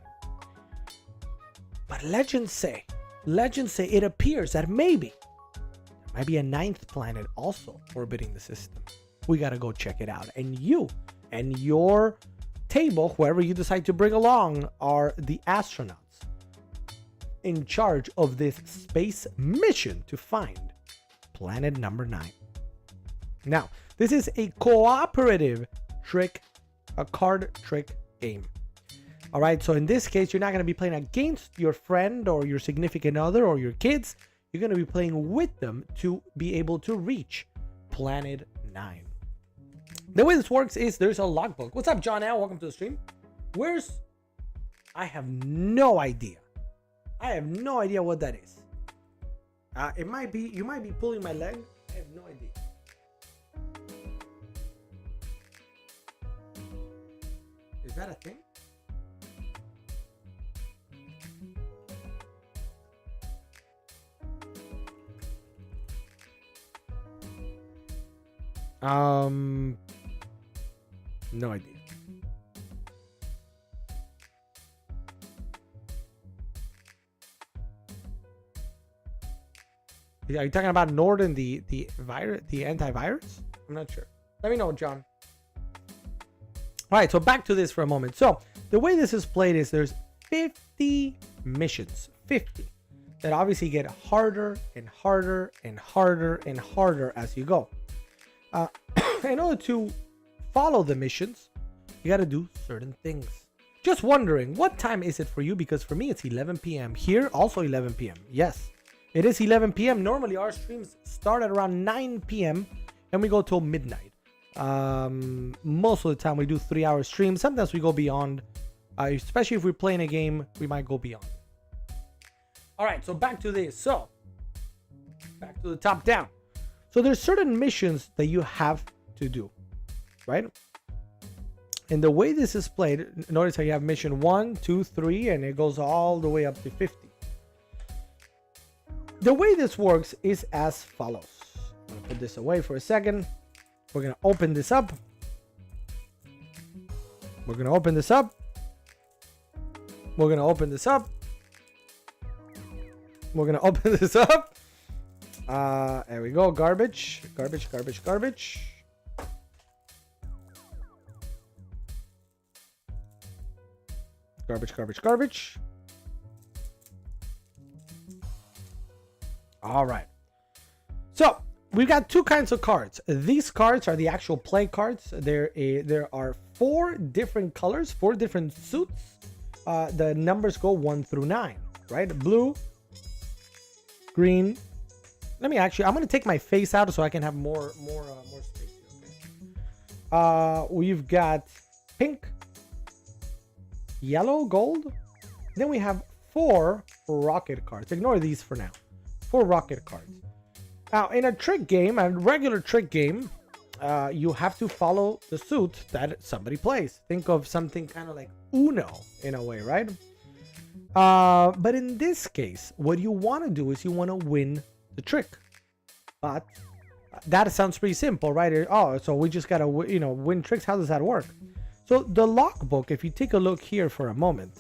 But legends say it appears that maybe there might be a 9th planet also orbiting the system. We gotta go check it out. And you and your table, whoever you decide to bring along, are the astronauts in charge of this space mission to find planet number 9. Now, this is a cooperative card trick game. All right, so in this case, you're not going to be playing against your friend or your significant other or your kids. You're going to be playing with them to be able to reach planet 9. The way this works is there's a logbook. What's up, John Al? Welcome to the stream. I have no idea. I have no idea what that is. It might be, you might be pulling my leg. I have no idea. Is that a thing? No idea. Are you talking about Norton, the virus, the antivirus? I'm not sure. Let me know, John. All right, so back to this for a moment. So the way this is played is there's 50 missions, 50, that obviously get harder and harder and harder and harder as you go. In order to follow the missions, you got to do certain things. Just wondering, what time is it for you? Because for me, it's 11 p.m. Here, also 11 p.m. Yes, it is 11 p.m. Normally, our streams start at around 9 p.m. and we go till midnight. Most of the time, we do 3-hour streams. Sometimes we go beyond. Especially if we're playing a game, we might go beyond. All right, so back to this. So, back to the top down. So there's certain missions that you have to do, right? And the way this is played, notice how you have mission 1, 2, 3, and it goes all the way up to 50. The way this works is as follows. I'm gonna put this away for a second. We're gonna open this up. We're gonna open this up. We're gonna open this up. We're gonna open this up. There we go. Garbage. Garbage. Garbage. Garbage. Garbage. Garbage. Garbage. All right. So we've got two kinds of cards. These cards are the actual play cards. There are 4 different colors, 4 different suits. The numbers go 1 through 9, right? Blue, green. I'm gonna take my face out so I can have more space here. Okay. We've got pink, yellow, gold. Then we have 4 rocket cards. Ignore these for now. 4 rocket cards. Now, in a trick game, a regular trick game, you have to follow the suit that somebody plays. Think of something kind of like Uno in a way, right? But in this case, what you want to do is you want to win the trick. But that sounds pretty simple, right? Oh, so we just gotta win tricks. How does that work? So the logbook, if you take a look here for a moment,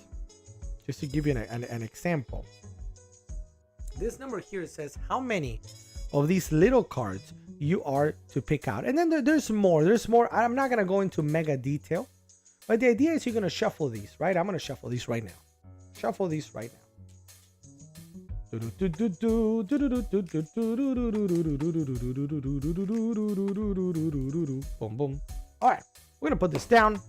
just to give you an example, this number here says how many of these little cards you are to pick out. And then there's more. I'm not gonna go into mega detail, but the idea is you're gonna shuffle these, right? I'm gonna shuffle these right now. Shuffle these right now. Boom, boom. All right, we're gonna put this down.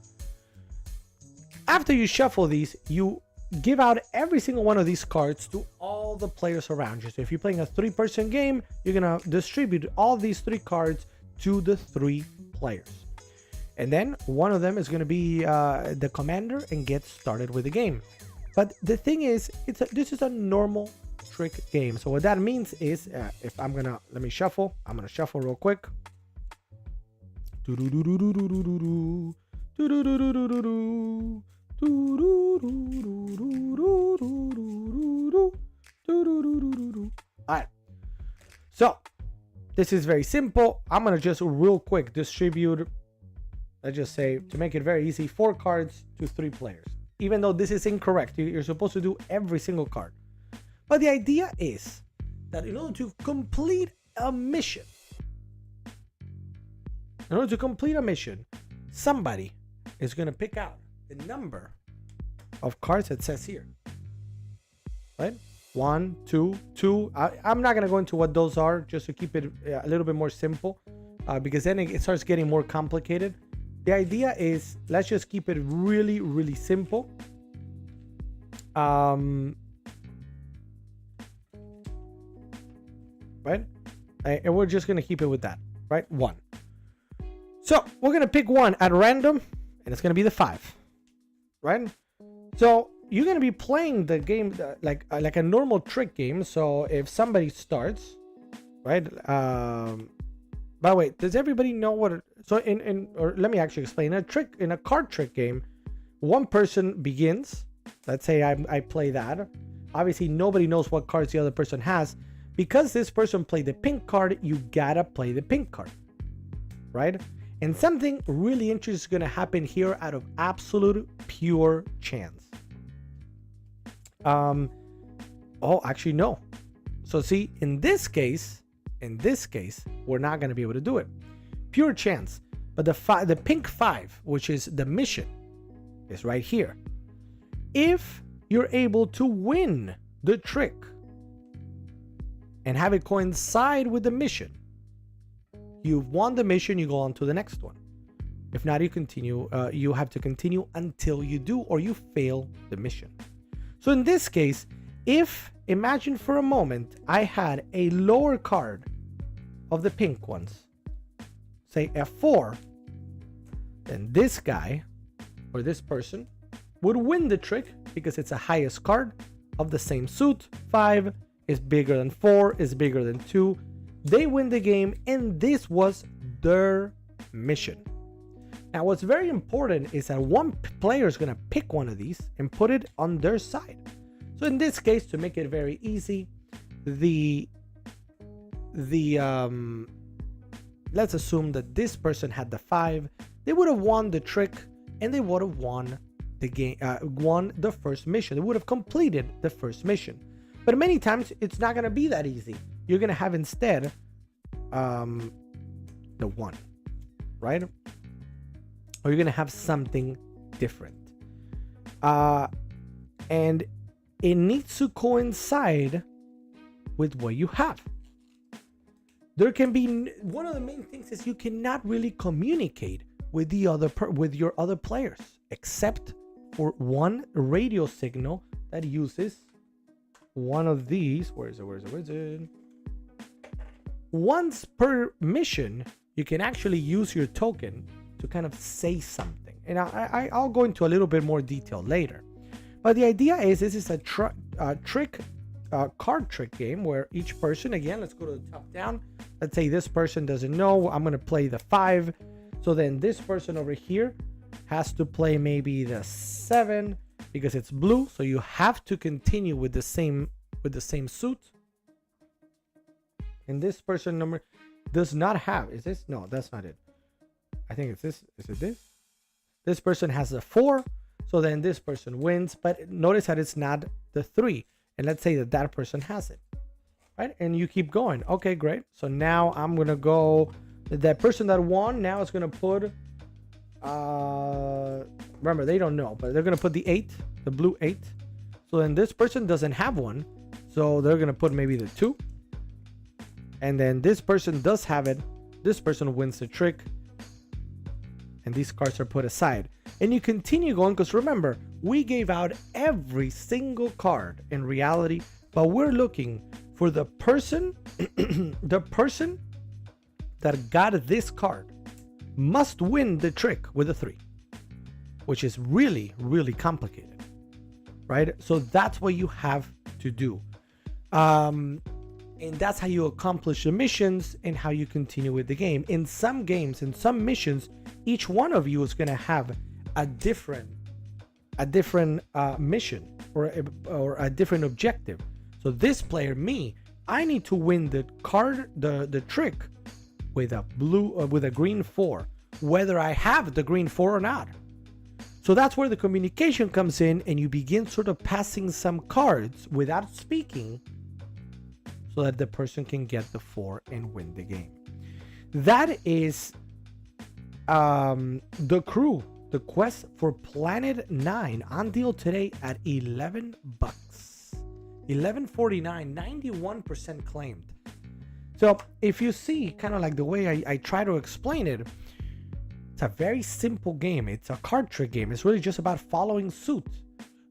After you shuffle these, you give out every single one of these cards to all the players around you. So if you're playing a 3-person game, you're gonna distribute all these 3 cards to the 3 players. And then one of them is gonna be the commander and get started with the game. But the thing is, this is a normal trick game. So what that means is, if let me shuffle. I'm gonna shuffle real quick. Alright, so this is very simple. I'm gonna just real quick distribute, let's just say, to make it very easy, 4 cards to 3 players. Even though this is incorrect, you're supposed to do every single card. But the idea is that in order to complete a mission, somebody is going to pick out the number of cards that says here, right? 1, 2, 2. I'm not going to go into what those are, just to keep it a little bit more simple, because then it starts getting more complicated. The idea is, let's just keep it really, really simple. Right? And we're just going to keep it with that, right? 1. So we're going to pick 1 at random, and it's going to be the 5, right? So you're going to be playing the game like a normal trick game. So if somebody starts, right? By the way, does everybody know what? So or let me actually explain. In a card trick game, one person begins. Let's say I play that. Obviously, nobody knows what cards the other person has. Because this person played the pink card, you gotta play the pink card, right? And something really interesting is gonna happen here out of absolute pure chance. Actually no. So see, in this case, we're not gonna be able to do it. Pure chance. But the pink 5, which is the mission, is right here. If you're able to win the trick and have it coincide with the mission, you've won the mission, you go on to the next one. If not, you continue. You have to continue until you do, or you fail the mission. So in this case, imagine for a moment I had a lower card of the pink ones, say F4, then this guy or this person would win the trick because it's the highest card of the same suit. 5 is bigger than 4, is bigger than 2. They win the game, and this was their mission. Now, what's very important is that one player is going to pick one of these and put it on their side. So in this case, to make it very easy, let's assume that this person had the 5. They would have won the trick, and they would have won the game, won the first mission. They would have completed the first mission. But many times it's not going to be that easy. You're going to have instead the 1, right? Or you're going to have something different. And it needs to coincide with what you have. There can be one of the main things is you cannot really communicate with the other with your other players, except for one radio signal that uses one of these. Where is it? Once per mission, you can actually use your token to kind of say something. And I'll go into a little bit more detail later. But the idea is this is a card trick game where each person, again, let's go to the top down. Let's say this person doesn't know. I'm going to play the 5. So then this person over here has to play maybe the 7 because it's blue. So you have to continue with the same suit. And this person number does not have. Is this? No, that's not it. I think it's this. Is it this? This person has a 4. So then this person wins. But notice that it's not the 3. And let's say that person has it. Right? And you keep going. Okay, great. So now I'm going to go. That person that won now is going to put. Remember, they don't know. But they're going to put the 8. The blue 8. So then this person doesn't have one. So they're going to put maybe the 2. And then this person does have it. This person wins the trick. And these cards are put aside. And you continue going because remember, we gave out every single card in reality, but we're looking for the person, the person that got this card must win the trick with a 3, which is really, really complicated, right? So that's what you have to do. And that's how you accomplish the missions and how you continue with the game. In some games, in some missions, each one of you is going to have a different mission or a different objective. So this player, me, I need to win the card, the trick with a blue with a green 4, whether I have the green 4 or not. So that's where the communication comes in, and you begin sort of passing some cards without speaking, so that the person can get the 4 and win the game. That is the crew, the quest for Planet 9 on deal today at $11. $11.49, 91% claimed. So if you see kind of like the way I try to explain it, it's a very simple game. It's a card trick game. It's really just about following suit.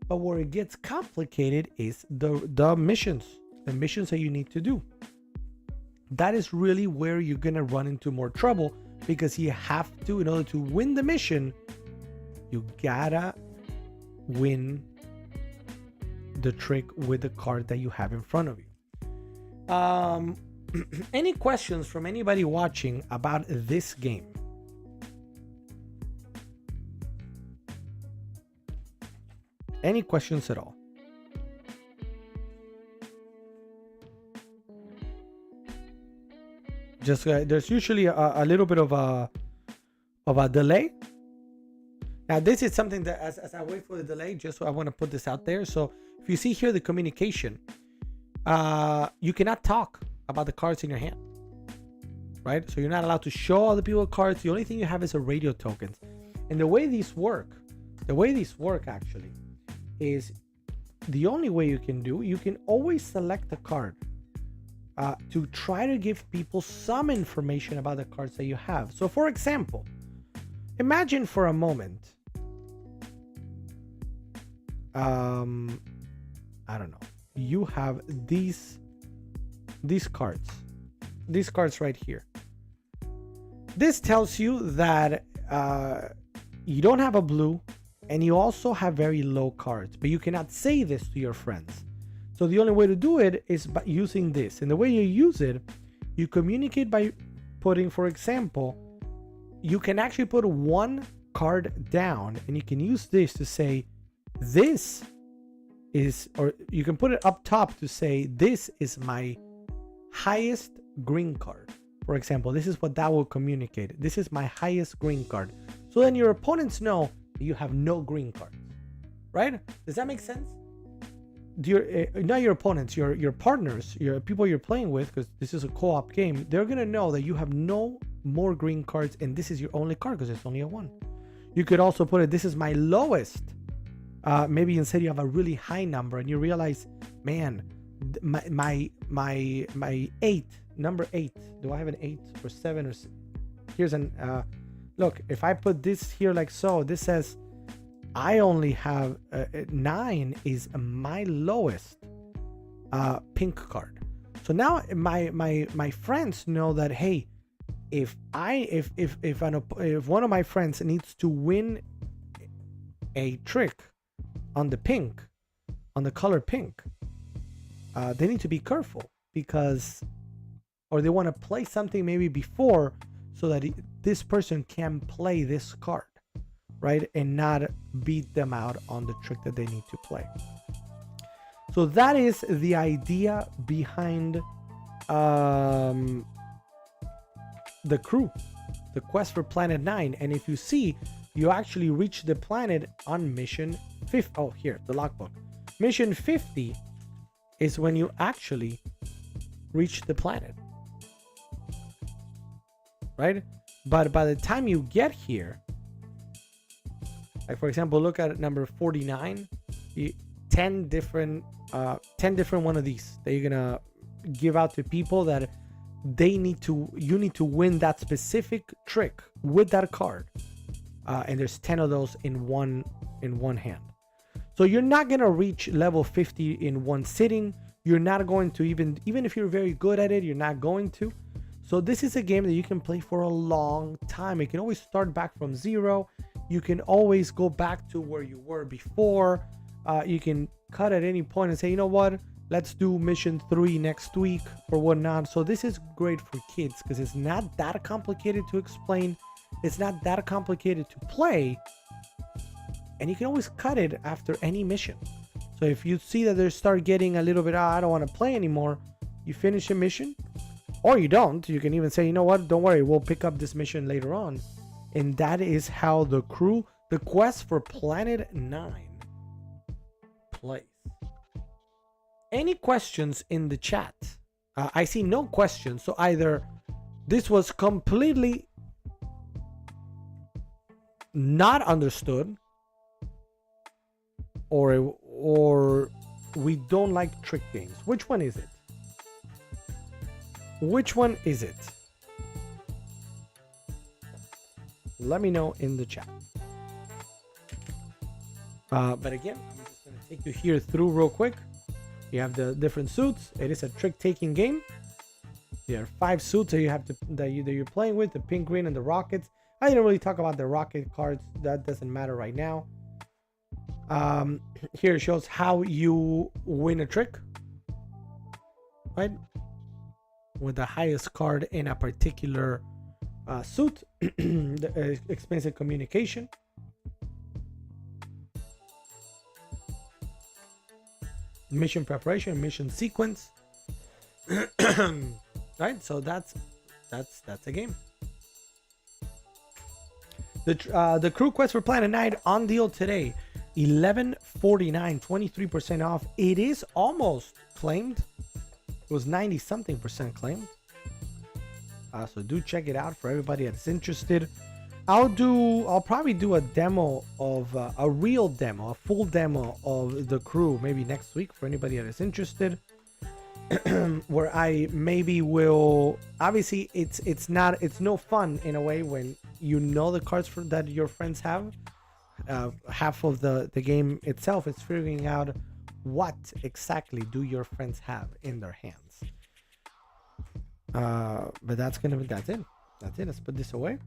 But where it gets complicated is the missions. The missions that you need to do. That is really where you're gonna run into more trouble, because you have to, in order to win the mission, you gotta win the trick with the card that you have in front of you. Any questions from anybody watching about this game? Any questions at all? Just there's usually a little bit of a delay. Now this is something that as I wait for the delay, just so I want to put this out there. So if you see here the communication, you cannot talk about the cards in your hand, right? So you're not allowed to show other people cards. The only thing you have is a radio tokens. And the way these work actually is the only way you can always select a card to try to give people some information about the cards that you have. So for example, imagine for a moment, I don't know, you have these cards right here. This tells you that you don't have a blue, and you also have very low cards, but you cannot say this to your friends. So the only way to do it is by using this. And the way you use it, you communicate by putting, for example, you can actually put one card down, and you can use this to say, this is, or you can put it up top to say, this is my highest green card. For example, this is what that will communicate. This is my highest green card. So then your opponents know that you have no green cards, right? Does that make sense? Not your opponents, your partners, your people you're playing with, because this is a co-op game, they're gonna know that you have no more green cards, and this is your only card because it's only a 1. You could also put it, this is my lowest. Maybe instead you have a really high number, and you realize, man, my 8 number 8. Do I have an 8 or 7 or here's an look, if I put this here like so, this says I only have 9 is my lowest pink card. So now my friends know that, hey, if one of my friends needs to win a trick on the pink, on the color pink, they need to be careful, because, or they want to play something maybe before, so that this person can play this card, right, and not beat them out on the trick that they need to play. So that is the idea behind the crew, the quest for Planet 9. And if you see, you actually reach the planet on mission 50. Oh, here, the logbook. Mission 50 is when you actually reach the planet, right? But by the time you get here, like for example, look at number 49, 10 different one of these that you're gonna give out to people that you need to win that specific trick with that card, and there's 10 of those in one hand. So you're not gonna reach level 50 in one sitting. You're not going to, even if you're very good at it, you're not going to. So this is a game that you can play for a long time. You can always start back from 0. You can always go back to where you were before. You can cut at any point and say, you know what, let's do mission 3 next week or whatnot. So this is great for kids because it's not that complicated to explain. It's not that complicated to play. And you can always cut it after any mission. So if you see that they start getting a little bit, I don't want to play anymore, you finish a mission, or you don't. You can even say, you know what, don't worry, we'll pick up this mission later on. And that is how the crew, the quest for Planet 9 plays. Any questions in the chat? I see no questions. So either this was completely not understood, or we don't like trick games. Which one is it? Which one is it? Let me know in the chat. But again, I'm just going to take you here through real quick. You have the different suits. It is a trick-taking game. There are 5 suits that you have to that you're playing with: the pink, green, and the rockets. I didn't really talk about the rocket cards. That doesn't matter right now. Here it shows how you win a trick, right? With the highest card in a particular suit. The expensive communication. Mission preparation, mission sequence. Right, so that's a game. The crew quest for Planet 9 on deal today, $11.49, 23% off. It is almost claimed. It was 90 something percent claimed. So do check it out for everybody that's interested. I'll probably do a demo of a real demo, a full demo of the crew maybe next week for anybody that is interested. Where I maybe will, obviously it's no fun in a way when you know the cards that your friends have. Half of the game itself is figuring out what exactly do your friends have in their hands. But that's it. Let's put this away.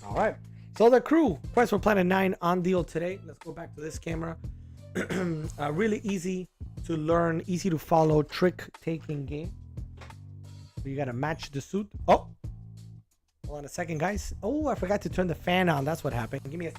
All right, so the crew quest for Planet 9 on deal today. Let's go back to this camera. Really easy to learn, easy to follow trick taking game. You gotta match the suit. Oh, hold on a second, guys. Oh, I forgot to turn the fan on. That's what happened. Give me a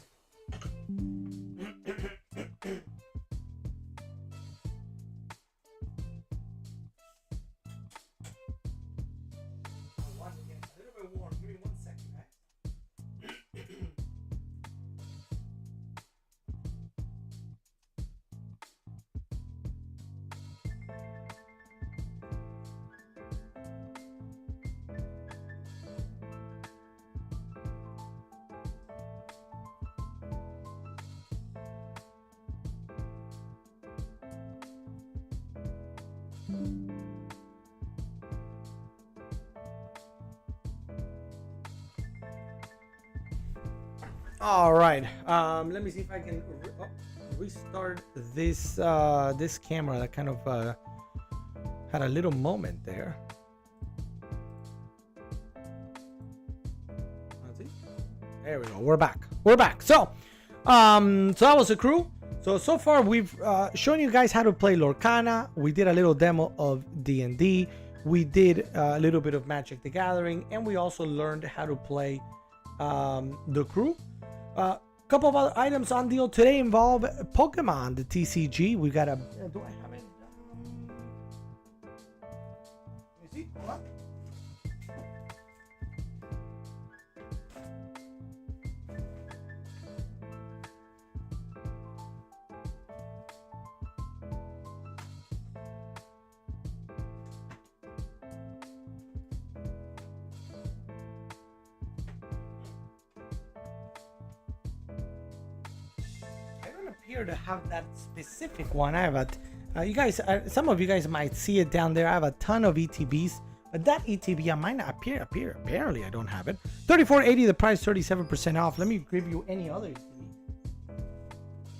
All right. Let me see if I can restart this this camera that kind of had a little moment there. Let's see. There we go. We're back. We're back. So that was the crew. So far we've shown you guys how to play Lorcana. We did a little demo of D&D. We did a little bit of Magic the Gathering, and we also learned how to play the crew. A couple of other items on deal today involve Pokemon, the TCG. We got a. Do I have it? Let me see. What? Appear to have that specific one. I have a you guys, some of you guys might see it down there. I have a ton of ETBs, but that ETB I might not appear. Apparently, I don't have it. $34.80 the price, 37% off. Let me give you any other ETB.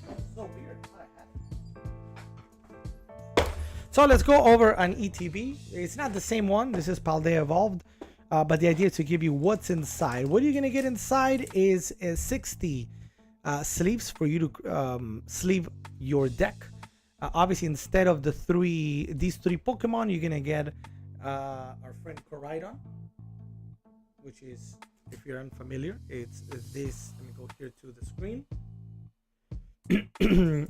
That's so weird. So let's go over an ETB. It's not the same one. This is Paldea Evolved, but the idea is to give you what's inside. What you're gonna get inside is 60 sleeves for you to sleeve your deck. Obviously, instead of these three Pokemon, you're gonna get our friend Koraidon, which is, if you're unfamiliar, it's this. Let me go here to the screen.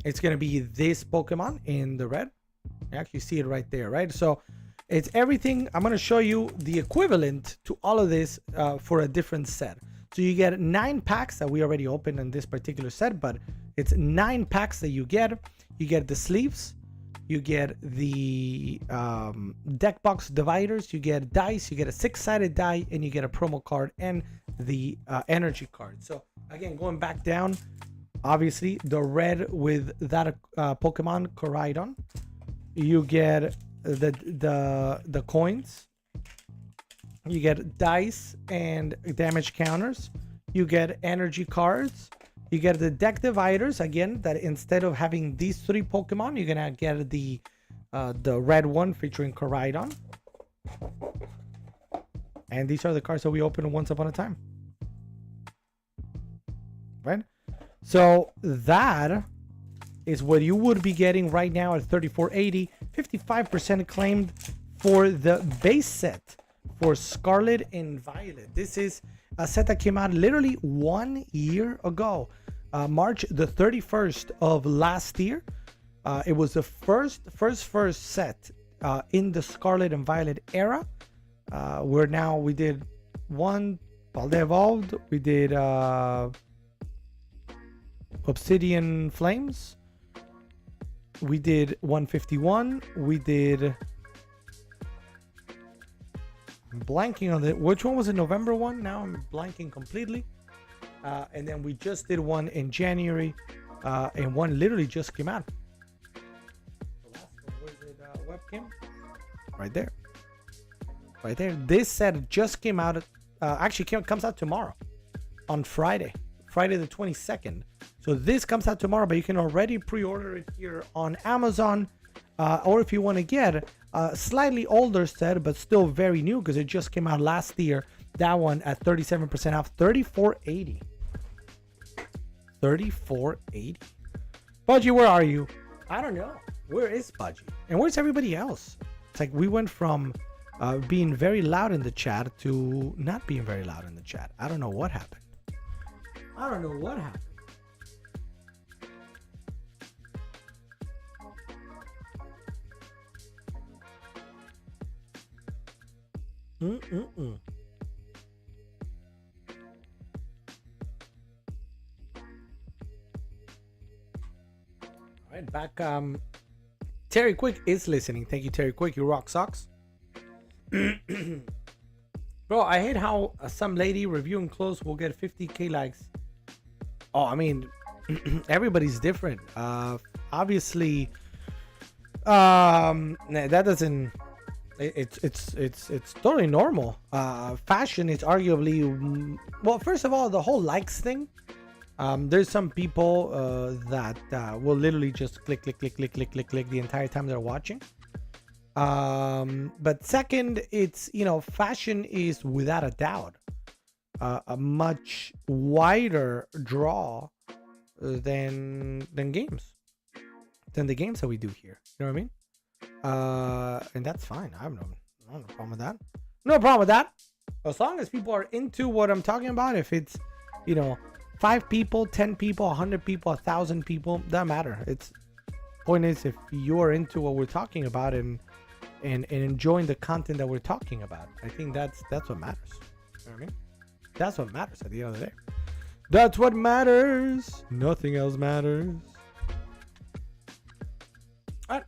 It's gonna be this Pokemon in the red. You actually see it right there, right? So it's everything. I'm gonna show you the equivalent to all of this for a different set. So you get 9 packs that we already opened in this particular set, but it's 9 packs that you get. You get the sleeves, you get the deck box dividers, you get dice, you get a 6-sided die, and you get a promo card and the energy card. So again, going back down, obviously the red with that Pokemon Koraidon. You get the coins. You get dice and damage counters. You get energy cards. You get the deck dividers. Again, that instead of having these 3 Pokemon, you're gonna get the red one featuring Koraidon. And these are the cards that we opened once upon a time. Right? So that is what you would be getting right now at $34.80. 55% claimed for the base set. For Scarlet and Violet. This is a set that came out literally 1 year ago, March the 31st of last year. It was the first set in the Scarlet and Violet era. We did one Paldea Evolved, we did Obsidian Flames, we did 151, we did. I'm blanking on it. Which one was the November one? Now I'm blanking completely. And then we just did one in January, and one literally just came out. The last one was it webcam? Right there. Right there. This set just came out. Comes out tomorrow, on Friday the 22nd. So this comes out tomorrow, but you can already pre-order it here on Amazon, or if you want to get a slightly older set but still very new because it just came out last year, that one at 37% off, $34.80. $34.80. Budgie, where are you? I don't know. Where is Budgie? And where's everybody else? It's like we went from being very loud in the chat to not being very loud in the chat. I don't know what happened. I don't know what happened. All right, back. Terry Quick is listening. Thank you, Terry Quick. You rock socks. Bro, I hate how some lady reviewing clothes will get 50k likes. Oh, I mean, everybody's different. Obviously, That doesn't. It's totally normal. Fashion is arguably well. First of all, the whole likes thing. There's some people that will literally just click the entire time they're watching. But second, it's fashion is without a doubt a much wider draw than games, than the games that we do here. You know what I mean? And that's fine. I have no problem with that. No problem with that. As long as people are into what I'm talking about. If it's 5 people, 10 people, 100 people, 1,000 people, doesn't matter. It's point is, if you're into what we're talking about and enjoying the content that we're talking about, I think that's what matters. You know what I mean? That's what matters at the end of the day. That's what matters. Nothing else matters. All right.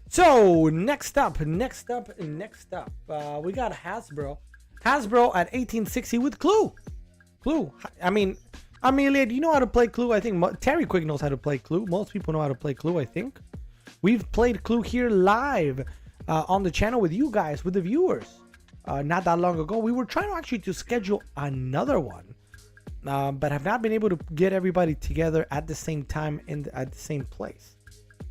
So next up, we got Hasbro. Hasbro at 1860 with Clue. I mean, Amelia, do you know how to play Clue? I think Terry Quick knows how to play Clue. Most people know how to play Clue, I think. We've played Clue here live on the channel with you guys, with the viewers. Not that long ago. We were trying to schedule another one, but have not been able to get everybody together at the same time at the same place.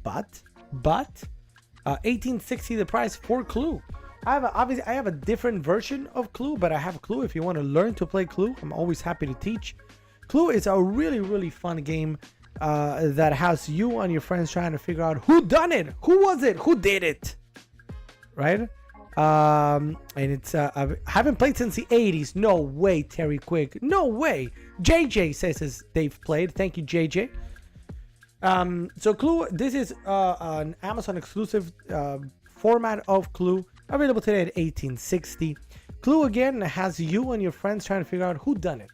But 1860 the price for Clue. I have a different version of Clue, but I have Clue. If you want to learn to play Clue, I'm always happy to teach. Clue is a really, really fun game that has you and your friends trying to figure out who done it, who was it, who did it, right? And it's I haven't played since the 80s. No way, Terry Quick. No way. JJ says they've played. Thank you, JJ. So Clue, this is an Amazon exclusive format of Clue, available today at 1860. Clue again has you and your friends trying to figure out who done it.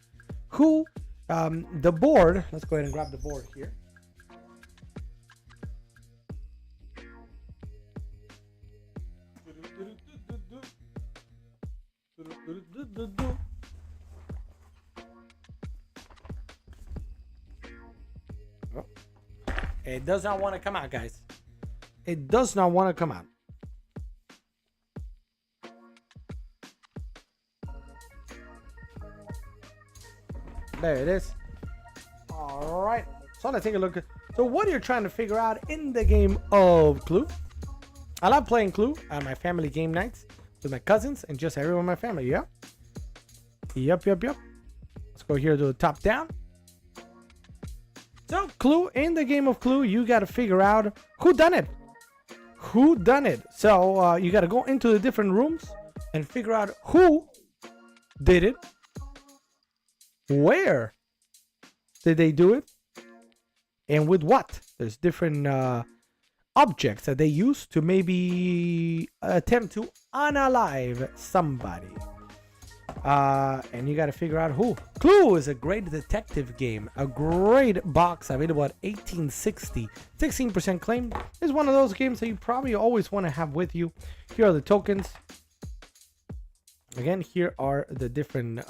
Who the board, let's go ahead and grab the board here. Oh. It does not want to come out, guys. It does not want to come out. There it is. All right. So let's take a look. So what you're trying to figure out in the game of Clue. I love playing Clue at my family game nights with my cousins and just everyone in my family. Yeah. Yep. Let's go here to the top down. So Clue, in the game of Clue, you got to figure out who done it. Who done it? So you got to go into the different rooms and figure out who did it. Where did they do it? And with what? There's different objects that they use to maybe attempt to unalive somebody. And you got to figure out who. Clue is a great detective game. A great box available at 1860. 16% claim. Is one of those games that you probably always want to have with you. Here are the tokens. Again, here are the different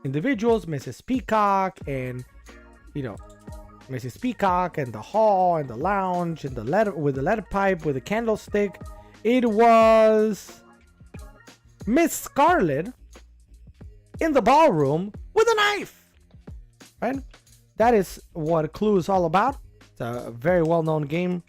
individuals. Mrs. Peacock and, Mrs. Peacock and the hall and the lounge and the letter with the letter pipe with the candlestick. It was Miss Scarlet in the ballroom with a knife, right? That is what Clue is all about. It's a very well-known game,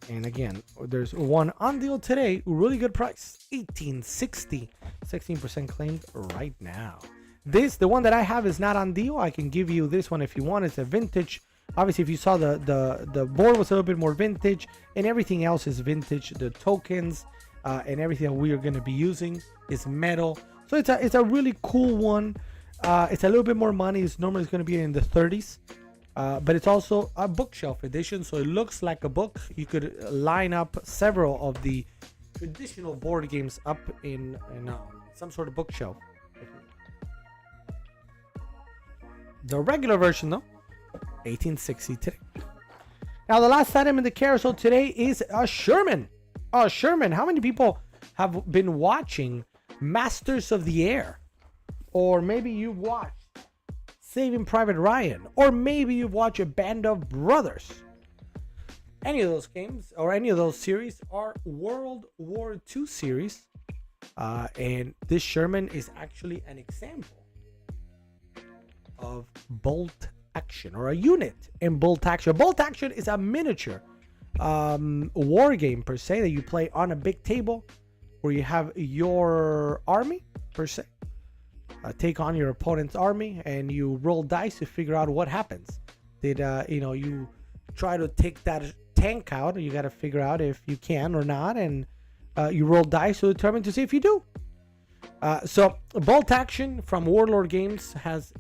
and again, there's one on deal today, really good price, 1860, 16% claimed right now. The one that I have is not on deal. I can give you this one if you want. It's a vintage. Obviously, if you saw the board was a little bit more vintage, and everything else is vintage. The tokens and everything that we are going to be using is metal. So it's a really cool one. It's a little bit more money. It's normally going to be in the 30s, but it's also a bookshelf edition, so it looks like a book. You could line up several of the traditional board games up in some sort of bookshelf. The regular version, though, 1860 today. Now, the last item in the carousel today is a Sherman. A Sherman. How many people have been watching Masters of the Air? Or maybe you've watched Saving Private Ryan. Or maybe you've watched A Band of Brothers. any of those games or any of those series are World War II series. And this Sherman is actually an example of bolt action, or a unit in bolt action. Bolt action is a miniature war game per se that you play on a big table where you have your army per se take on your opponent's army, and you roll dice to figure out what happens. Did you try to take that tank out? You got to figure out if you can or not, and you roll dice to determine to see if you do. So bolt action from Warlord Games has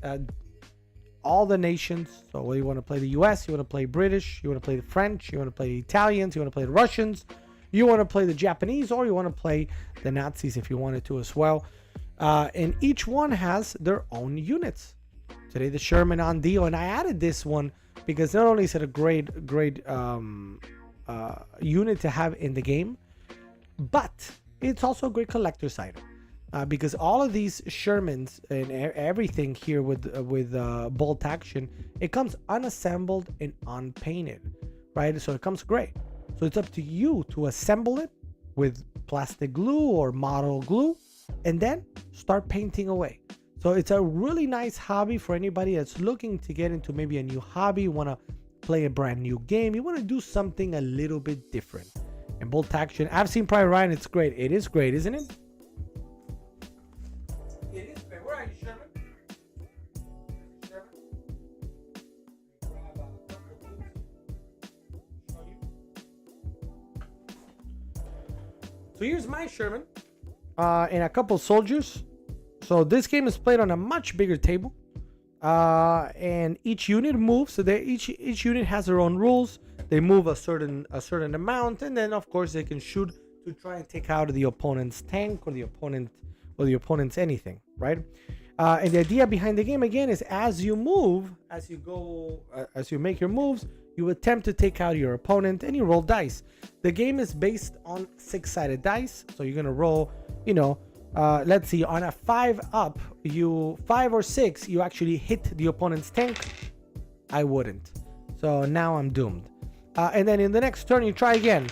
all the nations. So whether you want to play the US, you want to play British, you want to play the French, you want to play the Italians, you want to play the Russians, you want to play the Japanese, or you want to play the Nazis if you wanted to as well. And each one has their own units. Today the Sherman on deal, and I added this one because not only is it a great unit to have in the game, but it's also a great collector's item. Because all of these Shermans and everything here with bolt action, it comes unassembled and unpainted, right? So it comes gray. So it's up to you to assemble it with plastic glue or model glue, and then start painting away. So it's a really nice hobby for anybody that's looking to get into maybe a new hobby. You want to play a brand new game, you want to do something a little bit different. And bolt action, I've seen Private Ryan. It's great. It is great, isn't it? So here's my Sherman and a couple soldiers. So this game is played on a much bigger table, and each unit moves. So each unit has their own rules. They move a certain amount, and then of course they can shoot to try and take out the opponent's tank or the opponent's anything, right? And the idea behind the game again is as you move, as you make your moves, you attempt to take out your opponent and you roll dice. The game is based on 6-sided dice, so you're gonna roll, let's see, on a 5 up, 5 or 6, you actually hit the opponent's tank. I wouldn't, so now I'm doomed. And then in the next turn you try again.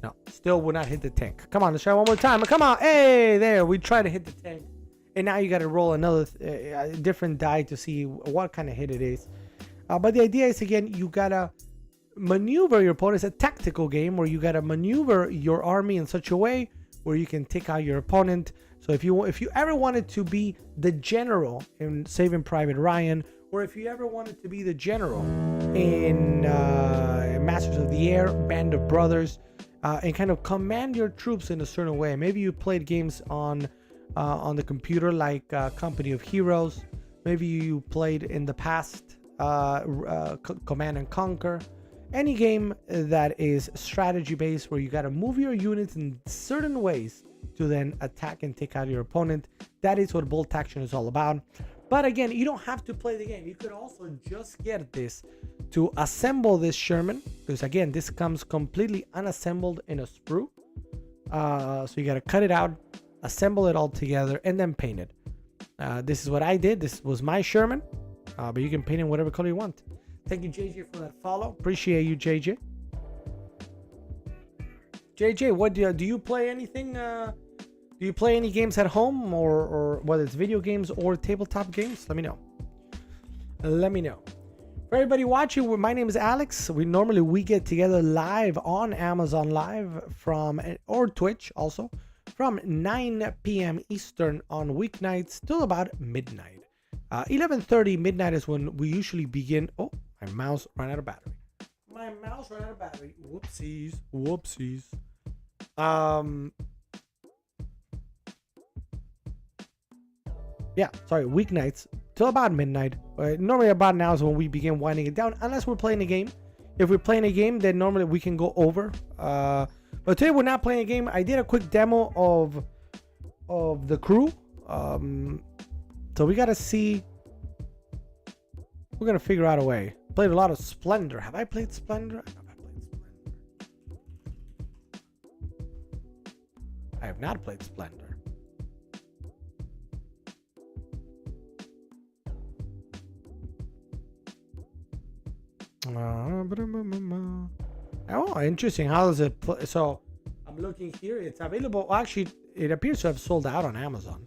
No, still would not hit the tank. Come on, let's try one more time. Come on, hey, there, we try to hit the tank. And now you got to roll another different die to see what kind of hit it is. But the idea is, again, you got to maneuver your opponent. It's a tactical game where you got to maneuver your army in such a way where you can take out your opponent. So if you ever wanted to be the general in Saving Private Ryan, or if you ever wanted to be the general in Masters of the Air, Band of Brothers, and kind of command your troops in a certain way. Maybe you played games on the computer like Company of Heroes. Maybe you played in the past Command and Conquer. Any game that is strategy based where you got to move your units in certain ways to then attack and take out your opponent. That is what bolt action is all about. But again, you don't have to play the game. You could also just get this to assemble this Sherman, because again, this comes completely unassembled in a sprue. So you got to cut it out, assemble it all together, and then paint it. This is what I did. This was my Sherman, but you can paint it whatever color you want. Thank you, JJ, for that follow. Appreciate you, JJ. JJ, what do you play anything? Do you play any games at home, or whether it's video games or tabletop games? Let me know. For everybody watching, my name is Alex. We get together live on Amazon Live or Twitch also from 9 p.m. Eastern on weeknights till about midnight. 11:30 midnight is when we usually begin. Oh, my mouse ran out of battery. Whoopsies. Yeah, sorry, weeknights till about midnight. Normally about now is when we begin winding it down, unless we're playing a game. If we're playing a game, then normally we can go over. But today we're not playing a game. I did a quick demo of the crew. So we gotta see. We're gonna figure out a way. Played a lot of Splendor. Have I played Splendor? I have not played Splendor. Oh, interesting. How does it play? So I'm looking here. It's available. Well, actually, it appears to have sold out on Amazon.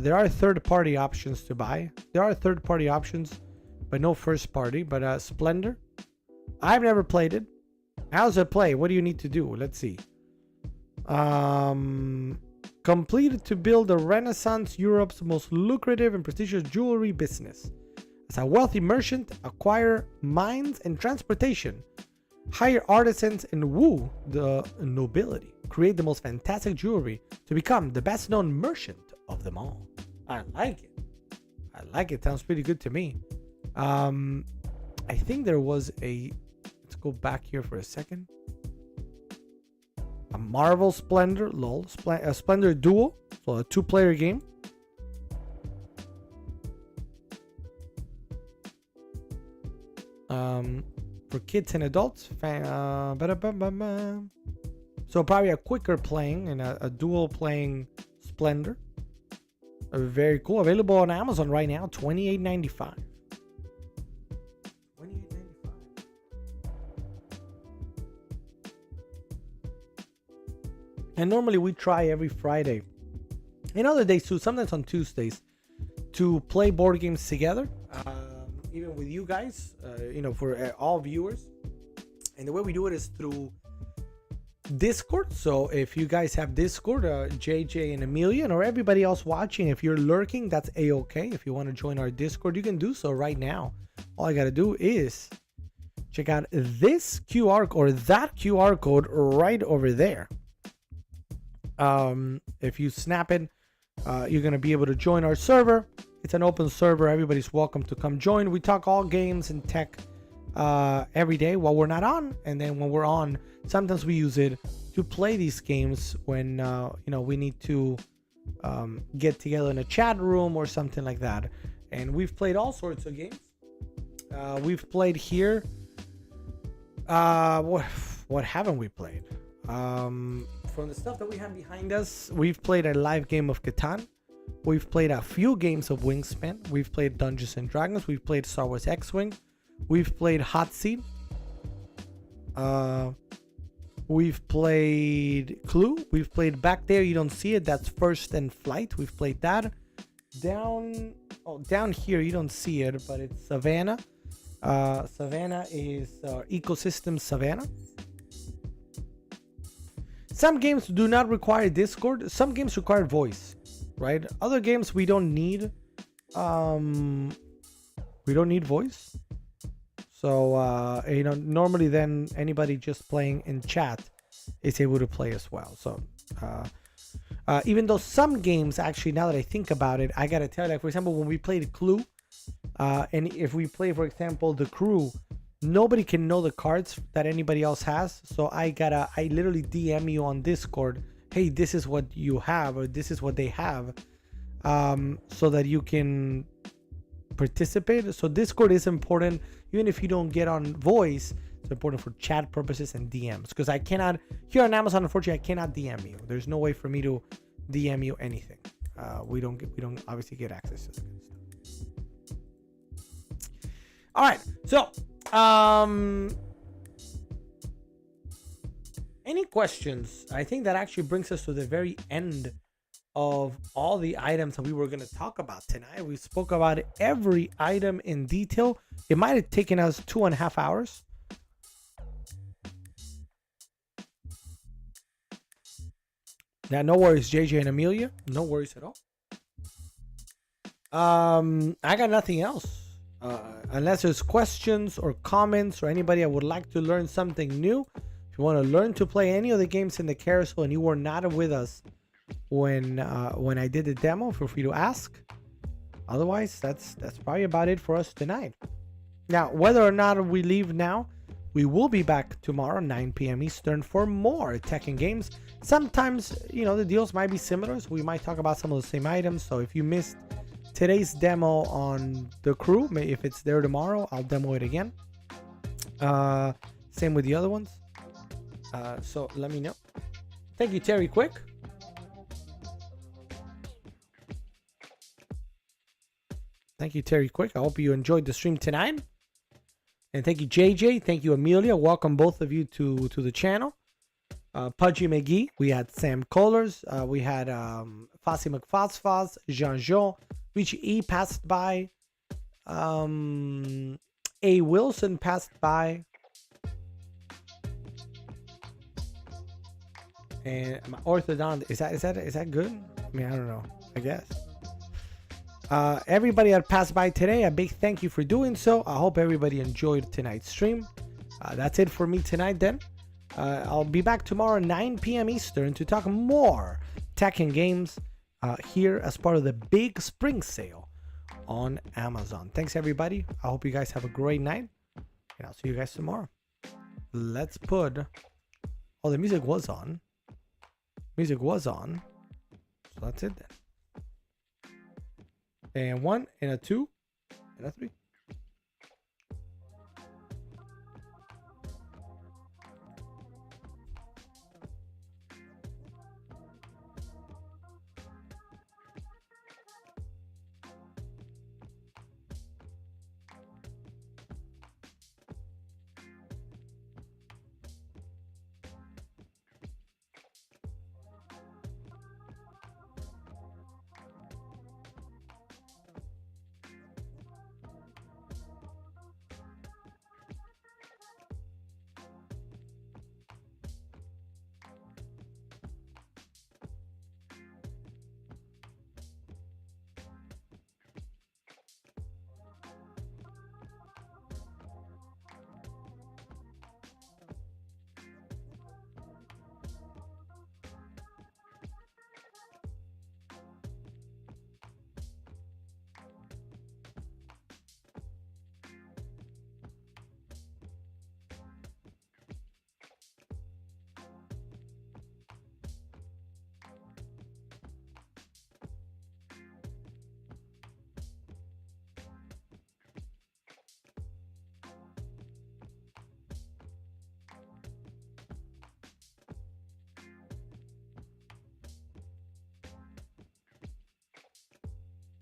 There are third-party options to buy. There are third-party options, but no first-party. But Splendor, I've never played it. How does it play? What do you need to do? Let's see. Completed to build a Renaissance Europe's most lucrative and prestigious jewelry business. As a wealthy merchant, acquire mines and transportation, hire artisans, and woo the nobility. Create the most fantastic jewelry to become the best known merchant of them all. I like it. I like it. Sounds pretty good to me. I think there was a. Let's go back here for a second. A Marvel Splendor, lol, a Splendor Duel, so a 2-player game. For kids and adults. So probably a quicker playing and a dual playing Splendor. Very cool. Available on Amazon right now, $28.95. And normally we try every Friday and other days too, sometimes on Tuesdays, to play board games together, even with you guys, for all viewers. And the way we do it is through Discord. So if you guys have Discord, JJ and Emilian, or everybody else watching, if you're lurking, that's a-okay. If you want to join our Discord, you can do so right now. All I got to do is check out this QR or that QR code right over there. If you snap it, you're going to be able to join our server. It's an open server. Everybody's welcome to come join. We talk all games and tech every day while we're not on. And then when we're on, sometimes we use it to play these games when, we need to get together in a chat room or something like that. And we've played all sorts of games. We've played here. What haven't we played? From the stuff that we have behind us, we've played a live game of Catan. We've played a few games of Wingspan. We've played Dungeons and Dragons. We've played Star Wars X-Wing. We've played Hot Seat. We've played Clue. We've played Back There You Don't See It. That's First and Flight. We've played that. Down here you don't see it, but it's Savannah. Savannah is Ecosystem Savannah. Some games do not require Discord. Some games require voice, right? Other games we don't need. We don't need voice. So normally then anybody just playing in chat is able to play as well. So even though some games actually, now that I think about it, I gotta tell you, like for example, when we played Clue, and if we play, for example, The Crew, nobody can know the cards that anybody else has. So I literally DM you on Discord, hey, this is what you have, or this is what they have, so that you can participate. So Discord is important, even if you don't get on voice. It's important for chat purposes and DMs, because I cannot, here on Amazon, unfortunately, I cannot DM you. There's no way for me to DM you anything. We don't obviously get access to that kind of stuff. All right, so any questions? I think that actually brings us to the very end of all the items that we were going to talk about tonight. We spoke about every item in detail. It might have taken us 2.5 hours. Now, no worries, JJ and Amelia. No worries at all. I got nothing else. Unless there's questions or comments or anybody that would like to learn something new. If you want to learn to play any of the games in the carousel and you were not with us when I did the demo, feel free to ask. Otherwise, that's probably about it for us tonight. Now, whether or not we leave now, we will be back tomorrow, 9 p.m. Eastern, for more tech and games. Sometimes, the deals might be similar, so we might talk about some of the same items. So if you missed today's demo on The Crew, if it's there tomorrow, I'll demo it again. Same with the other ones. So let me know. Thank you, Terry Quick. Thank you, Terry Quick. I hope you enjoyed the stream tonight. And thank you, JJ. Thank you, Amelia. Welcome both of you to the channel. Pudgy McGee. We had Sam Kohlers. We had Fossy McFosfos, Jean-Jean. Richie E passed by. A. Wilson passed by. And my orthodont, is that good? I mean, I don't know. I guess. Everybody that passed by today, a big thank you for doing so. I hope everybody enjoyed tonight's stream. That's it for me tonight then. I'll be back tomorrow 9 p.m. Eastern to talk more tech and games here as part of the big spring sale on Amazon. Thanks everybody. I hope you guys have a great night, and I'll see you guys tomorrow. Let's put, oh, the music was on. So that's it then. And 1 and a 2 and a 3.